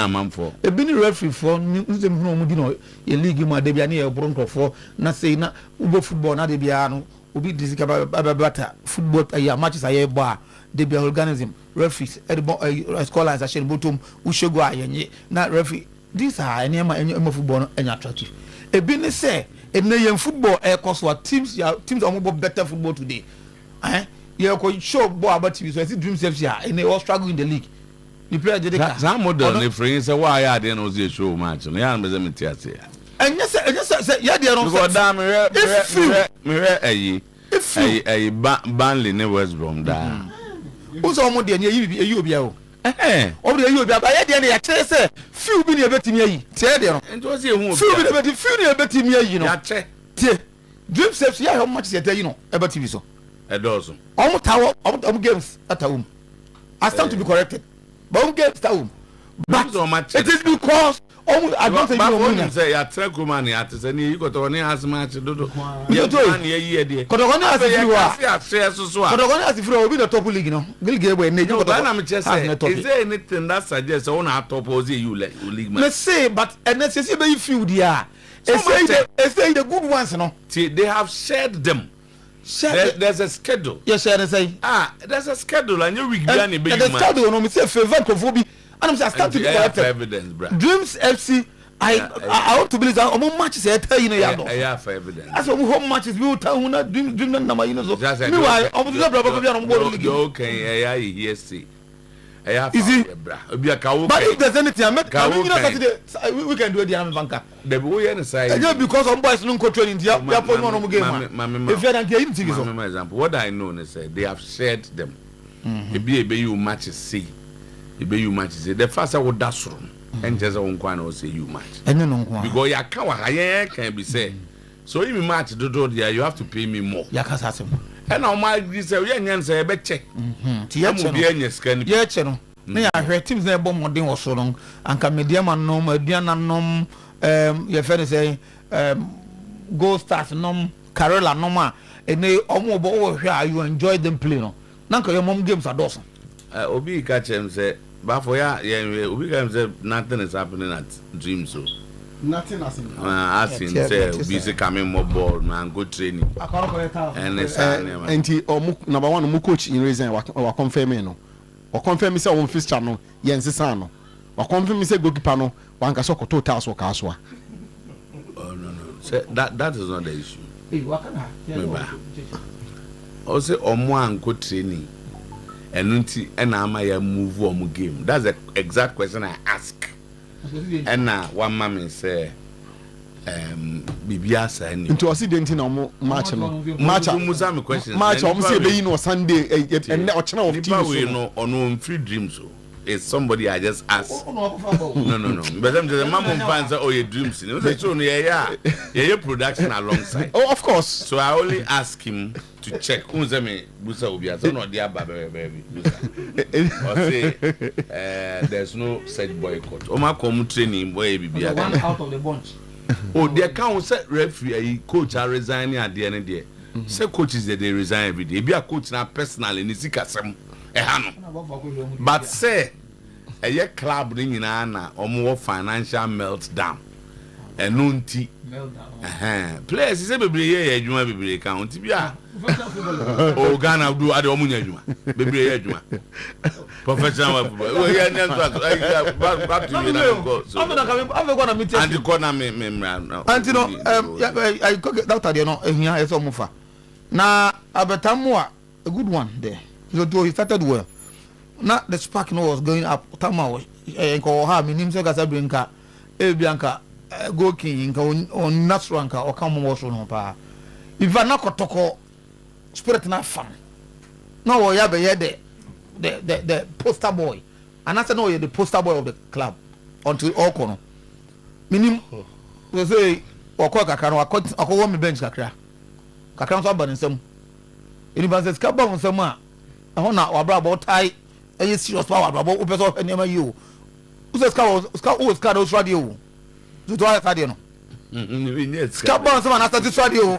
[SPEAKER 6] man for
[SPEAKER 18] a been referee for a league ma debiani a bronco for not say na ubo football na debiano ubi disicaba football a matches a bar debia organism referees scholars a shell bottom ushogo ayenye na referee these are any football and attractive a business say a name football air cost what teams are better football today you can show boy about TV so I see dreams here and they all struggle in the league. The player did it.
[SPEAKER 6] Some modern friends say why I didn't know the show match. And yes,
[SPEAKER 18] yeah, they are not.
[SPEAKER 6] A Burnley never West Brom da.
[SPEAKER 18] Who's almost there? You be out. Over there, you be out. I didn't say few be a bit me. Tell them.
[SPEAKER 6] And was you
[SPEAKER 18] few be a bit me, you know. Dream says, yeah, how much is you know about TV so.
[SPEAKER 6] A dozen.
[SPEAKER 18] Almost tower games at home. I stand to be corrected. But games at home. But it is because almost I don't think you
[SPEAKER 6] say at Trekumani at any you got on as much to do.
[SPEAKER 18] You do it. Cotogona as if you are. Cotogona as if you will be the top league, you know. Will give away.
[SPEAKER 6] I'm just saying, is there anything that suggests on our top you league?
[SPEAKER 18] Let's say, but and let's say you feel they are. It's say the good ones, no.
[SPEAKER 6] They have shared them. There's a schedule.
[SPEAKER 18] Yes, sir. Say
[SPEAKER 6] there's a schedule, and you regret it.
[SPEAKER 18] The schedule, no, me say favor conformity. And I'm saying, I stand to be corrected.
[SPEAKER 6] Evidence, bro.
[SPEAKER 18] Dreams FC. I want to believe that among matches, I tell you, I
[SPEAKER 6] have evidence.
[SPEAKER 18] As for home matches, we will tell you that dream number, you know. Meanwhile, I'm going to be
[SPEAKER 6] okay. Yes,
[SPEAKER 18] is it? But if there's anything, we can do it.
[SPEAKER 6] The boy inside.
[SPEAKER 18] Just because some boys don't control India, we are putting on game. If you don't get into
[SPEAKER 6] example, what I know is they have shared them. It be you matches see. It be you matches. The first I would dash room and just on one say you match. Because your car can be said. So if you match the door there, you have to pay me more. And now my say we say be check.
[SPEAKER 18] Yeah, me I heard teams there bomb modern or so long and can medium and nom Diana nom your friend say go start nom Carola noma and they almost over here you enjoy them playing. Nanka your mom games are dozen.
[SPEAKER 6] Obi catch him say, but for ya, Obi can say nothing is happening at Dream so.
[SPEAKER 18] Nothing has been.
[SPEAKER 6] Asking say busy coming more ball man go training. And
[SPEAKER 18] number one mu coach in reason wa confirm no. Wa confirm say on fixture no yensesa no. Wa confirm say goalkeeper no wan ka so ko total so ka so.
[SPEAKER 6] Oh no. Say that is not the issue. Remember. Also omo an go training. And ama ya move on game. That's the exact question I ask. And now one mommy say Bibia say
[SPEAKER 18] into accident na match no match
[SPEAKER 6] Musami question
[SPEAKER 18] match say be no Sunday and ochena of team
[SPEAKER 6] we no on free dreams so it's somebody I just ask no but them the mama fans say oh your dreams you say so no yeah production alongside
[SPEAKER 18] oh of course
[SPEAKER 6] so I only ask him to check who say me busa obi so no dia baby or say there's no set boycott o ma come training boy bibia
[SPEAKER 18] one out of the bunch.
[SPEAKER 6] Oh, they can't say referee coach are resigning at the end of the day. Say coaches that they resign every day. Be a coach now personally ni sika sem but say a year club ring in ana or more financial meltdown. And nunti players say bebre adwuma bebre count bia o Ghana do ade omunya adwuma bebre adwuma professional football we hear them back to you now go so I'm going to meet and the corner me
[SPEAKER 18] anti no I doctor there no ehia eso mufa na abetamu a good one there so he started well now the spark no was going up tama was ko ha minim se gasa brinka bianca go king on natural nka o kam wo so no pa iva na kotoko spirit na fan no wo ya be ye the poster boy and I said no you the poster boy of the club until all kono minim we say okọ kakra no akọ me bench kakra so abani nsem university ka ba nsem a ho na wabra about tie e serious power wabra o person enema yi o use ska do radio do radio no ska ba nsem na start radio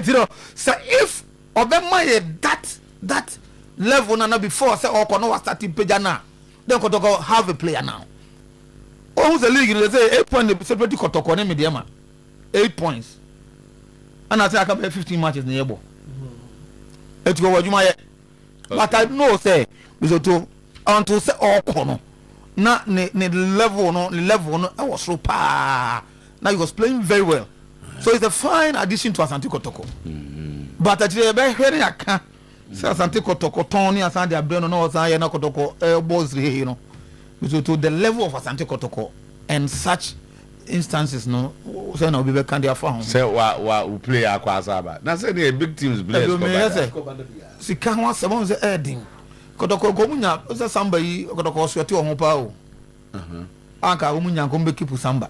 [SPEAKER 18] you know so if obema that level na before say okọ no was starting page na then Kotoko have a player now. Oh, who's the league? They say 8 points. They separate Kotoko ne mediama. 8 points. And I say I can play 15 matches in the year. Let's go. What you might. But I know say we to until say all corner. Na ne level no. I was so pa. Now he was playing very well. So it's a fine addition to Asante Kotoko. But at the very hearing I can. So Asante Kotoko Tony Asante Abreno no Asante na Kotoko elbows here you know. So to the level of Asante Kotoko and such instances no say no be can dey for home.
[SPEAKER 6] Say we play akwasaba. Na say the big teams play Escobar.
[SPEAKER 18] Si kan wa sebon say Edin. Kotoko ko munya say samba yi Kotoko sweti o ho pa o. Anka o munya ko be keep samba.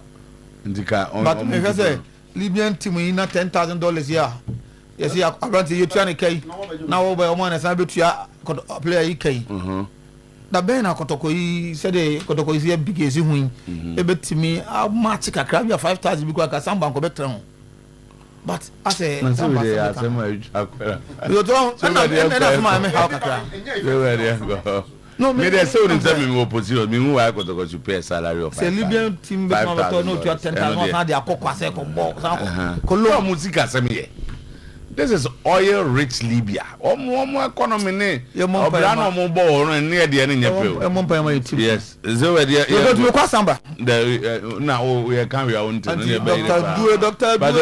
[SPEAKER 6] Ndika on.
[SPEAKER 18] But me say Libyan team in na $10,000 here. Yes, you are you trying to now over a man as I bet you player EK. The Bena Kotoko said Kotoko is here big as you win. A bit to me, how much a crab 5,000 because some bank of better. But I say, you don't no,
[SPEAKER 6] me they say in opposition. Me who I got to pay a salary of.
[SPEAKER 18] Say Libyan team be no to 10,000 na dey akokwa say ko ball.
[SPEAKER 6] Kolo music asemi. This is oil rich Libya. Omo economy ne. Obra no mo ball no ne dey ne nyepe. Yes. So we dey.
[SPEAKER 18] You go to Kwasamba.
[SPEAKER 6] Now we can we own to ne be.
[SPEAKER 18] Doctor
[SPEAKER 6] But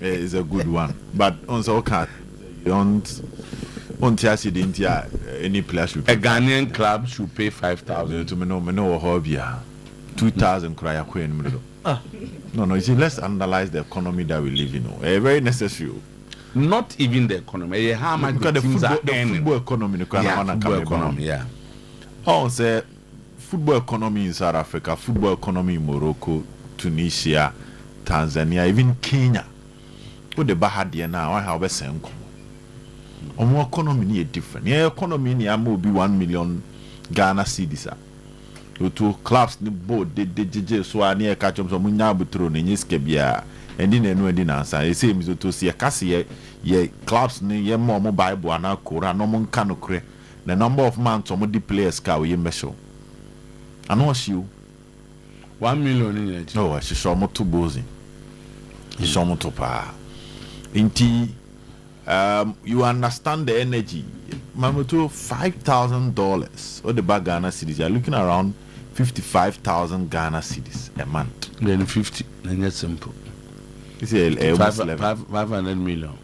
[SPEAKER 16] is a good one. But also can't any player should
[SPEAKER 6] a Ghanaian club should pay 5,000
[SPEAKER 16] to me no hobby 2,000 cry no you see, let's analyze the economy that we live in. Very necessary.
[SPEAKER 6] Not even the economy. How much the teams are earning.
[SPEAKER 16] Football economy.
[SPEAKER 6] Football economy. Yeah.
[SPEAKER 16] Oh, say football economy in South Africa, football economy in Morocco, Tunisia, Tanzania, even Kenya. What the Bahadia now? I have a same. Our economy is different. Yeah, economy ni amu be 1 million Ghana cedis. to clubs ni board de so ani e ka chom so munya butro ni nyiske bia endi na enu endi na ansa e say mi to see kase ye clubs ni ye mo bible ana kora no mo nka no kre the number of months omo di players ka we mesho ano shiu
[SPEAKER 6] 1 million in it.
[SPEAKER 16] No, she saw more to bozi. She saw more to pa. Inti, you understand the energy. Mamuto $5,000 or the bag Ghana cedis. You're looking around 55,000 Ghana cedis a month.
[SPEAKER 6] Then 50. Then that's simple.
[SPEAKER 16] It's
[SPEAKER 6] 500 million.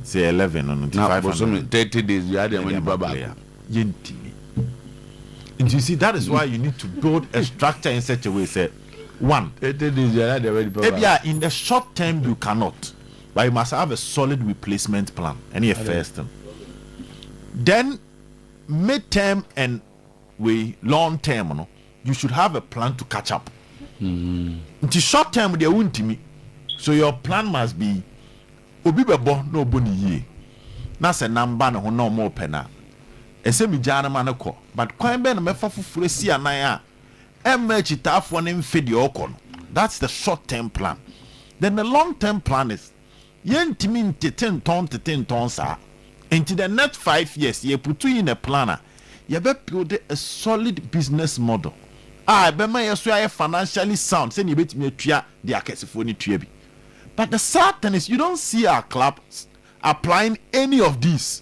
[SPEAKER 16] Say 11 on
[SPEAKER 6] 30 days. You had the money baba.
[SPEAKER 16] Yenti. And you see, that is why you need to build a structure in such a way. Say, one, in the short term you cannot, but you must have a solid replacement plan. Any first term. Then, mid-term and long term, no, you should have a plan to catch up. In the short term, they won't me. So your plan must be, Obibebo no boni ye. That's a number no more pena. Ese mi jana manako but kwan be na mefa fufure si anan a chitafo ne mfedi okono. That's the short term plan. Then the long term plan is yentimi nteten ton sa into the next 5 years ye put in a planner ye be build a solid business model be ma ye so ye financially sound say ni betimi atua de akesefo ni tua bi. But the sad thing is you don't see our clubs applying any of these.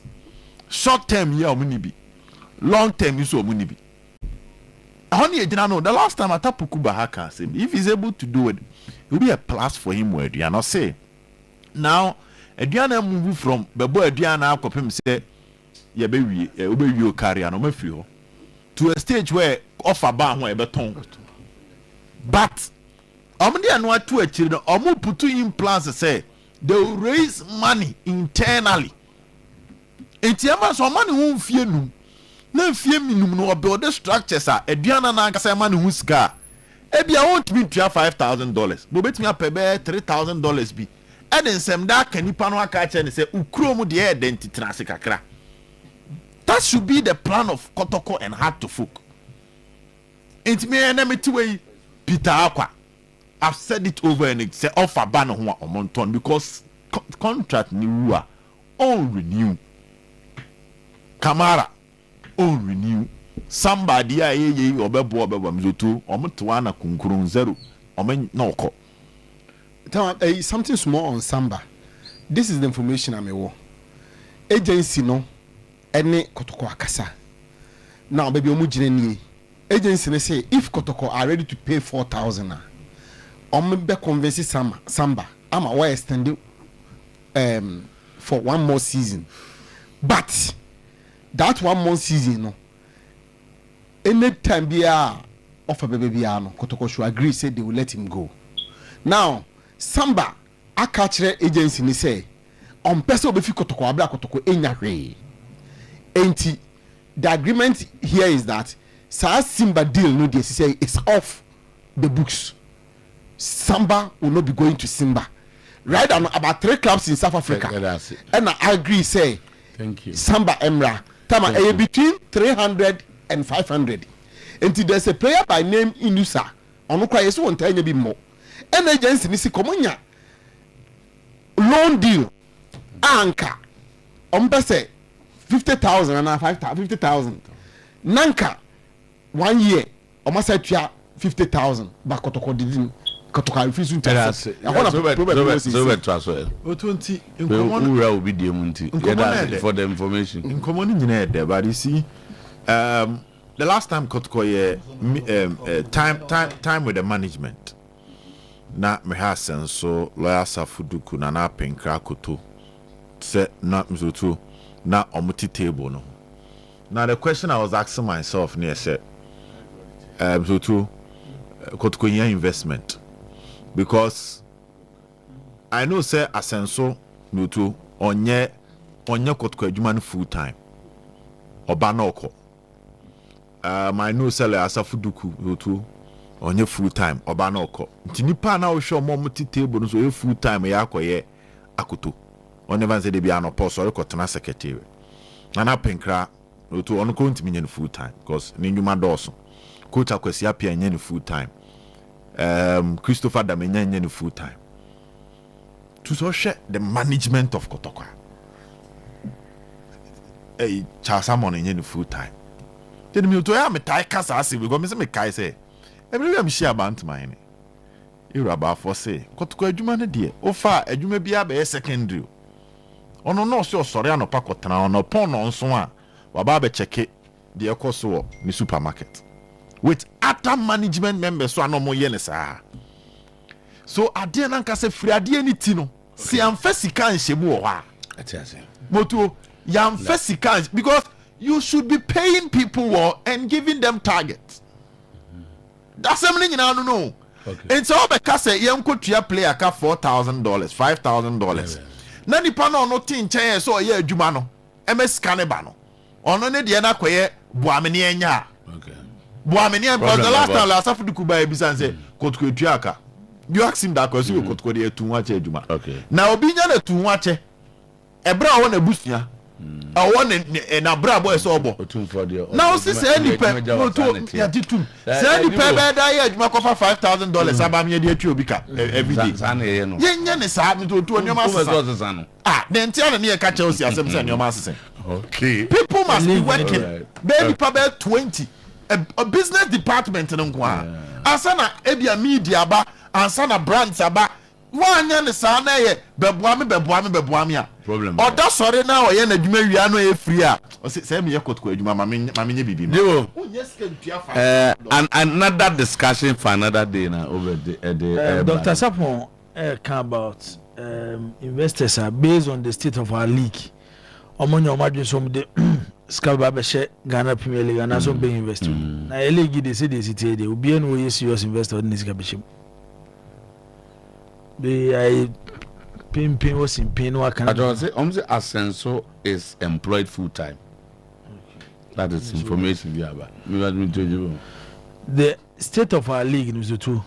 [SPEAKER 16] Short term, yeah, be. Long term, you saw money be. Honey, know the last time I tapped Bahaka said if he's able to do it, it will be a plus for him. Where you not say now, Adriana move from Bebo Adriana Copim say, yeah, baby, you carry an omefrio to a stage where offer bar where beton. But Omdia no two children, Omu put in plans say they will raise money internally. Enti ama so man hu fie num na fie minum no build the structures a aduana na nkasa man hu sika e bia won't be $5,000 bo betimi apebe $3,000 bi e den sem da kanipa no aka che ne se ukrom de identity na kakra. That should be the plan of Kotoko and Heart to Folk. Enti me enemy way Peter Akwa. I've said it over and it say offer ban ho omonton because contract ni rua all renew. Kamara on renew somebody ye obebo mzoto omtoana kunkurun zero omen noko.
[SPEAKER 18] Something small on Samba. This is the information I'm aware. Agency no any Kotoko akasa. Now baby omujine ni agency say if Kotoko are ready to pay 4,000 be convince Samba ama why extend for one more season. But that 1 month season no any time bia offer baby bia no Kotoko should agree say they will let him go. Now Samba a catch agency ni say on person obefi Kotoko abla Kotoko enya hwe enti the agreement here is that Simba deal no dey say it's off the books. Samba will not be going to Simba. Right now about 3 clubs in South Africa and I agree say thank you Samba Emra Tama between 300 and 500. Until there's a player by name Inusa. On cry so on tell you more. An agency nisi komonya loan deal. Anka. Say 50,000 and 50,000. Nanka 1 year. Say 50,000. But Kotoko didn't. Kotoko refused to tell us. I want to
[SPEAKER 6] transfer. 20 will be the for the information.
[SPEAKER 16] In common there, but you see, the last time Kotoko time with the management. Na me hasen so lawyer Safuduku na na penkra koto se na mzutu na omuti table no. Now the question I was asking myself near say mzutu Kotoko investment. Because I know say asenso nutu onye Kotoko adwuma full time oba na oko I know say Asafuduku nutu onye full time oba na oko nti nipa na wo hwe omomuti table no so full time ya akoye akoto on never say dey be an apostle rekotena secretary na penkra nutu on ko ntimi nyen full time because ni ndwuma doso Coach Akwesi Appiah nyɛ full time. Christopher Damenya nyɛ full time. To so share the management of Kotoko. Charles Salmon nyɛ full time. Then me to am tie kasa ase we go me say me kai say. Every am share about mine. You about for say Kotoko adwuma ne de. Ofa adwuma bia be secondary. Ono no so sorry anopa kotena ono pon no nso a waba be check the ekoso ni supermarket with other management members so anomo ye ne saa. So ade na nka se free ade ni ti no si amfa sika nhyebu wo ha atiase moto ya amfa sika because you should be paying people well and giving them targets. That's something nyina no. Okay. And so be ka se ye nkotua player ka $4,000 $5,000. Na nipa no no tin chen so ye adwuma no ms scan ba no ono ne de na koye boamene anya. Okay. Boamene because the last time last afu dukuba e bisan say Kotoko etuaka. You ask him that question you Kotoko de etu wache adwuma. Okay. Na obi nya na tu wache ebra wo na busua awon na bra boy so obo otumfo de now see say any pe to ya ditum say any pe be da ya adwuma kofa $5,000 abam ye de atu obi ka every day ye nya ne sa me to nyoma asesa no then tia na ne ka Chelsea asem say nyoma asesa. Okay, people must be working baby pa be 20 a business department no kwa asana ebia media ba ansana brands aba wanya ne sa na ye beboame a problem oda sori na o ye na dwuma wia no e free a say me ye Kotoko adwuma ma me nye bibi ma
[SPEAKER 6] and another discussion for another day na over the
[SPEAKER 17] Dr. Sapon come about investors are based on the state of our league. Omonyo madwin so de skaba be she Ghana Premier League and so be investor na league dey say dey city dey obi en we serious investor in this gabishim. I pin was in pain. What can I don't say?
[SPEAKER 6] Asenso is employed full time. Okay. That is information we have.
[SPEAKER 17] The state of our league is the two.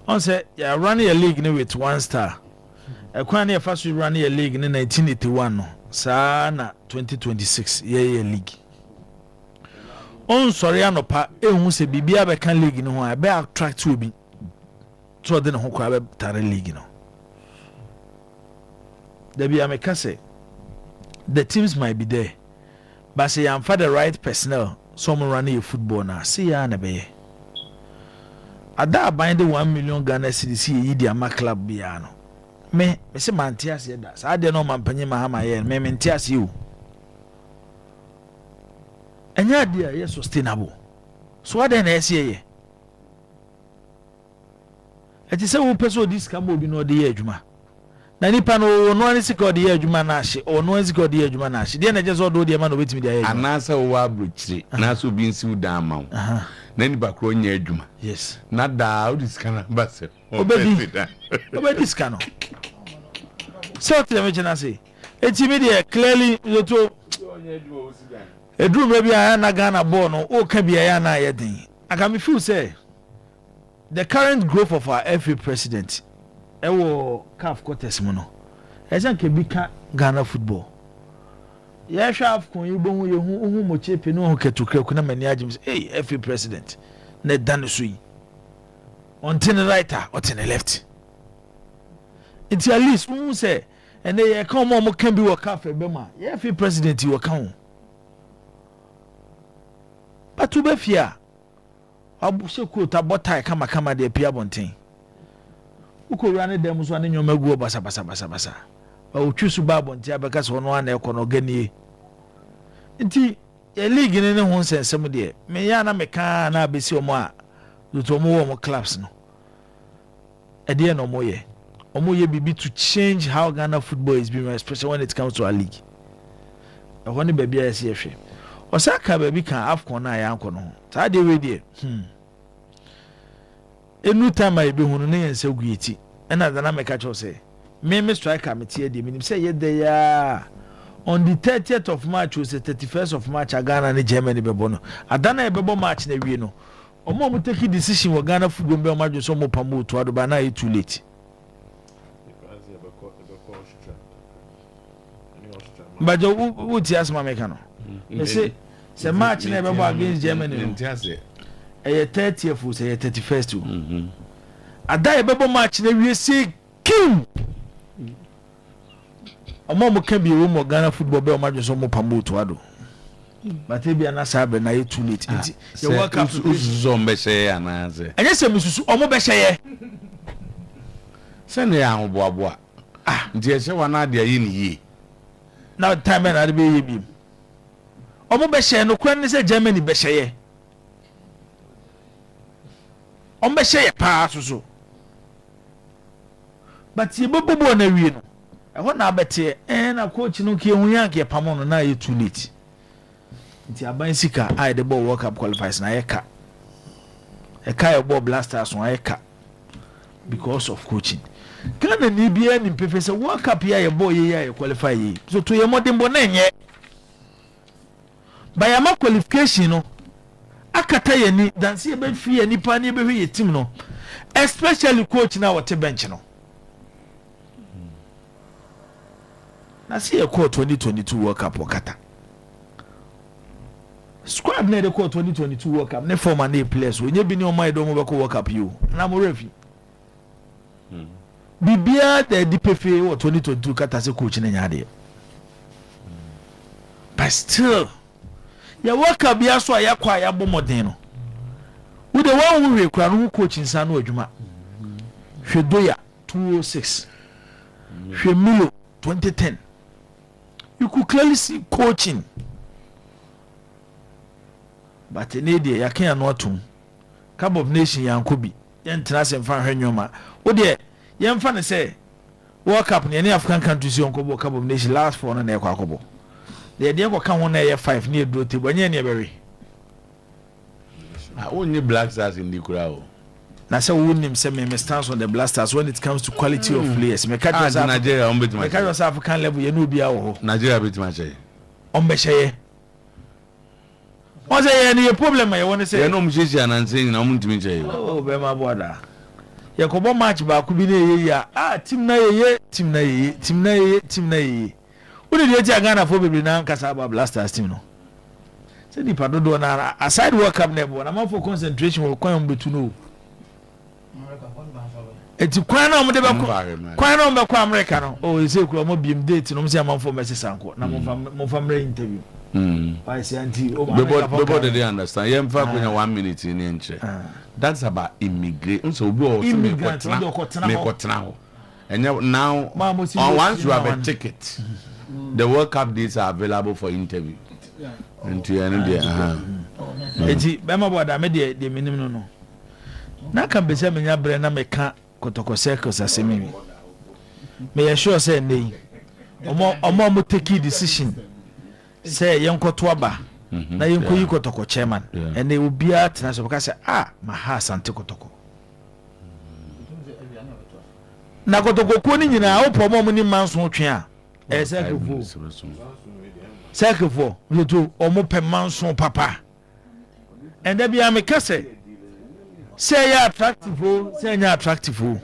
[SPEAKER 17] On say you are running a league with 1 star. I can't first running a league in 1981. Sana 2026 year league. On sorry anopa ehun se bibia be kan league no ho be attract to be. So then who could tare league no. There be a say the teams might be there, but say I'm for the right personnel. Someone running a football now. See ya na be. At that bind the 1 million Ghana cedis ye di ama club biano. Me say mantias ye that. I don't know man penye mahama ye. Me mentias you. And your idea is sustainable. So what then ye? Ati se wo peso dis kamo bi no de ye adwuma na nipa no no ani sika de ye adwuma na ahye o no ani sika de ye adwuma na ahye de na je so do de ma no betimi de ye
[SPEAKER 6] ana se wo abrochire na so bi nsi udan ma na nipa kro nya adwuma
[SPEAKER 17] yes
[SPEAKER 6] na da o dis kana ba se
[SPEAKER 17] obedi sika no so tell me na say etimi de clearly to edrum bi aya na Ghana ball no o ka bi aya na ye den aka me feel say the current growth of our FA president, ewo CAF quarters mono. Esan ke bika Ghana football. Ya shaf kon yibo hu yehu mo chepe no ketukre kuna mani agim hey FA president na dan so yi. On the right or on the left. It's at least who say and they come on mo can be work CAF be ma. Ya FA president yi work on. But to be fair abuse quota botai kama de pia bonten uko rane dem so ane nyoma guo basa o twisu ba bonten abeka so no ana ekono ganie nti e league ne ho nsensem de me ya na meka na abesi omo a to mo wo mo clubs no e de no mo ye bibi to change how Ghana football is being, especially when it comes to our league. E ho ne ba bia yesi ehwe osaka ba bi kan afcon na ya anko no ta de we de enu time I be hunu ne yense gueti na da na meka cho say me striker metie de minim say ye de ya on the 30th of March was the 31st of March Ghana and Germany be bono adana e be bo match na wie no omo mo take decision wo Ghana football be omajo so mo pamu to ado ba na e too late bajo wuti asma meka no me say se match na be bo against Germany no 30th for say 31st. Ada ye bebo match na wie say kim. Omo mo can be wo Ghana football be o ma so mo promote ado. But e bia na sabe na too late. You work up to
[SPEAKER 6] zo mbese anaze.
[SPEAKER 17] Enye se misusu omo be hye.
[SPEAKER 6] Se ne ya hoboaboa. Nti e se wana de ayi ni yi.
[SPEAKER 17] Now time na de be yi bi. Omo be hye no kwan ne se Germany be hye. Omo be hye pa so. But ye bobo na wie no. E ho na abete na coach no ke hu yan ke pamo no na ye too late. Nti aban sika I the ball World Cup qualifiers na yeka. Eka your ball blasters on yeka because of coaching. Ghana ni bia ni pepe se World Cup ya your boy ya qualify ye. So to your modern bonenye. By a qualification no akata ye ni dance ye be fi ni pa ni be hwe ye team no. Especially coach na what bench no. Na see a call 2022 World Cup wakata. Squad na the call 2022 World Cup. Ne form and players. We be no mind don't work World Cup you. Na mo refi. Bibia the DPFA or 2022 kata se coach na nyade. But still ya World Cup ya so ya kwa ya bomoden no. We the one who rekwa no coach nsa no adwuma. Hwedoya 206. Hwemilo 2010. You could clearly see coaching. But in India, you can't know to Cup of Nation Yankubi, Yantas and Fan Henyoma. Oh, dear, young fan say, World Cup in any African countries, Cup of Nation last for an air quackable. The idea will come on air 5 near Doty, when you're very.
[SPEAKER 6] I only Black Stars in the crowd.
[SPEAKER 17] Na say won him say me stance on the Blasters when it comes to quality of players. Me catch us
[SPEAKER 6] Nigeria on bit
[SPEAKER 17] me catch us African level you know bia wo.
[SPEAKER 6] Nigeria bit match.
[SPEAKER 17] On be sheye. What's any problem you want to say?
[SPEAKER 6] You know mjiji ananse na mutimi che.
[SPEAKER 17] Oh be ma boda. Ye ko bo match ba ku bi na ye ya. Team na ye, team na ye, team na ye, team na ye. Who did you take Ghana for be na nkasa ba Blasters team no. Say di padodo na aside World Cup never na man for concentration will come betu no. Eti kwan na omde be kwan na ombe kwa America no o ese kura mo biem date no mo se amfo message sanko na mo family interview why say anti o
[SPEAKER 6] bebo they understand yem fa kwenya 1 minute in enche that's about immigrant so obi o me kwotena ho and now once you have a ticket the World Cup dates are available for interview into any day
[SPEAKER 17] eti be ma boda me de minimum no na kan be se menya bre na meka kotoko circles asemi me sure say nei omo take decision say yenkoto aba na yenkoyi kotoko chairman and they will be at na so because ma ha sante kotoko na kotoko ko ni nyina wo promo ni manso twe a circle you to omo pe manso papa and there be am kase say you attractive say you attractive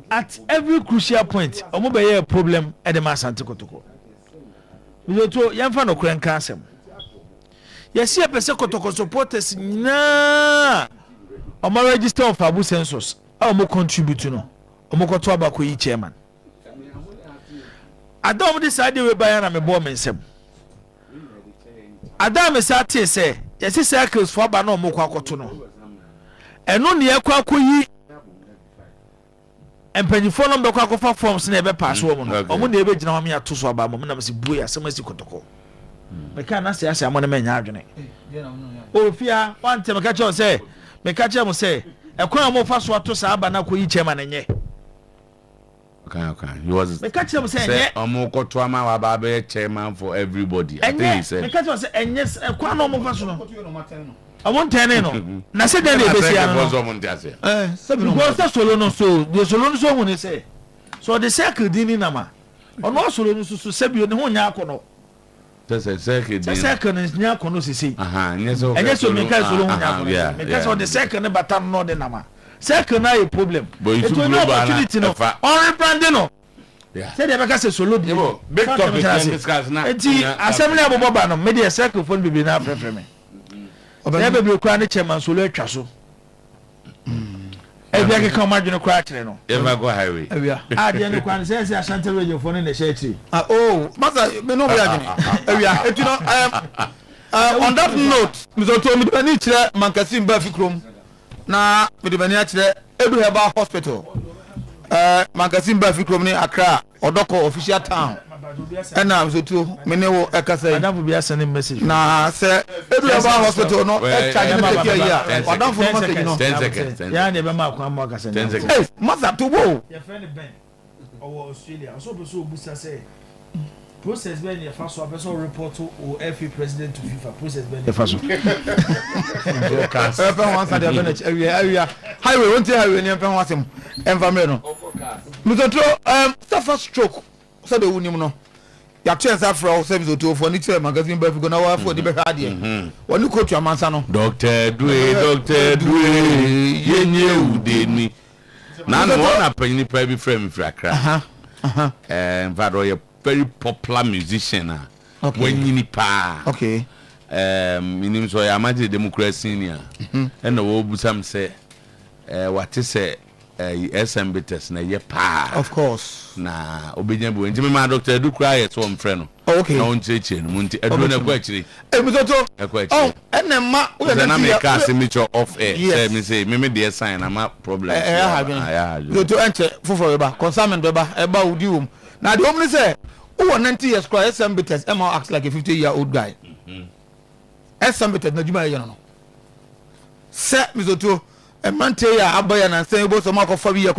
[SPEAKER 17] at every crucial point omo be a problem e de masante kotoko you to yamfa no kran kansem yes e pese kotoko supporters na omo register of abu census omo contribute no omo koto abako yi chairman adam this side we buy na me bo mensem adam say tie say yes circles for ba na omo kwa koto no eno ne yakwa akoyi empanyifo no be kwa akofa forms na ebe pass wo no omo na ebe gina ho me ato so aba mo na me se buya semasi kotoko me ka na se ase amo na me nya adwene ofia wante me ka che say me ka che mo say ekwan mo fa so ato sa aba na akoyi chairman enye
[SPEAKER 6] okay he was
[SPEAKER 17] me ka che mo say enye
[SPEAKER 6] omo koto ama wa ba be chairman for everybody I think he said
[SPEAKER 17] me ka che say enye ekwan no mo fa so no amon tene no na se den e besi ya no se solo no so de solo no so woni se so the circle dini na ma ono solo no so se bi ne ho nya akono
[SPEAKER 6] se circle dini
[SPEAKER 17] circle ne nya akono sisi
[SPEAKER 6] nye so
[SPEAKER 17] enye so me ka solo ho nya akono me ka so the circle ne bata no de na ma circle na a problem
[SPEAKER 6] it no opportunity no
[SPEAKER 17] on brand no say de be ka se solo di
[SPEAKER 6] big topic discuss na
[SPEAKER 17] enti assembly abobo ba no me de circle phone bibi na afrefre me Ebe bi okura ne chairman so lo atwa so. Ebi ake kan madwene kura kire no.
[SPEAKER 6] Ever go highway.
[SPEAKER 17] Ewia. Ade ne kwan say Ashanti radio for ne share tree.
[SPEAKER 18] Masa me no be agene. Ewia, etu no on that note, Mr. me de ni kire Mankasim ba fikrom. Na me de bani a kire Edu Heba Hospital. Mankasim ba fikrom ni Accra, Odoko official town. Ena Mr. me ne wo ekasa.
[SPEAKER 17] Madam bi send message.
[SPEAKER 18] Na say Edu Heba Hospital no e charge me take here. Madam for message no.
[SPEAKER 6] 10 seconds.
[SPEAKER 17] Ya ne be ma kwa mo akasa.
[SPEAKER 6] 10 seconds.
[SPEAKER 18] Hey, masa to wo.
[SPEAKER 17] Your friend Ben. Or Australia. So be so busa say process ben your first person report to FA president to FIFA process ben
[SPEAKER 18] the first broadcast once at the bench area highway won't highway near pen wasem environment no Mr. Suffer stroke so the unim no ya chance afro service to for niche magazine ba fi go na wa for the be hard here woni coach amansa no
[SPEAKER 6] Dr. Dwe yenye udeni na no na panyi private frame fi Accra vado very popular musician when you pa
[SPEAKER 18] okay
[SPEAKER 6] minim so ya imagine democracy ni and the wo busam say what is SMBTS na ye pa
[SPEAKER 18] of course
[SPEAKER 6] na obenya bo ntimi ma Dr. Edu kra ye so mfre no
[SPEAKER 18] okay
[SPEAKER 6] na on cheche no munti edu na kwa chiri
[SPEAKER 18] Mitoto enema
[SPEAKER 6] na make a signature off air say me say me dey sign na ma problem
[SPEAKER 18] Mitoto enche foforo ba consignment ba eba udi wom na the omni say who 90 years cry SMBTS Emma acts like a 50-year-old guy. SMBTS na juma no. Say Mitoto e man tey ya abaya na say bo so ma ko fa bi ya